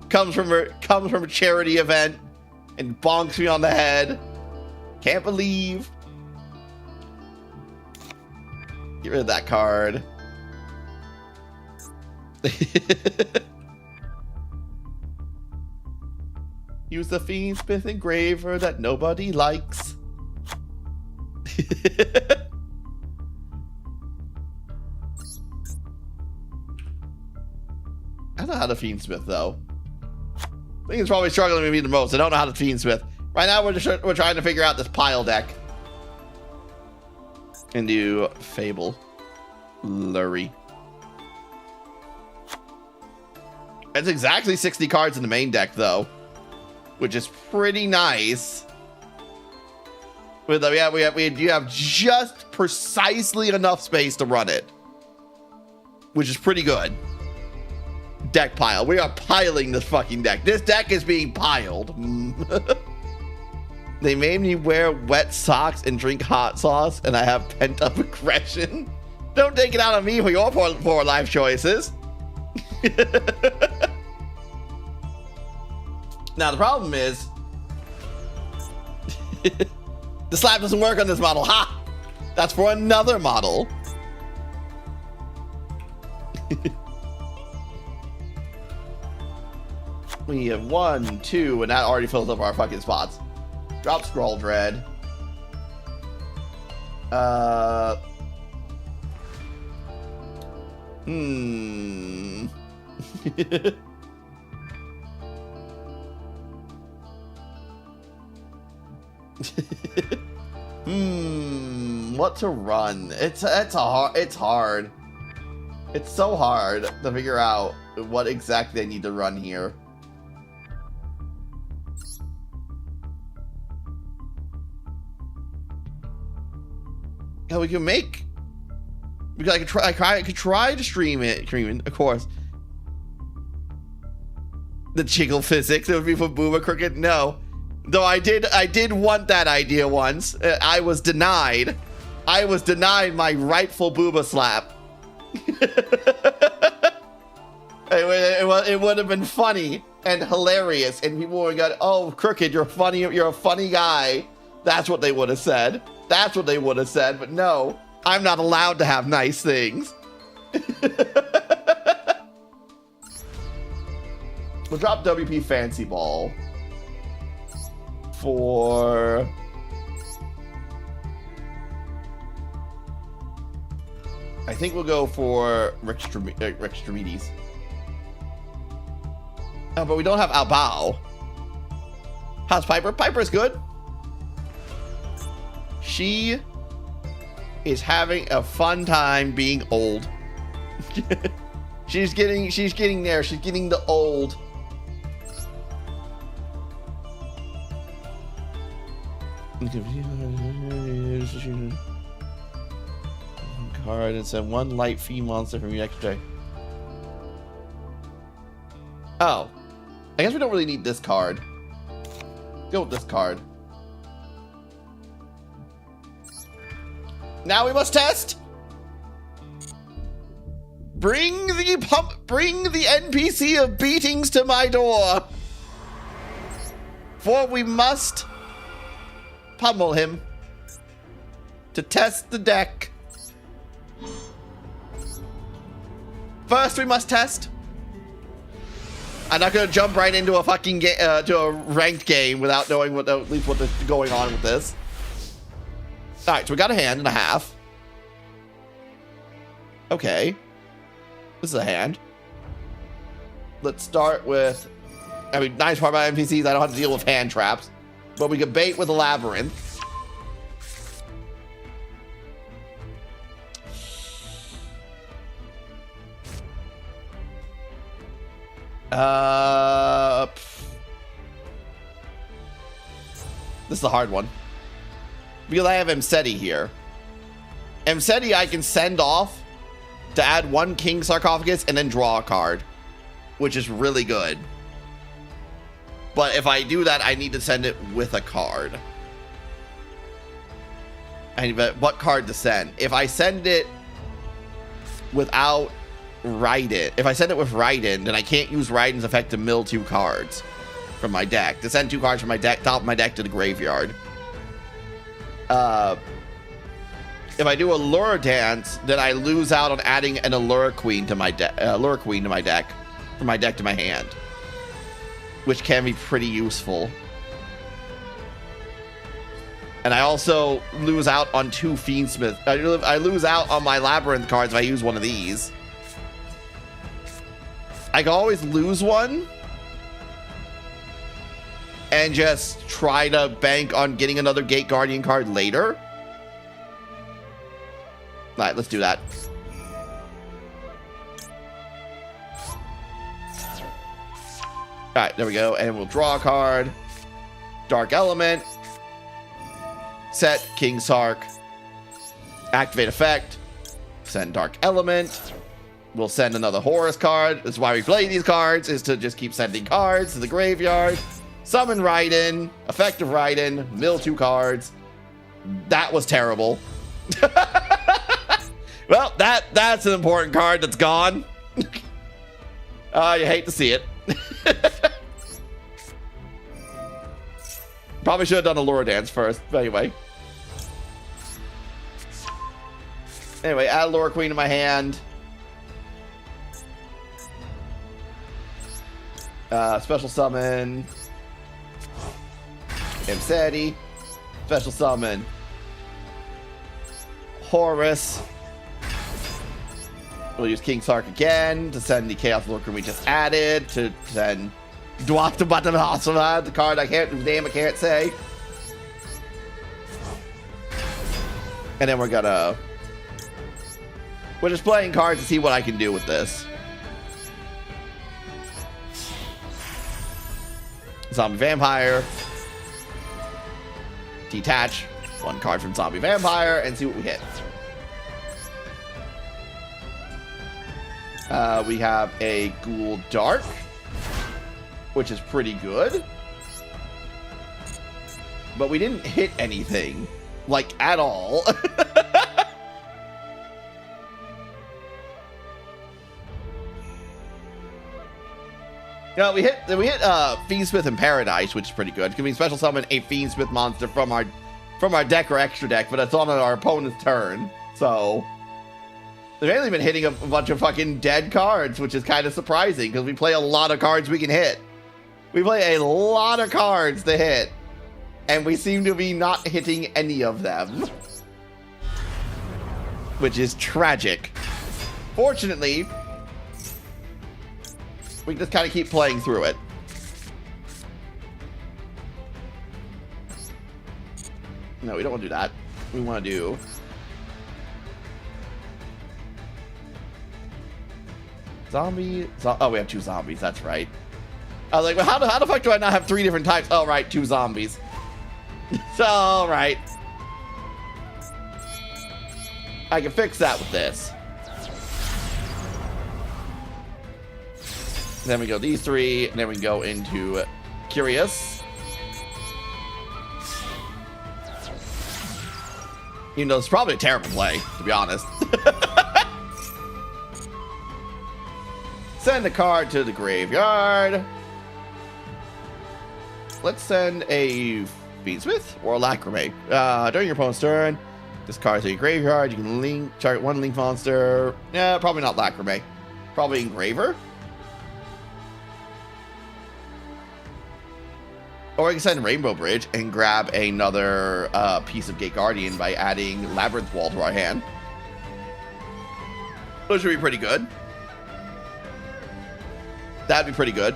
comes from a charity event and bonks me on the head. Can't believe. Get rid of that card. Use the Fiendsmith engraver that nobody likes. I don't know how to Fiendsmith though. I think it's probably struggling with me the most. I don't know how to Fiendsmith. Right now we're trying to figure out this pile deck. And do Fable. Lurry. It's exactly 60 cards in the main deck though, which is pretty nice. We have just precisely enough space to run it, which is pretty good. Deck pile. We are piling this fucking deck. This deck is being piled. They made me wear wet socks and drink hot sauce, and I have pent-up aggression. Don't take it out on me for your poor life choices. Now, the problem is... the slap doesn't work on this model. Ha! That's for another model. We have 1, 2, and that already fills up our fucking spots. Drop Scroll Dread. What to run? It's hard. It's so hard to figure out what exactly I need to run here. Yeah, we can make. I could try to stream it, of course. The jiggle physics, it would be for Boomer Crooked. No, though I did want that idea once. I was denied. I was denied my rightful Booba slap. It would have been funny and hilarious, and people would have gone, "Oh, Crooked, you're funny. You're a funny guy." That's what they would have said. That's what they would have said. But no, I'm not allowed to have nice things. We'll drop WP Fancy Ball for... I think we'll go for Rick Stremedes. Oh, but we don't have Albao. How's Piper? Piper's good. She is having a fun time being old. She's getting there. She's getting the old. Card and send 1 light fee monster from your next deck. Oh, I guess we don't really need this card. Go with this card. Now we must test. Bring the NPC of beatings to my door. For we must pummel him to test the deck. First, we must test. I'm not gonna jump right into a fucking to a ranked game without knowing at least what's going on with this. All right, so we got a hand and a half. Okay, this is a hand. Let's start with. I mean, nice part about NPCs, I don't have to deal with hand traps, but we can bait with a labyrinth. This is a hard one. Because I have Emseti here. Emseti I can send off to add 1 King Sarcophagus and then draw a card, which is really good. But if I do that, I need to send it with a card. What card to send? If I send it without Raiden, if I send it with Raiden, then I can't use Raiden's effect to mill 2 cards from my deck. To send 2 cards from my deck, top of my deck to the graveyard. If I do a Lure Dance, then I lose out on adding an Allure Queen to my deck. From my deck to my hand, which can be pretty useful. And I also lose out on 2 Fiendsmith. I lose out on my Labyrinth cards if I use one of these. I can always lose one and just try to bank on getting another Gate Guardian card later. All right, let's do that. All right, there we go. And we'll draw a card. Dark Element. Set King Sark. Activate effect. Send Dark Element. We'll send another Horus card. That's why we play these cards, is to just keep sending cards to the graveyard. Summon Raiden. Effective Raiden. Mill 2 cards. That was terrible. Well, that's an important card that's gone. You hate to see it. Probably should have done a Lure Dance first, but anyway. Anyway, add a Lure Queen to my hand. Special summon Imseti. Special summon Horus. We'll use King Sark again to send the Chaos Lure Queen we just added, to send Dwarf to Bottom Hasselad, the card I can't say. And then we're just playing cards to see what I can do with this. Zombie Vampire. Detach 1 card from Zombie Vampire and see what we hit. We have a Ghoul Dark, which is pretty good. But we didn't hit anything, like, at all. No, we hit Fiendsmith in Paradise, which is pretty good. Can we special summon a Fiendsmith monster from our deck or extra deck, but it's on our opponent's turn. So they've mainly been hitting a bunch of fucking dead cards, which is kind of surprising because we play a lot of cards we can hit. We play a lot of cards to hit, and we seem to be not hitting any of them, which is tragic. Fortunately, we just kind of keep playing through it. No, we don't want to do that. We want to do oh, we have 2 zombies. That's right. I was like, well, how the fuck do I not have 3 different types? Oh, right, 2 zombies. So, all right. I can fix that with this. Then we go these 3, and then we go into Curious. You know, it's probably a terrible play, to be honest. Send a card to the graveyard. Let's send a Fiendsmith or a Lacrime. During your opponent's turn, discard to your graveyard. You can target 1 link monster. Yeah, probably not Lacrime. Probably Engraver. Or I can send Rainbow Bridge and grab another piece of Gate Guardian by adding Labyrinth Wall to our hand. Those should be pretty good. That'd be pretty good.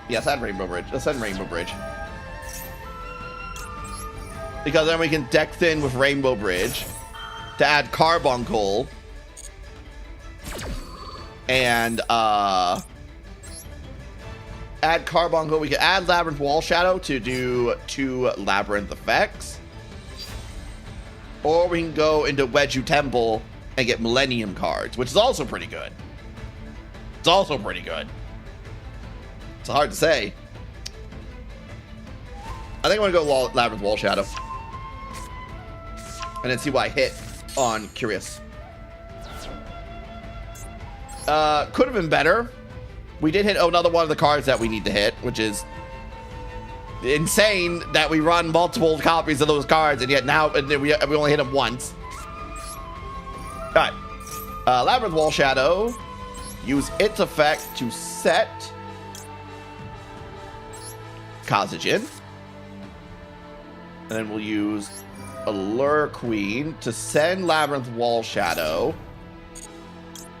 Yes, add Rainbow Bridge. Let's send Rainbow Bridge. Because then we can deck thin with Rainbow Bridge to add Carbuncle and add Carbuncle. We can add Labyrinth Wall Shadow to do 2 Labyrinth effects. or we can go into Wedju Temple and get Millennium cards, which is also pretty good. It's also pretty good. It's hard to say. I think I'm going to go Labyrinth Wall Shadow. And then see what I hit on Curious. Could have been better. We did hit another one of the cards that we need to hit, which is insane that we run multiple copies of those cards, and yet now we only hit them once. All right. Labyrinth Wall Shadow. Use its effect to set Kazajan. And then we'll use Allure Queen to send Labyrinth Wall Shadow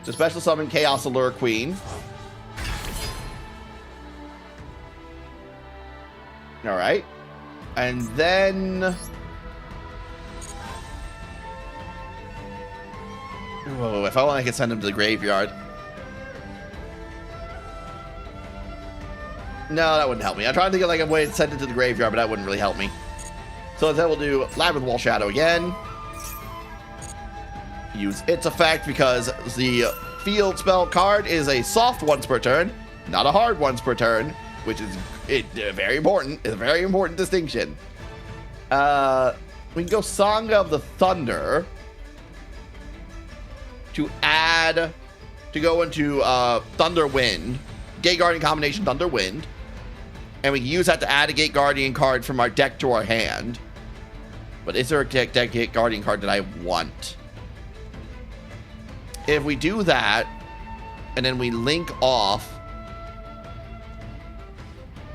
to special summon Chaos Allure Queen. All right. And then... Whoa, if I want, I can send him to the graveyard. No, that wouldn't help me. I'm trying to think of like a way to send it to the graveyard, but that wouldn't really help me. So instead we'll do Labyrinth Wall Shadow again. Use its effect because the field spell card is a soft once per turn, not a hard once per turn, which is very important. It's a very important distinction. We can go Song of the Thunder to go into Thunder Wind, Gate Guardian combination Thunder Wind, and we can use that to add a Gate Guardian card from our deck to our hand. But is there a Gate Guardian card that I want? If we do that, and then we link off...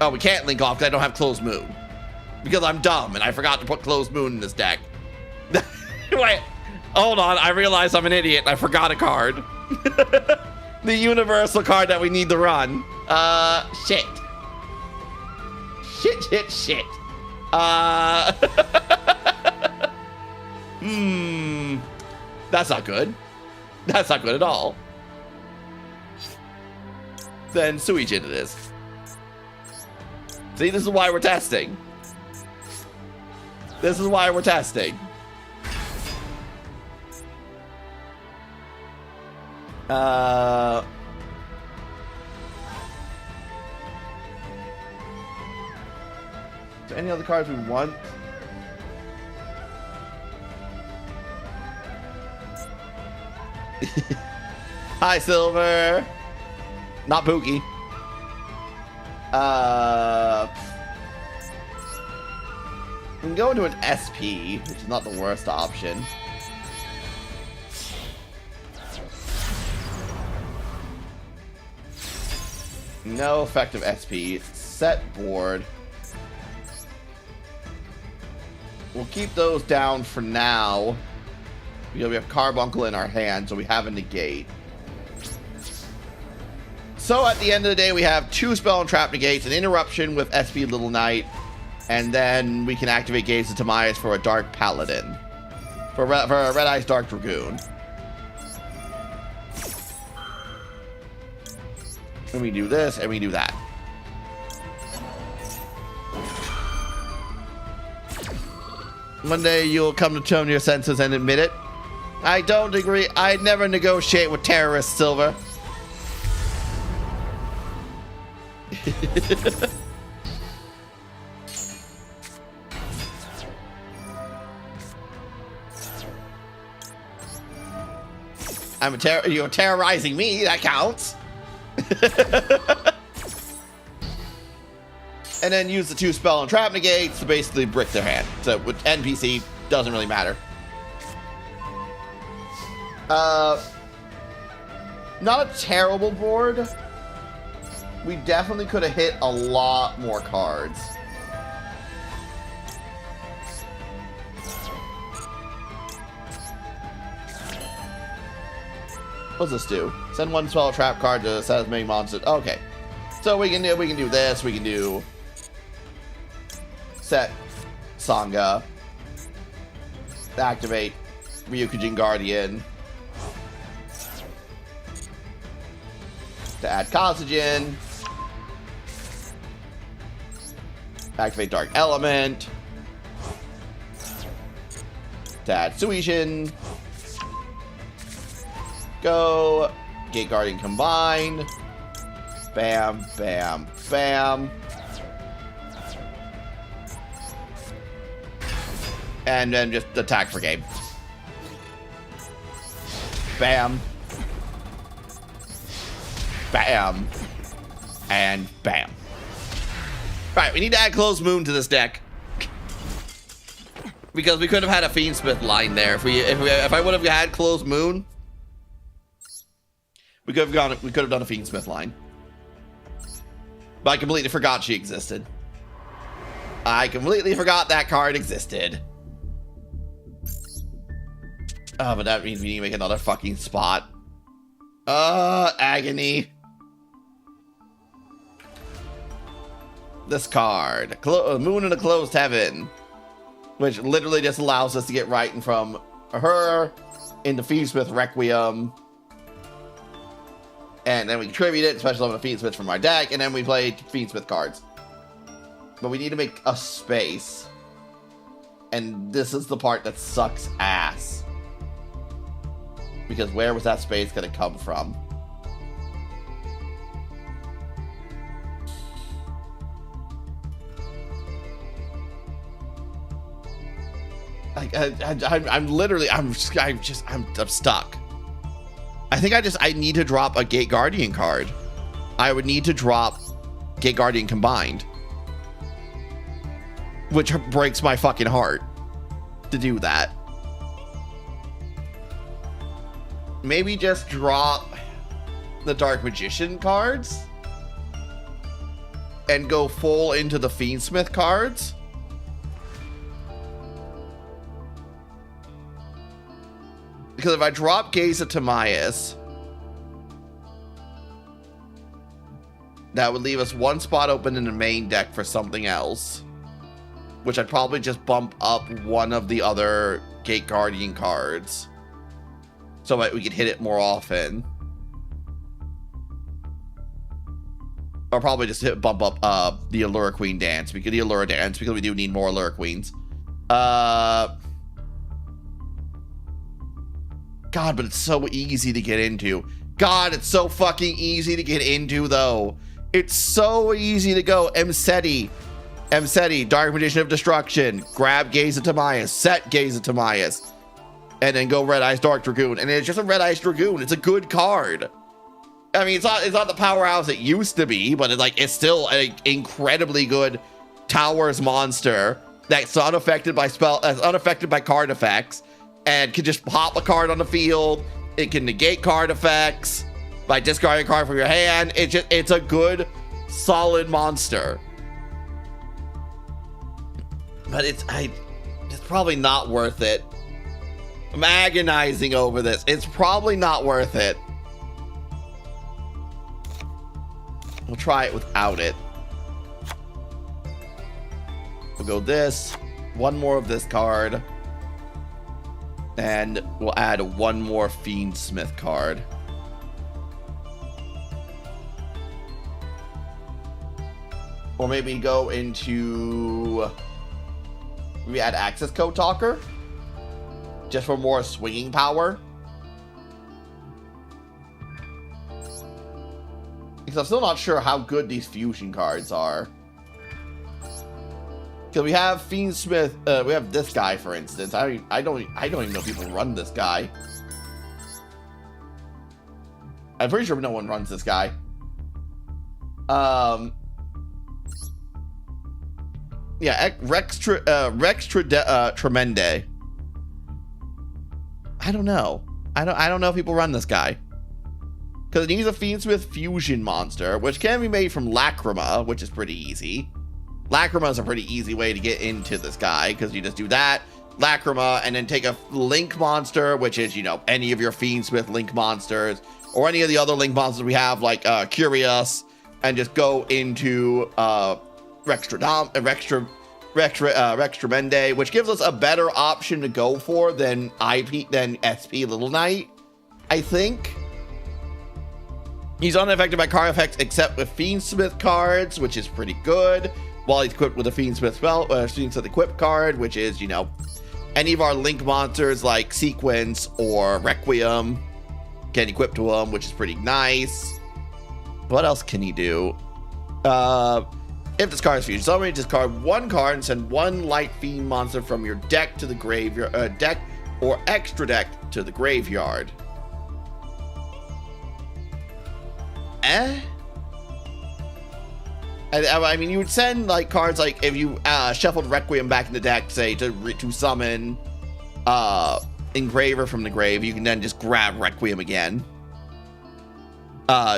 Oh, we can't link off because I don't have Closed Moon. Because I'm dumb and I forgot to put Closed Moon in this deck. Wait, hold on. I realized I'm an idiot. I forgot a card. The universal card that we need to run. Shit. Shit. That's not good. That's not good at all. Then Suijin it is. See, this is why we're testing. This is why we're testing. Is there any other cards we want? Hi, Silver. Not Pookie. We can go into an SP, which is not the worst option. No effective SP. Set board. We'll keep those down for now. Because we have Carbuncle in our hand, so we have a negate. So at the end of the day, we have 2 Spell and Trap negates, an Interruption with SP Little Knight, and then we can activate Gaze of Timaeus for a Dark Paladin. For a Red Eyes Dark Dragoon. And we do this, and we do that. One day you'll come to terms your senses and admit it. I don't agree. I'd never negotiate with terrorists, Silver. You're terrorizing me. That counts. And then use the 2 Spell and Trap negates to basically brick their hand. So with NPC, doesn't really matter. Not a terrible board. We definitely could have hit a lot more cards. What's this do? Send 1 spell trap card to set as many monsters. Okay. So we can do this, we can do set Sangha. Activate Ryukujin Guardian. To add Kazajan. Activate Dark Element. Tatsuishin. Go. Gate Guardian combine. Bam, bam, bam. And then just attack for game. Bam. Bam. And bam. Alright, we need to add Closed Moon to this deck. Because we could have had a Fiendsmith line there. If I would have had Closed Moon, we could have done a Fiendsmith line. But I completely forgot she existed. I completely forgot that card existed. Oh, but that means we need to make another fucking spot. Agony. This card. Moon in a Closed Heaven. Which literally just allows us to get right in from her into Fiendsmith Requiem. And then we contribute it, special summon a Fiendsmith from our deck, and then we play Fiendsmith cards. But we need to make a space. And this is the part that sucks ass. Because where was that space going to come from? I'm literally, I'm stuck. I think I need to drop a Gate Guardian card. I would need to drop Gate Guardian combined. Which breaks my fucking heart to do that. Maybe just drop the Dark Magician cards and go full into the Fiendsmith cards. Because if I drop Gaze of Timaeus, that would leave us one spot open in the main deck for something else. Which I'd probably just bump up one of the other Gate Guardian cards. So that we could hit it more often. Or probably just bump up the Allura Queen Dance. We could the Allura Dance because we do need more Allura Queens. God, but it's so easy to get into. God, it's so fucking easy to get into, though. It's so easy to go. Emseti, Dark Magician of Destruction. Grab Gaze of Timaeus. Set Gaze of Timaeus. And then go Red Ice Dark Dragoon. And it's just a Red Ice Dragoon. It's a good card. I mean, it's not the powerhouse it used to be, but it's still an incredibly good Towers monster that's unaffected by card effects. And can just pop a card on the field. It can negate card effects by discarding a card from your hand. It's a good, solid monster. But it's probably not worth it. I'm agonizing over this. It's probably not worth it. We'll try it without it. We'll go this. One more of this card. And we'll add one more Fiendsmith card. Or maybe go into... Maybe add Access Code Talker. Just for more swinging power. Because I'm still not sure how good these fusion cards are. Because we have Fiendsmith, we have this guy, for instance. I don't even know if people run this guy. I'm pretty sure no one runs this guy. Yeah, Rex Tremende. I don't know. I don't know if people run this guy. Because it needs a Fiendsmith fusion monster, which can be made from Lacrima, which is pretty easy. Lacrima is a pretty easy way to get into this guy, because you just do that, Lacrima, and then take a Link monster, which is, any of your Fiendsmith Link monsters, or any of the other Link monsters we have, like Curious, and just go into Rex Tremende, which gives us a better option to go for than SP Little Knight, I think. He's unaffected by card effects except with Fiendsmith cards, which is pretty good. While he's equipped with a Fiendsmith Fiendsmith equip card, which is, any of our link monsters like Sequence or Requiem can equip to him, which is pretty nice. What else can he do? If this card is fusion, somebody discard one card and send one Light Fiend monster from your deck to the graveyard, deck or extra deck to the graveyard. I mean, you would send like cards like if you shuffled Requiem back in the deck, say to summon Engraver from the grave, you can then just grab Requiem again.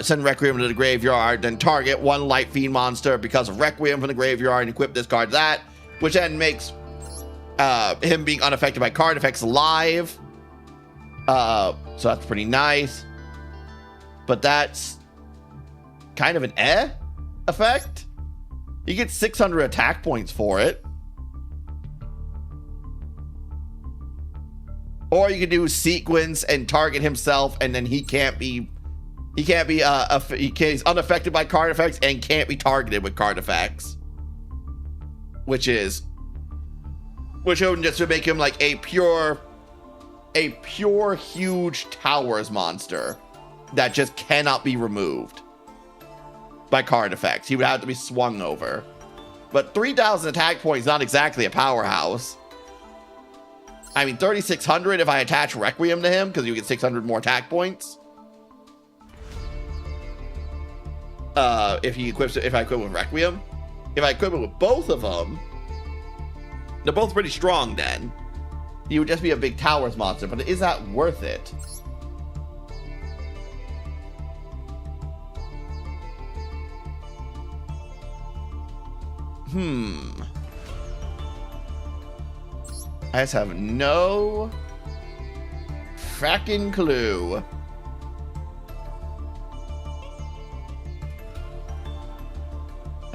Send Requiem to the graveyard, then target one Light Fiend monster because of Requiem from the graveyard and equip this card to that, which then makes him being unaffected by card effects alive. So that's pretty nice. But that's kind of an effect. You get 600 attack points for it. Or you could do Sequence and target himself, and then he's unaffected by card effects and can't be targeted with card effects. Which would just make him like a pure huge towers monster that just cannot be removed by card effects. He would have to be swung over. But 3,000 attack points is not exactly a powerhouse. I mean, 3,600 if I attach Requiem to him, because you get 600 more attack points. If I equip with Requiem. If I equip it with both of them, they're both pretty strong then. He would just be a big towers monster, but is that worth it? I just have no fracking clue.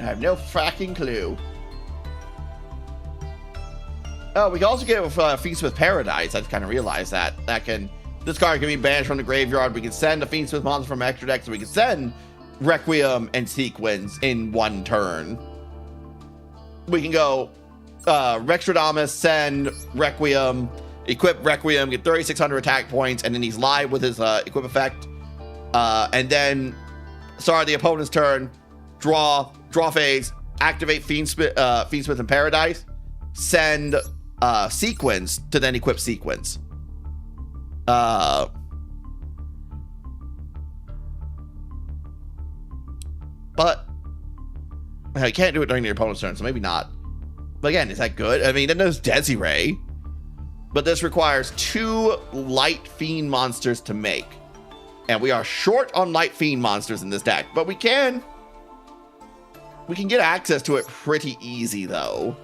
I have no fracking clue. Oh, we can also get Feast with Paradise. I just kind of realized that. This card can be banished from the graveyard. We can send a Feast with monster from extra deck, so we can send Requiem and Sequence in one turn. We can go Rextradamus, send Requiem, equip Requiem, get 3,600 attack points, and then he's live with his equip effect. And then start the opponent's turn, draw phase, activate Fiendsmith in Paradise, send Sequence to then equip Sequence. But I can't do it during the opponent's turn, so maybe not. But again, is that good? I mean, then there's Desiree. But this requires 2 Light Fiend monsters to make. And we are short on Light Fiend monsters in this deck. But we can get access to it pretty easy, though.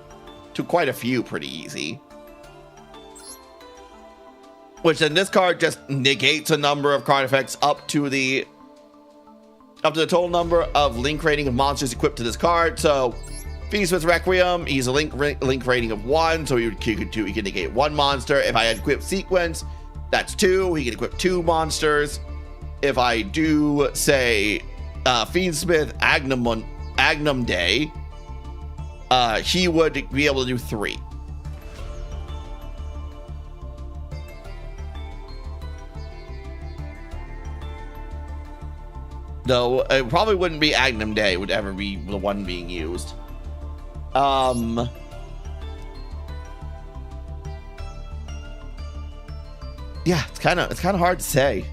To quite a few pretty easy. Which then this card just negates a number of card effects up to the total number of link rating of monsters equipped to this card. So Feast with Requiem, he's a link rating of 1, so he can negate 1 monster. If I equip Sequence, that's 2. He can equip 2 monsters. If I do, say, Fiendsmith Agnum Day, he would be able to do 3. Though it probably wouldn't be Agnum Day would ever be the one being used. Yeah, it's kind of hard to say.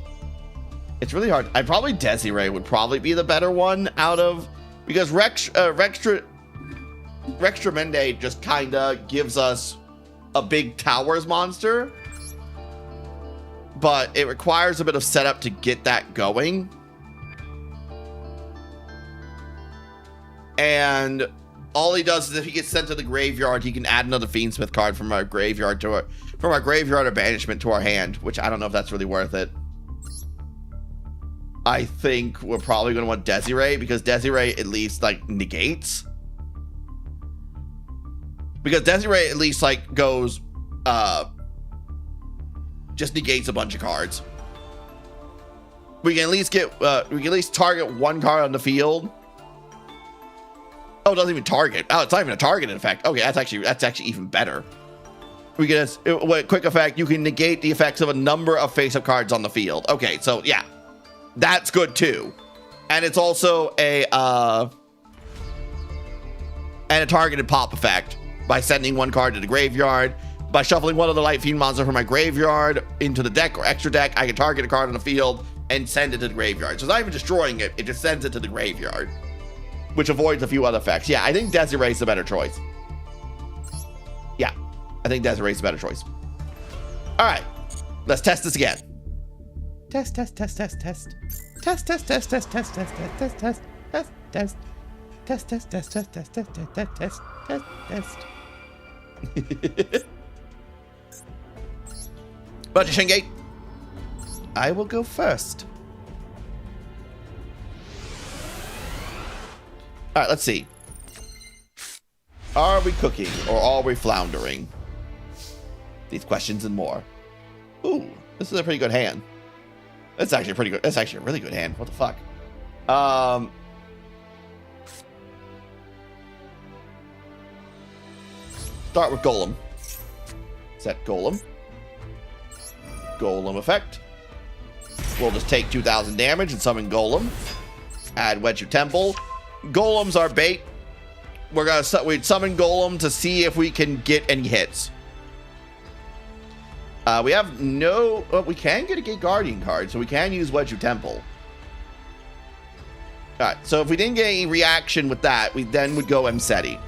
It's really hard. Probably Desiree would probably be the better one out of, because Rextramende just kind of gives us a big towers monster, but it requires a bit of setup to get that going. And all he does is if he gets sent to the graveyard, he can add another Fiendsmith card from our graveyard or banishment to our hand, which I don't know if that's really worth it. I think we're probably going to want Desiree, because Desiree at least like negates. Because Desiree at least like goes just negates a bunch of cards. We can at least target 1 card on the field. Oh, it doesn't even target. Oh, it's not even a targeted effect. Okay, that's actually even better. We get a quick effect. You can negate the effects of a number of face-up cards on the field. Okay, so yeah, that's good too. And it's also a targeted pop effect by sending one card to the graveyard. By shuffling one of the Light Fiend monster from my graveyard into the deck or extra deck, I can target a card on the field and send it to the graveyard. So it's not even destroying it, it just sends it to the graveyard, which avoids a few other effects. Yeah, I think Desiree's the better choice. Yeah, I think Desiree's the better choice. All right, let's test this again. Test, test, test, test, test. Test, test, test, test, test, test, test, test, test, test, test. Test, test, test, test, test, test, test, test, test, test. Magician Gate. I will go first. All right, let's see. Are we cooking or are we floundering? These questions and more. Ooh, this is a pretty good hand. That's actually pretty good. That's actually a really good hand. What the fuck? Start with Golem. Set Golem. Golem effect. We'll just take 2,000 damage and summon Golem. Add Wedge Temple. Golems are bait. We'd summon Golem to see if we can get any hits. We have no... Well, we can get a Gate Guardian card, so we can use Wedge Temple. Alright, so if we didn't get any reaction with that, we then would go Emseti.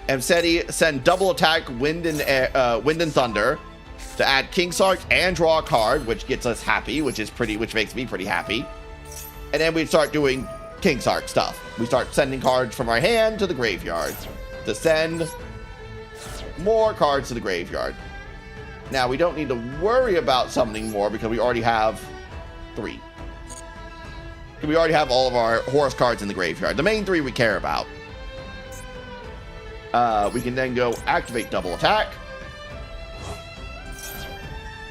Emseti, send double attack Wind and Thunder to add King Sark and draw a card, which gets us happy, which makes me pretty happy. And then we'd start doing King Sark stuff. We start sending cards from our hand to the graveyard to send more cards to the graveyard. Now, we don't need to worry about summoning more because we already have 3. We already have all of our horse cards in the graveyard. The main 3 we care about. We can then go activate double attack.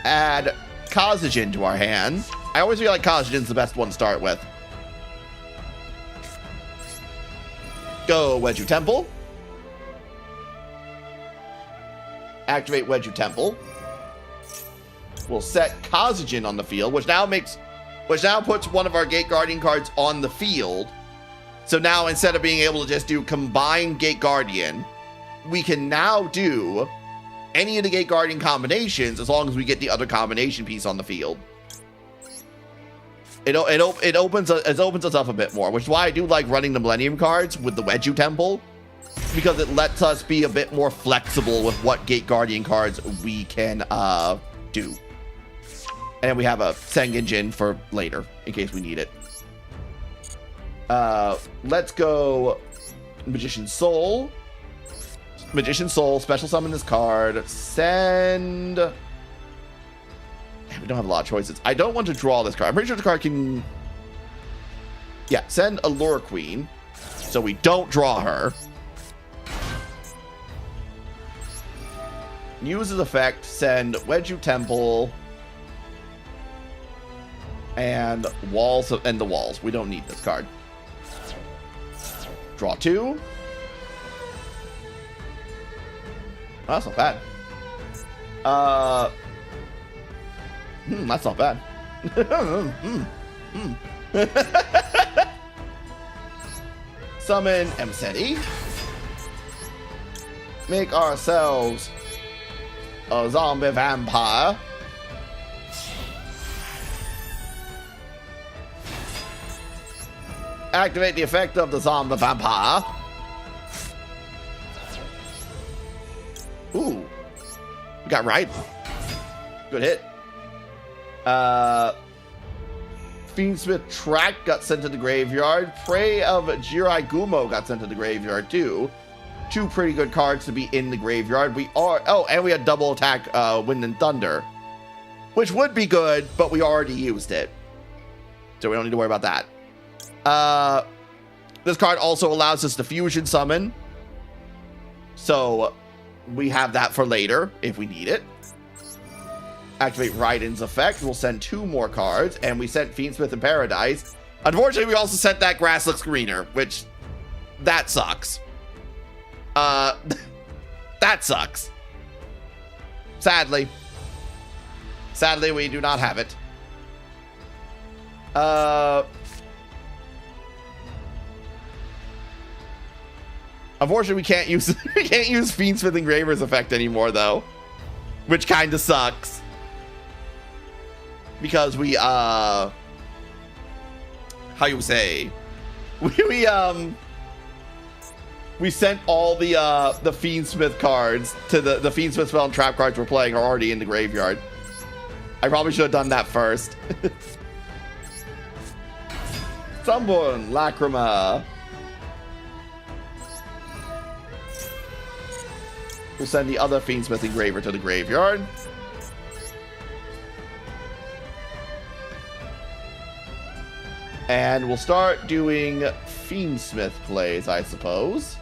Add Kazajan to our hand. I always feel like Kazajan's the best one to start with. Go Wedge Temple. Activate Wedge Temple. We'll set Kazajan on the field, which now puts one of our Gate Guardian cards on the field. So now instead of being able to just do combined Gate Guardian, we can now do any of the Gate Guardian combinations as long as we get the other combination piece on the field. It opens us up a bit more, which is why I do like running the Millennium cards with the Wedge Temple, because it lets us be a bit more flexible with what Gate Guardian cards we can do. And we have a Sengenjin for later in case we need it. Let's go Magician Soul. Magician Soul, special summon this card. Send... We don't have a lot of choices. I don't want to draw this card. I'm pretty sure the card can... Yeah, send Allure Queen. So we don't draw her. Use his effect, send Wedge Temple. And Walls and the Walls. We don't need this card. Draw 2. Oh, that's not bad. That's not bad. Summon Emseti. Make ourselves a zombie vampire. Activate the effect of the zombie vampire. Ooh. We got right. Good hit. Fiendsmith Track got sent to the graveyard. Prey of Jirai Gumo got sent to the graveyard too. 2 pretty good cards to be in the graveyard. And we had double attack Wind and Thunder, which would be good, but we already used it, so we don't need to worry about that. This card also allows us to fusion summon, so we have that for later if we need it. Activate Raiden's effect. We'll send 2 more cards, and we sent Fiendsmith in Paradise. Unfortunately, we also sent that Grass Looks Greener, which that sucks. That sucks. Sadly. Sadly, we do not have it. Unfortunately, we can't use Fiendsmith Engraver's effect anymore, though, which kind of sucks because we how you say we sent all the Fiendsmith cards to the Fiendsmith spell and trap cards we're playing are already in the graveyard. I probably should have done that first. Sunburn, Lacrima. We'll send the other Fiendsmith Engraver to the graveyard. And we'll start doing Fiendsmith plays, I suppose.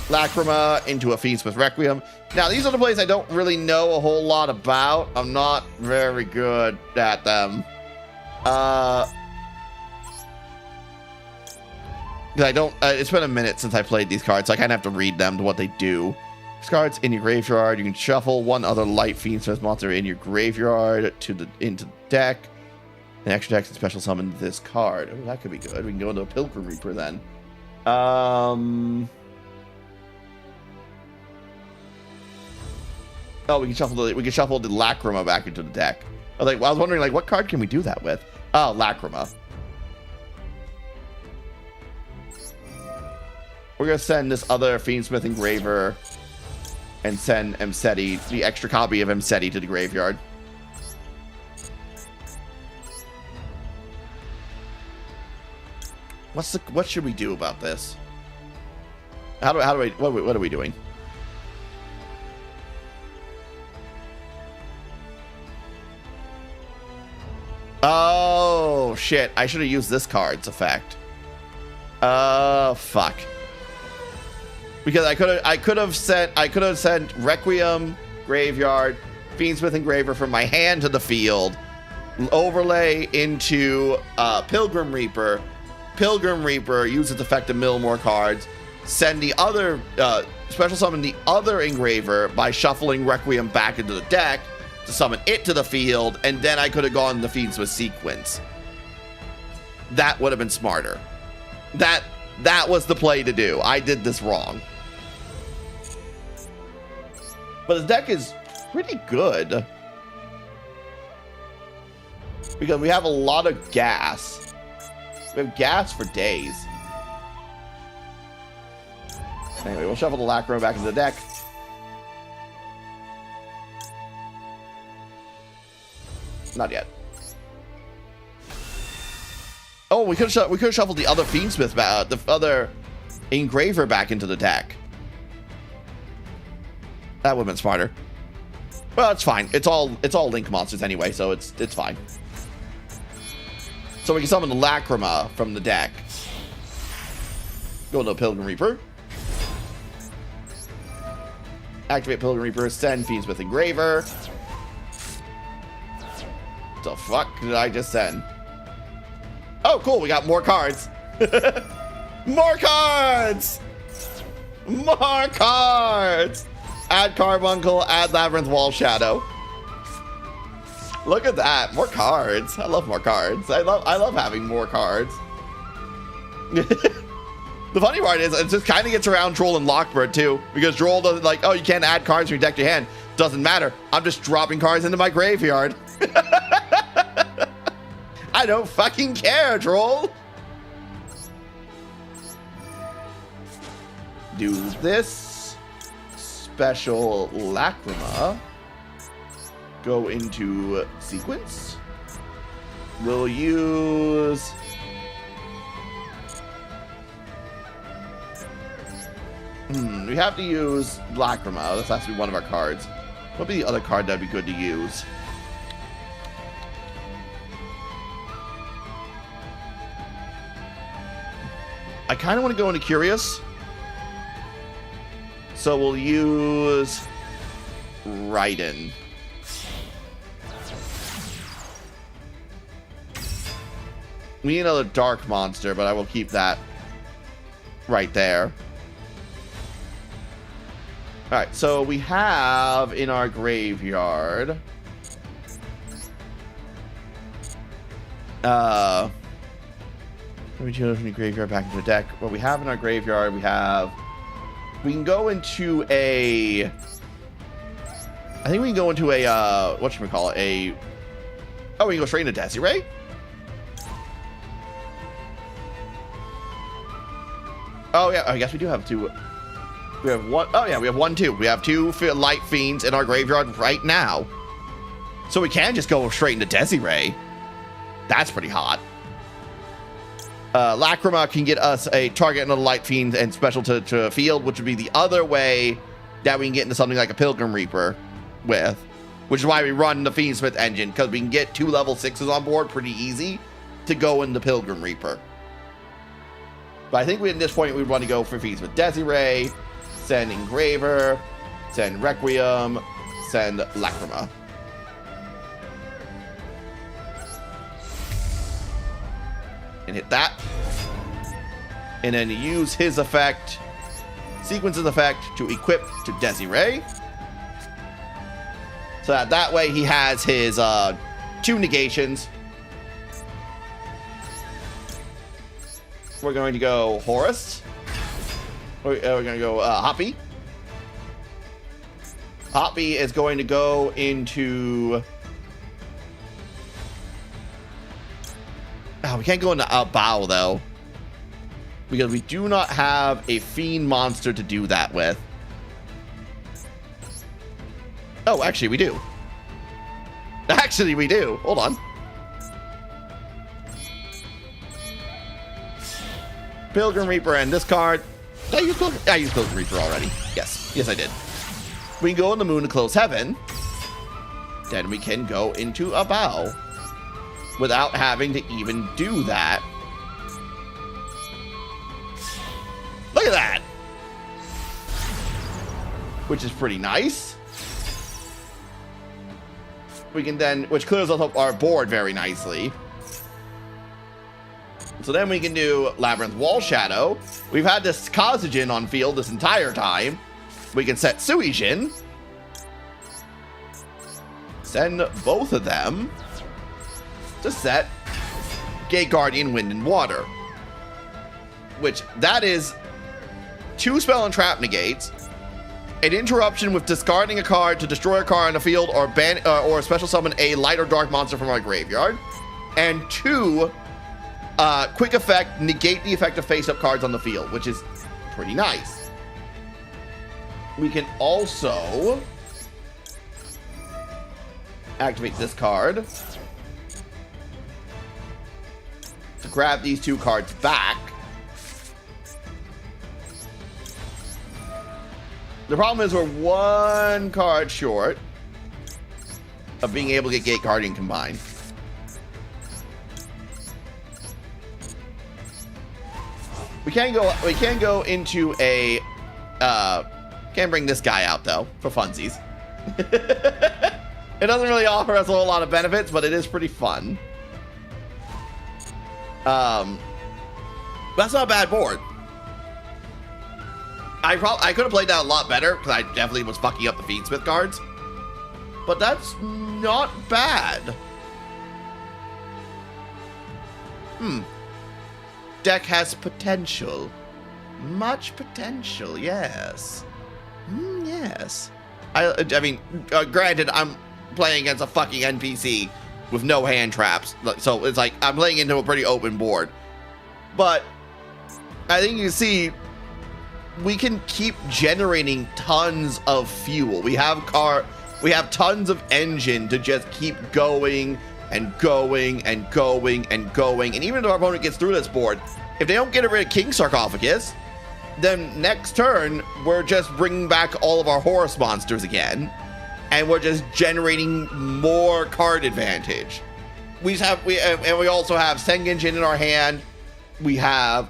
Lacrima into a Fiendsmith Requiem. Now, these are the plays I don't really know a whole lot about. I'm not very good at them. I don't. It's been a minute since I played these cards, so I kind of have to read them to what they do. These cards in your graveyard. You can shuffle one other light Fiendsmith monster in your graveyard into the deck. And extra deck and special summon this card. Oh, that could be good. We can go into a Pilgrim Reaper then. Oh, we can shuffle the Lacrima back into the deck. I was wondering, like, what card can we do that with? Oh, Lacrima. We're gonna send this other Fiendsmith Engraver and send Emseti, the extra copy of Emseti, to the graveyard. What should we do about this? What are we doing? Oh shit! I should have used this card's effect. Fuck. Because I could have sent Requiem, Graveyard, Fiendsmith Engraver from my hand to the field, overlay into Pilgrim Reaper. Pilgrim Reaper use its effect to mill more cards. Send the other special summon the other Engraver by shuffling Requiem back into the deck to summon it to the field, and then I could have gone the Fiendsmith sequence. That would have been smarter. That was the play to do. I did this wrong. But the deck is pretty good. Because we have a lot of gas. We have gas for days. Anyway, we'll shuffle the Lacrima back into the deck. Not yet. Oh, we could have shuffled the other Fiendsmith, the other Engraver back into the deck. That would have been smarter. Well, it's fine. It's all Link monsters anyway, so it's fine. So we can summon the Lacrima from the deck. Go to Pilgrim Reaper. Activate Pilgrim Reaper. Send Fiendsmith Engraver. What the fuck did I just send? Oh, cool. We got more cards. More cards. More cards. Add Carbuncle. Add Labyrinth Wall Shadow. Look at that. More cards. I love more cards. I love having more cards. The funny part is it just kind of gets around Droll and Lockbird too, because Droll doesn't like, oh, you can't add cards to your deck to your hand. Doesn't matter. I'm just dropping cards into my graveyard. I don't fucking care, Droll. Do this. Special Lacrima. Go into sequence. We'll use... we have to use Lacrima. This has to be one of our cards. What would be the other card that'd be good to use? I kind of want to go into Curious. So we'll use Raiden. We need another dark monster, but I will keep that. right there. All right, so we have in our graveyard. Let me choose from the graveyard back into the deck. What we have in our graveyard, we can go into a. I think we can go into a what should we call it? Oh, we can go straight into Desiree. Oh yeah, I guess we do have two. We have one. Oh yeah, we have 1, 2. We have 2 light fiends in our graveyard right now. So we can just go straight into Desiree. That's pretty hot. Lacrima can get us a target and a light fiend and special to a field, which would be the other way that we can get into something like a Pilgrim Reaper with, which is why we run the Fiendsmith engine, because we can get 2 level 6s on board pretty easy to go in the Pilgrim Reaper. But I think at this point we would want to go for Fiendsmith Desiree, send Engraver, send Requiem, send Lacrima. And hit that. And then use his effect, sequence his effect to equip to Desiree. So that way he has his 2 negations. We're going to go Horus. We're going to go Hoppy. Hoppy is going to go into... Oh, we can't go into Bow, though. Because we do not have a Fiend monster to do that with. Oh, actually, we do. Actually, we do. Hold on. Pilgrim Reaper and this card. I used Pilgrim Reaper already. Yes. Yes, I did. We can go in the Moon to close heaven. Then we can go into a Bow without having to even do that. Look at that. Which is pretty nice. We can then, which clears up our board very nicely. So then we can do Labyrinth Wall Shadow. We've had this Kazujin on field this entire time. We can set Suijin. Send both of them to set Gate Guardian Wind and Water. Which, that is 2 spell and trap negates, an interruption with discarding a card to destroy a card on the field or ban or special summon a light or dark monster from our graveyard, and 2 quick effect, negate the effect of face-up cards on the field, which is pretty nice. We can also activate this card to grab these 2 cards back. The problem is we're 1 card short of being able to get Gate Guardian combined. We can go into a can't bring this guy out though for funsies. It doesn't really offer us a whole lot of benefits, but it is pretty fun. That's not a bad board. I could have played that a lot better because I definitely was fucking up the Fiendsmith cards, but that's not bad. Deck has potential, much potential. Yes, yes. I mean, granted, I'm playing against a fucking NPC with no hand traps, so it's like I'm playing into a pretty open board. But I think you can see we can keep generating tons of fuel. We have tons of engine to just keep going and going and going and going. And even if our opponent gets through this board, if they don't get rid of King Sarcophagus, then next turn we're just bringing back all of our Horus monsters again, and we're just generating more card advantage. We also have Sengenjin in our hand. We have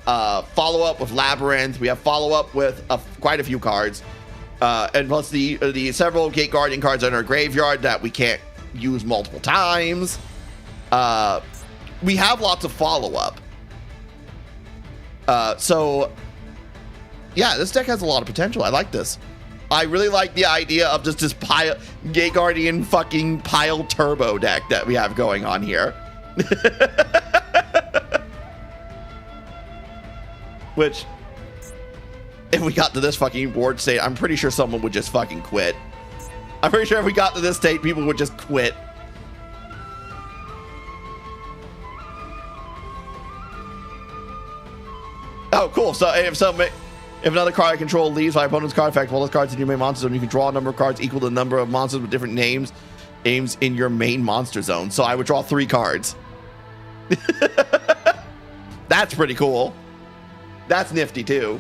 follow-up with Labyrinth. We have follow-up with quite a few cards. And plus the several Gate Guardian cards in our graveyard that we can't use multiple times. We have lots of follow-up. So Yeah, this deck has a lot of potential. I like this. I really like the idea of just this Gate Guardian fucking pile turbo deck that we have going on here. Which, if we got to this fucking board state, I'm pretty sure someone would just fucking quit. I'm pretty sure if we got to this state, people would just quit. Oh, cool. So if another card I control leaves my opponent's card effect, while those cards in your main monster zone, you can draw a number of cards equal to the number of monsters with different names in your main monster zone. So I would draw 3 cards. That's pretty cool. That's nifty too.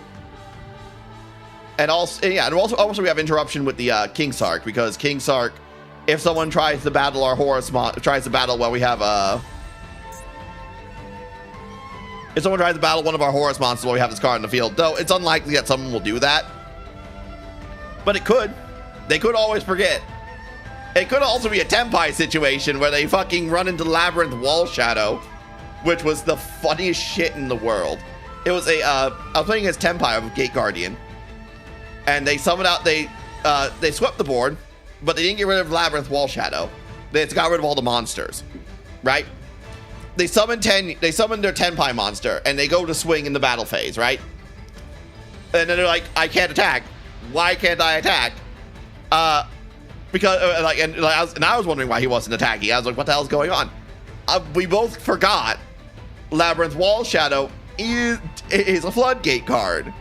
And also, yeah, and also we have interruption with the King Sark, because King Sark, if someone tries to battle our Horus tries to battle while we have if someone tries to battle one of our Horus monsters while we have this card in the field, though it's unlikely that someone will do that. But it could. They could always forget. It could also be a Tempai situation where they fucking run into Labyrinth Wall Shadow, which was the funniest shit in the world. It was I was playing against Tempai of Gate Guardian, and they summoned out, they swept the board, but they didn't get rid of Labyrinth Wall Shadow. They just got rid of all the monsters, right? They summoned their Tenpai monster, and they go to swing in the battle phase, right? And then they're like, I can't attack. Why can't I attack? Because I was wondering why he wasn't attacking. I was like, what the hell's going on? We both forgot Labyrinth Wall Shadow is a floodgate card.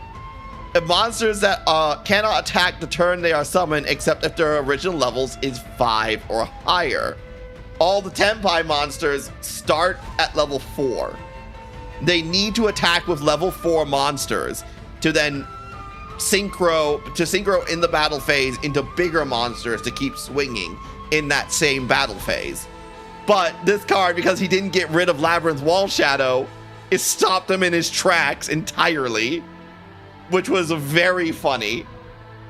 And monsters that cannot attack the turn they are summoned except if their original levels is 5 or higher. All the Tenpai monsters start at level 4. They need to attack with level 4 monsters to then synchro in the battle phase into bigger monsters to keep swinging in that same battle phase. But this card, because he didn't get rid of Labyrinth Wall Shadow, it stopped him in his tracks entirely, which was very funny.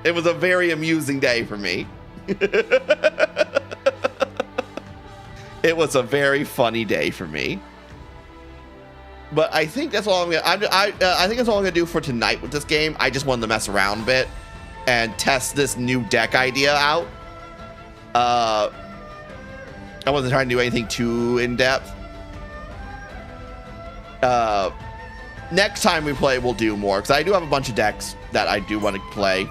It was a very amusing day for me. It was a very funny day for me. But I think that's all I think that's all I'm gonna do for tonight with this game. I just wanted to mess around a bit and test this new deck idea out. I wasn't trying to do anything too in depth. Next time we play, we'll do more, because I do have a bunch of decks that I do want to play.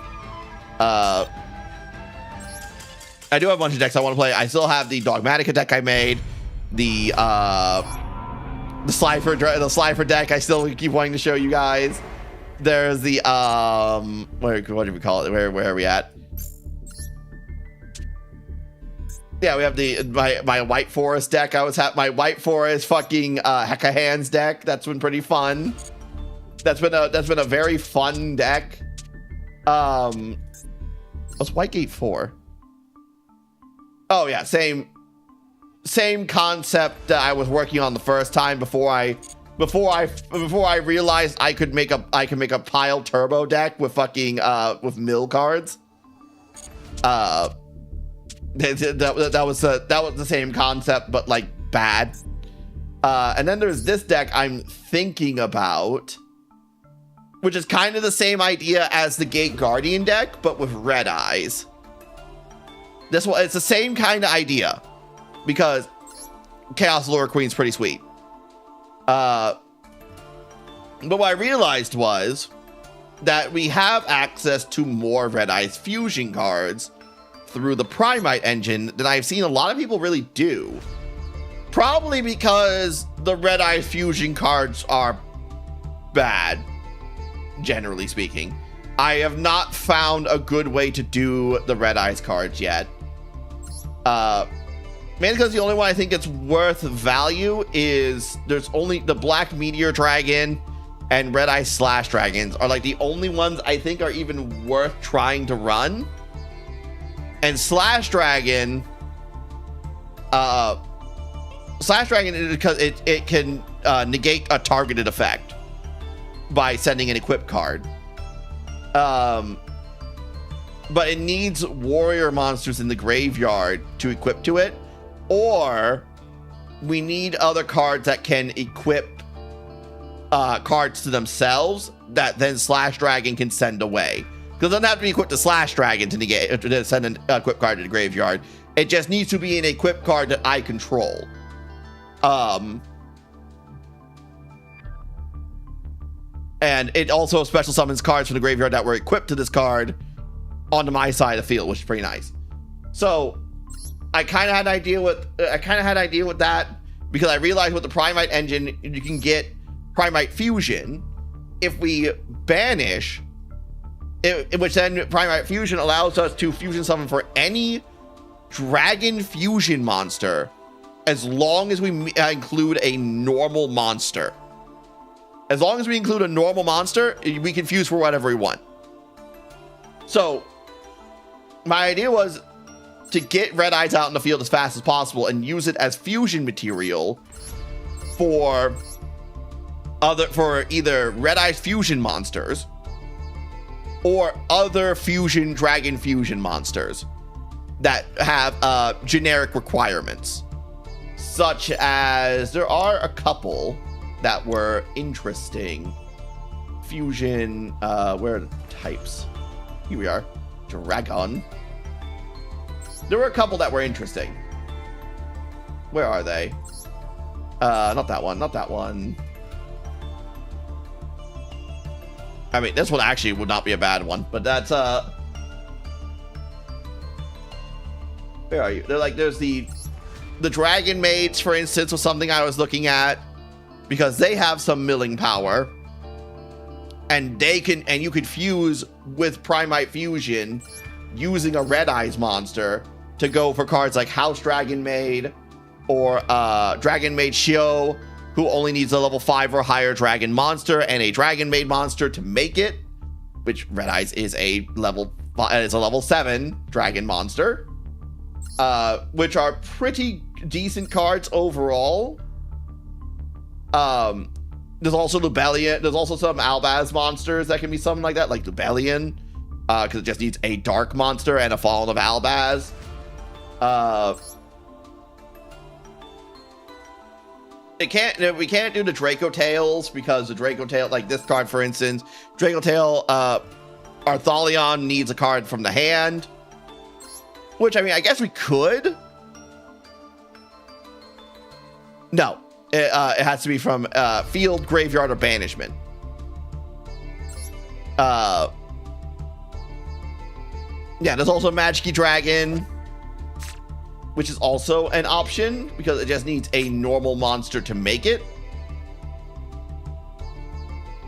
I do have a bunch of decks I want to play. I still have the Dogmatica deck I made, the Slifer deck I still keep wanting to show you guys. There's the what do we call it? Where are we at? Yeah, we have my White Forest deck. My White Forest fucking Hecka Hands deck. That's been pretty fun. That's been a very fun deck. What's Whitegate for? Oh yeah, same concept that I was working on the first time before I realized I could make a pile turbo deck with fucking with mill cards. That was the same concept, but like bad. And then there's this deck I'm thinking about, which is kind of the same idea as the Gate Guardian deck, but with red eyes. This one, it's the same kind of idea, because Chaos Lure Queen's pretty sweet. But what I realized was that we have access to more Red Eyes fusion cards through the Primite engine than I've seen a lot of people really do. Probably because the Red Eye fusion cards are bad, generally speaking. I have not found a good way to do the Red Eyes cards yet. Mainly because the only one I think it's worth value is there's only the Black Meteor Dragon and Red Eye Slash Dragons are like the only ones I think are even worth trying to run. And Slash Dragon is because it can negate a targeted effect by sending an equip card. But it needs warrior monsters in the graveyard to equip to it, or we need other cards that can equip cards to themselves that then Slash Dragon can send away. Because it doesn't have to be equipped to Slash Dragon to negate to send an equip card to the graveyard. It just needs to be an equip card that I control. And it also special summons cards from the graveyard that were equipped to this card onto my side of the field, which is pretty nice. So I kind of had an idea with that because I realized with the Primite engine you can get Primite Fusion if we banish it, which then Primite Fusion allows us to fusion summon for any Dragon Fusion monster as long as we include a normal monster. As long as we include a normal monster, we can fuse for whatever we want. So my idea was to get Red Eyes out in the field as fast as possible and use it as fusion material for either Red Eyes fusion monsters or other fusion Dragon Fusion monsters that have generic requirements, such as there are a couple that were interesting. Fusion, where are the types? Here we are. Dragon. There were a couple that were interesting. Where are they? Not that one, not that one. I mean, this one actually would not be a bad one, but that's, where are you? They're like, there's the Dragon Maids, for instance, was something I was looking at because they have some milling power and you could fuse with Primite Fusion using a Red Eyes monster to go for cards like House Dragon Maid or Dragon Maid Shio, who only needs a level 5 or higher dragon monster and a Dragon Maid monster to make it, which Red Eyes is a level 7 dragon monster, which are pretty decent cards overall. There's also Lubellion. There's also some Albaz monsters that can be something like that, like Lubellion, because it just needs a dark monster and a Fallen of Albaz. We can't do the Draco Tails because the Draco Tail, like this card for instance, Draco Tail, Arthalion needs a card from the hand, which I mean I guess we could. No, it has to be from field, graveyard, or banishment. Yeah, there's also Magic Dragon, which is also an option because it just needs a normal monster to make it.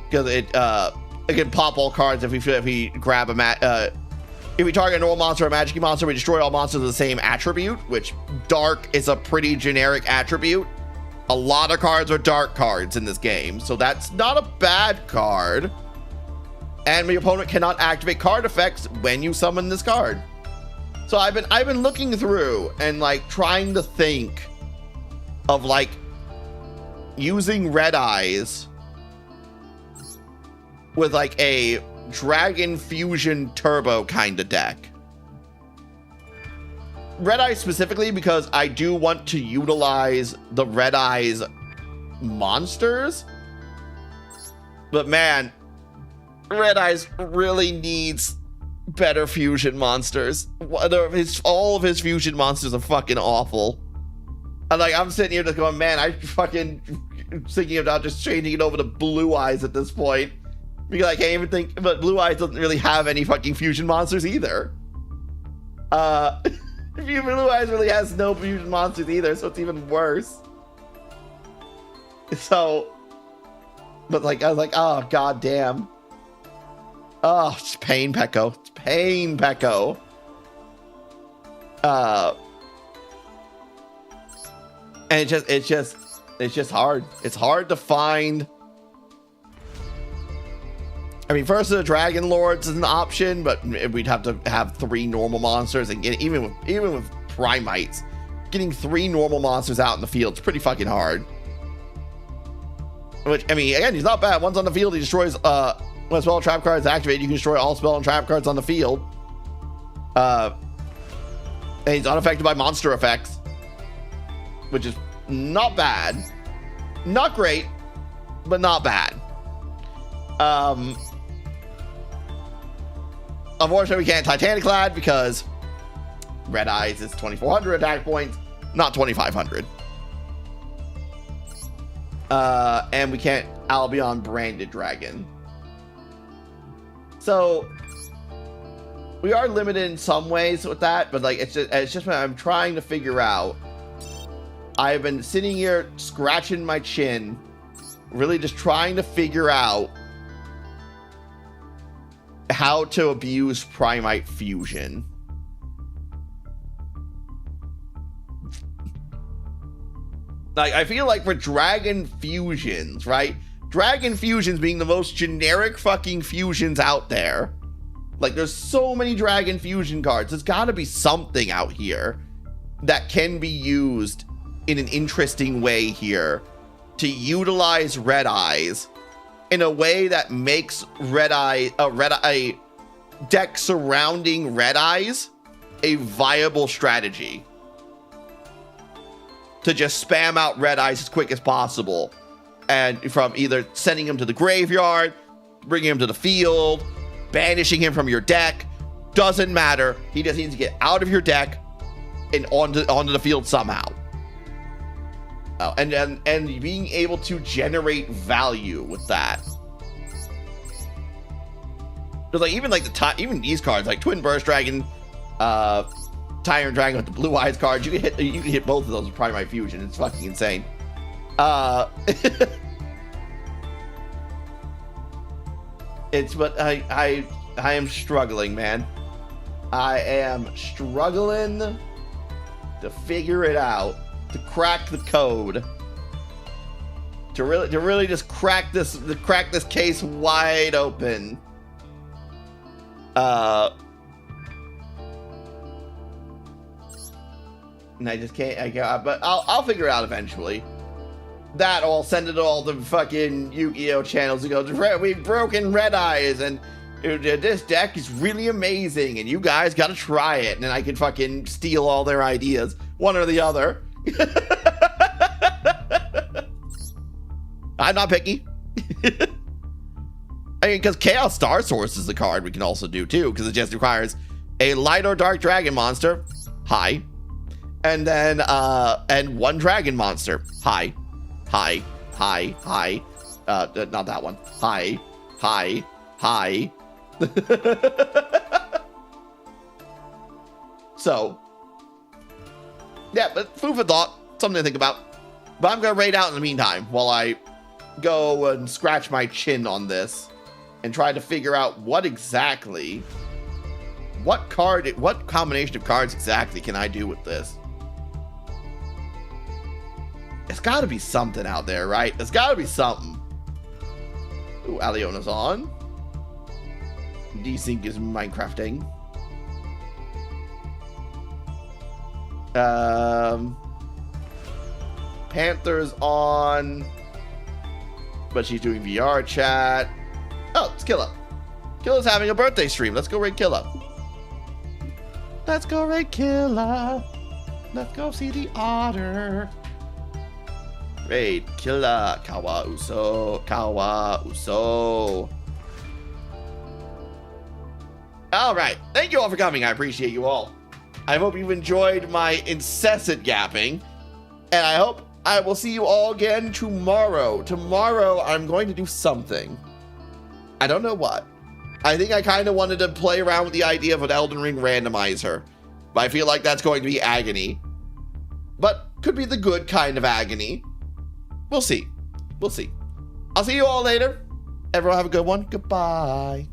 Because it can pop all cards if we grab if we target a normal monster or a Magic monster, we destroy all monsters of the same attribute, which dark is a pretty generic attribute. A lot of cards are dark cards in this game, so that's not a bad card. And your opponent cannot activate card effects when you summon this card. So I've been looking through and like trying to think of like using Red Eyes with like a Dragon Fusion Turbo kind of deck. Red Eyes specifically because I do want to utilize the Red Eyes monsters. But man, Red Eyes really needs better fusion monsters. All of his fusion monsters are fucking awful. And like I'm sitting here just going, man, I fucking thinking about just changing it over to Blue Eyes at this point. Because I can't even think, but Blue Eyes doesn't really have any fucking fusion monsters either. Blue Eyes really has no fusion monsters either, so it's even worse. So, but like, I was like, oh, god damn. Oh, it's pain, Pecco. It's pain, Pecco. And it's just hard. It's hard to find. I mean, first the Dragon Lords is an option, but we'd have to have 3 normal monsters, and even with Primites, getting 3 normal monsters out in the field is pretty fucking hard. Which, I mean, again, he's not bad. Once on the field, he destroys, when a spell and trap card is activated, you can destroy all spell and trap cards on the field. And he's unaffected by monster effects, which is not bad. Not great, but not bad. Unfortunately, we can't Titanic Clad because Red Eyes is 2,400 attack points, not 2,500. And we can't Albion Branded Dragon. So we are limited in some ways with that, but like it's just what I'm trying to figure out. I've been sitting here scratching my chin, really just trying to figure out how to abuse Primite Fusion. Like, I feel like for Dragon Fusions, right? Dragon Fusions being the most generic fucking fusions out there. Like, there's so many Dragon Fusion cards. There's gotta be something out here that can be used in an interesting way here to utilize Red Eyes in a way that makes a deck surrounding Red Eyes a viable strategy. To just spam out Red Eyes as quick as possible. And from either sending him to the graveyard, bringing him to the field, banishing him from your deck, doesn't matter. He just needs to get out of your deck and onto the field somehow. Oh, and being able to generate value with that. Because like even these cards like Twin Burst Dragon, Tyrant Dragon with the Blue Eyes cards, you can hit both of those with Primite Fusion. It's fucking insane. But I am struggling, man. I am struggling to figure it out, to crack the code, to really just crack this case wide open. And I just can't. But I'll figure it out eventually. That I'll send it all to fucking Yu-Gi-Oh channels and go, we've broken Red Eyes and this deck is really amazing and you guys gotta try it. And then I can fucking steal all their ideas, one or the other. I'm not picky. I mean, because Chaos Star Source is the card we can also do too, because it just requires a light or dark dragon monster, high, and then and one dragon monster, high. Not that one. High. So, yeah, but food for thought, something to think about. But I'm gonna raid out in the meantime while I go and scratch my chin on this and try to figure out what combination of cards exactly can I do with this. It's got to be something out there, right? There's got to be something. Ooh, Aliona's on. Desync is Minecrafting. Panther's on. But she's doing VR chat. Oh, it's Killa. Killa's having a birthday stream. Let's go raid Killa. Let's go raid Killa. Let's go see the otter. Raid Killa. Kawa Uso. Alright. Thank you all for coming. I appreciate you all. I hope you've enjoyed my incessant yapping. And I hope I will see you all again tomorrow. Tomorrow, I'm going to do something. I don't know what. I think I kind of wanted to play around with the idea of an Elden Ring randomizer. But I feel like that's going to be agony. But could be the good kind of agony. We'll see. We'll see. I'll see you all later. Everyone have a good one. Goodbye.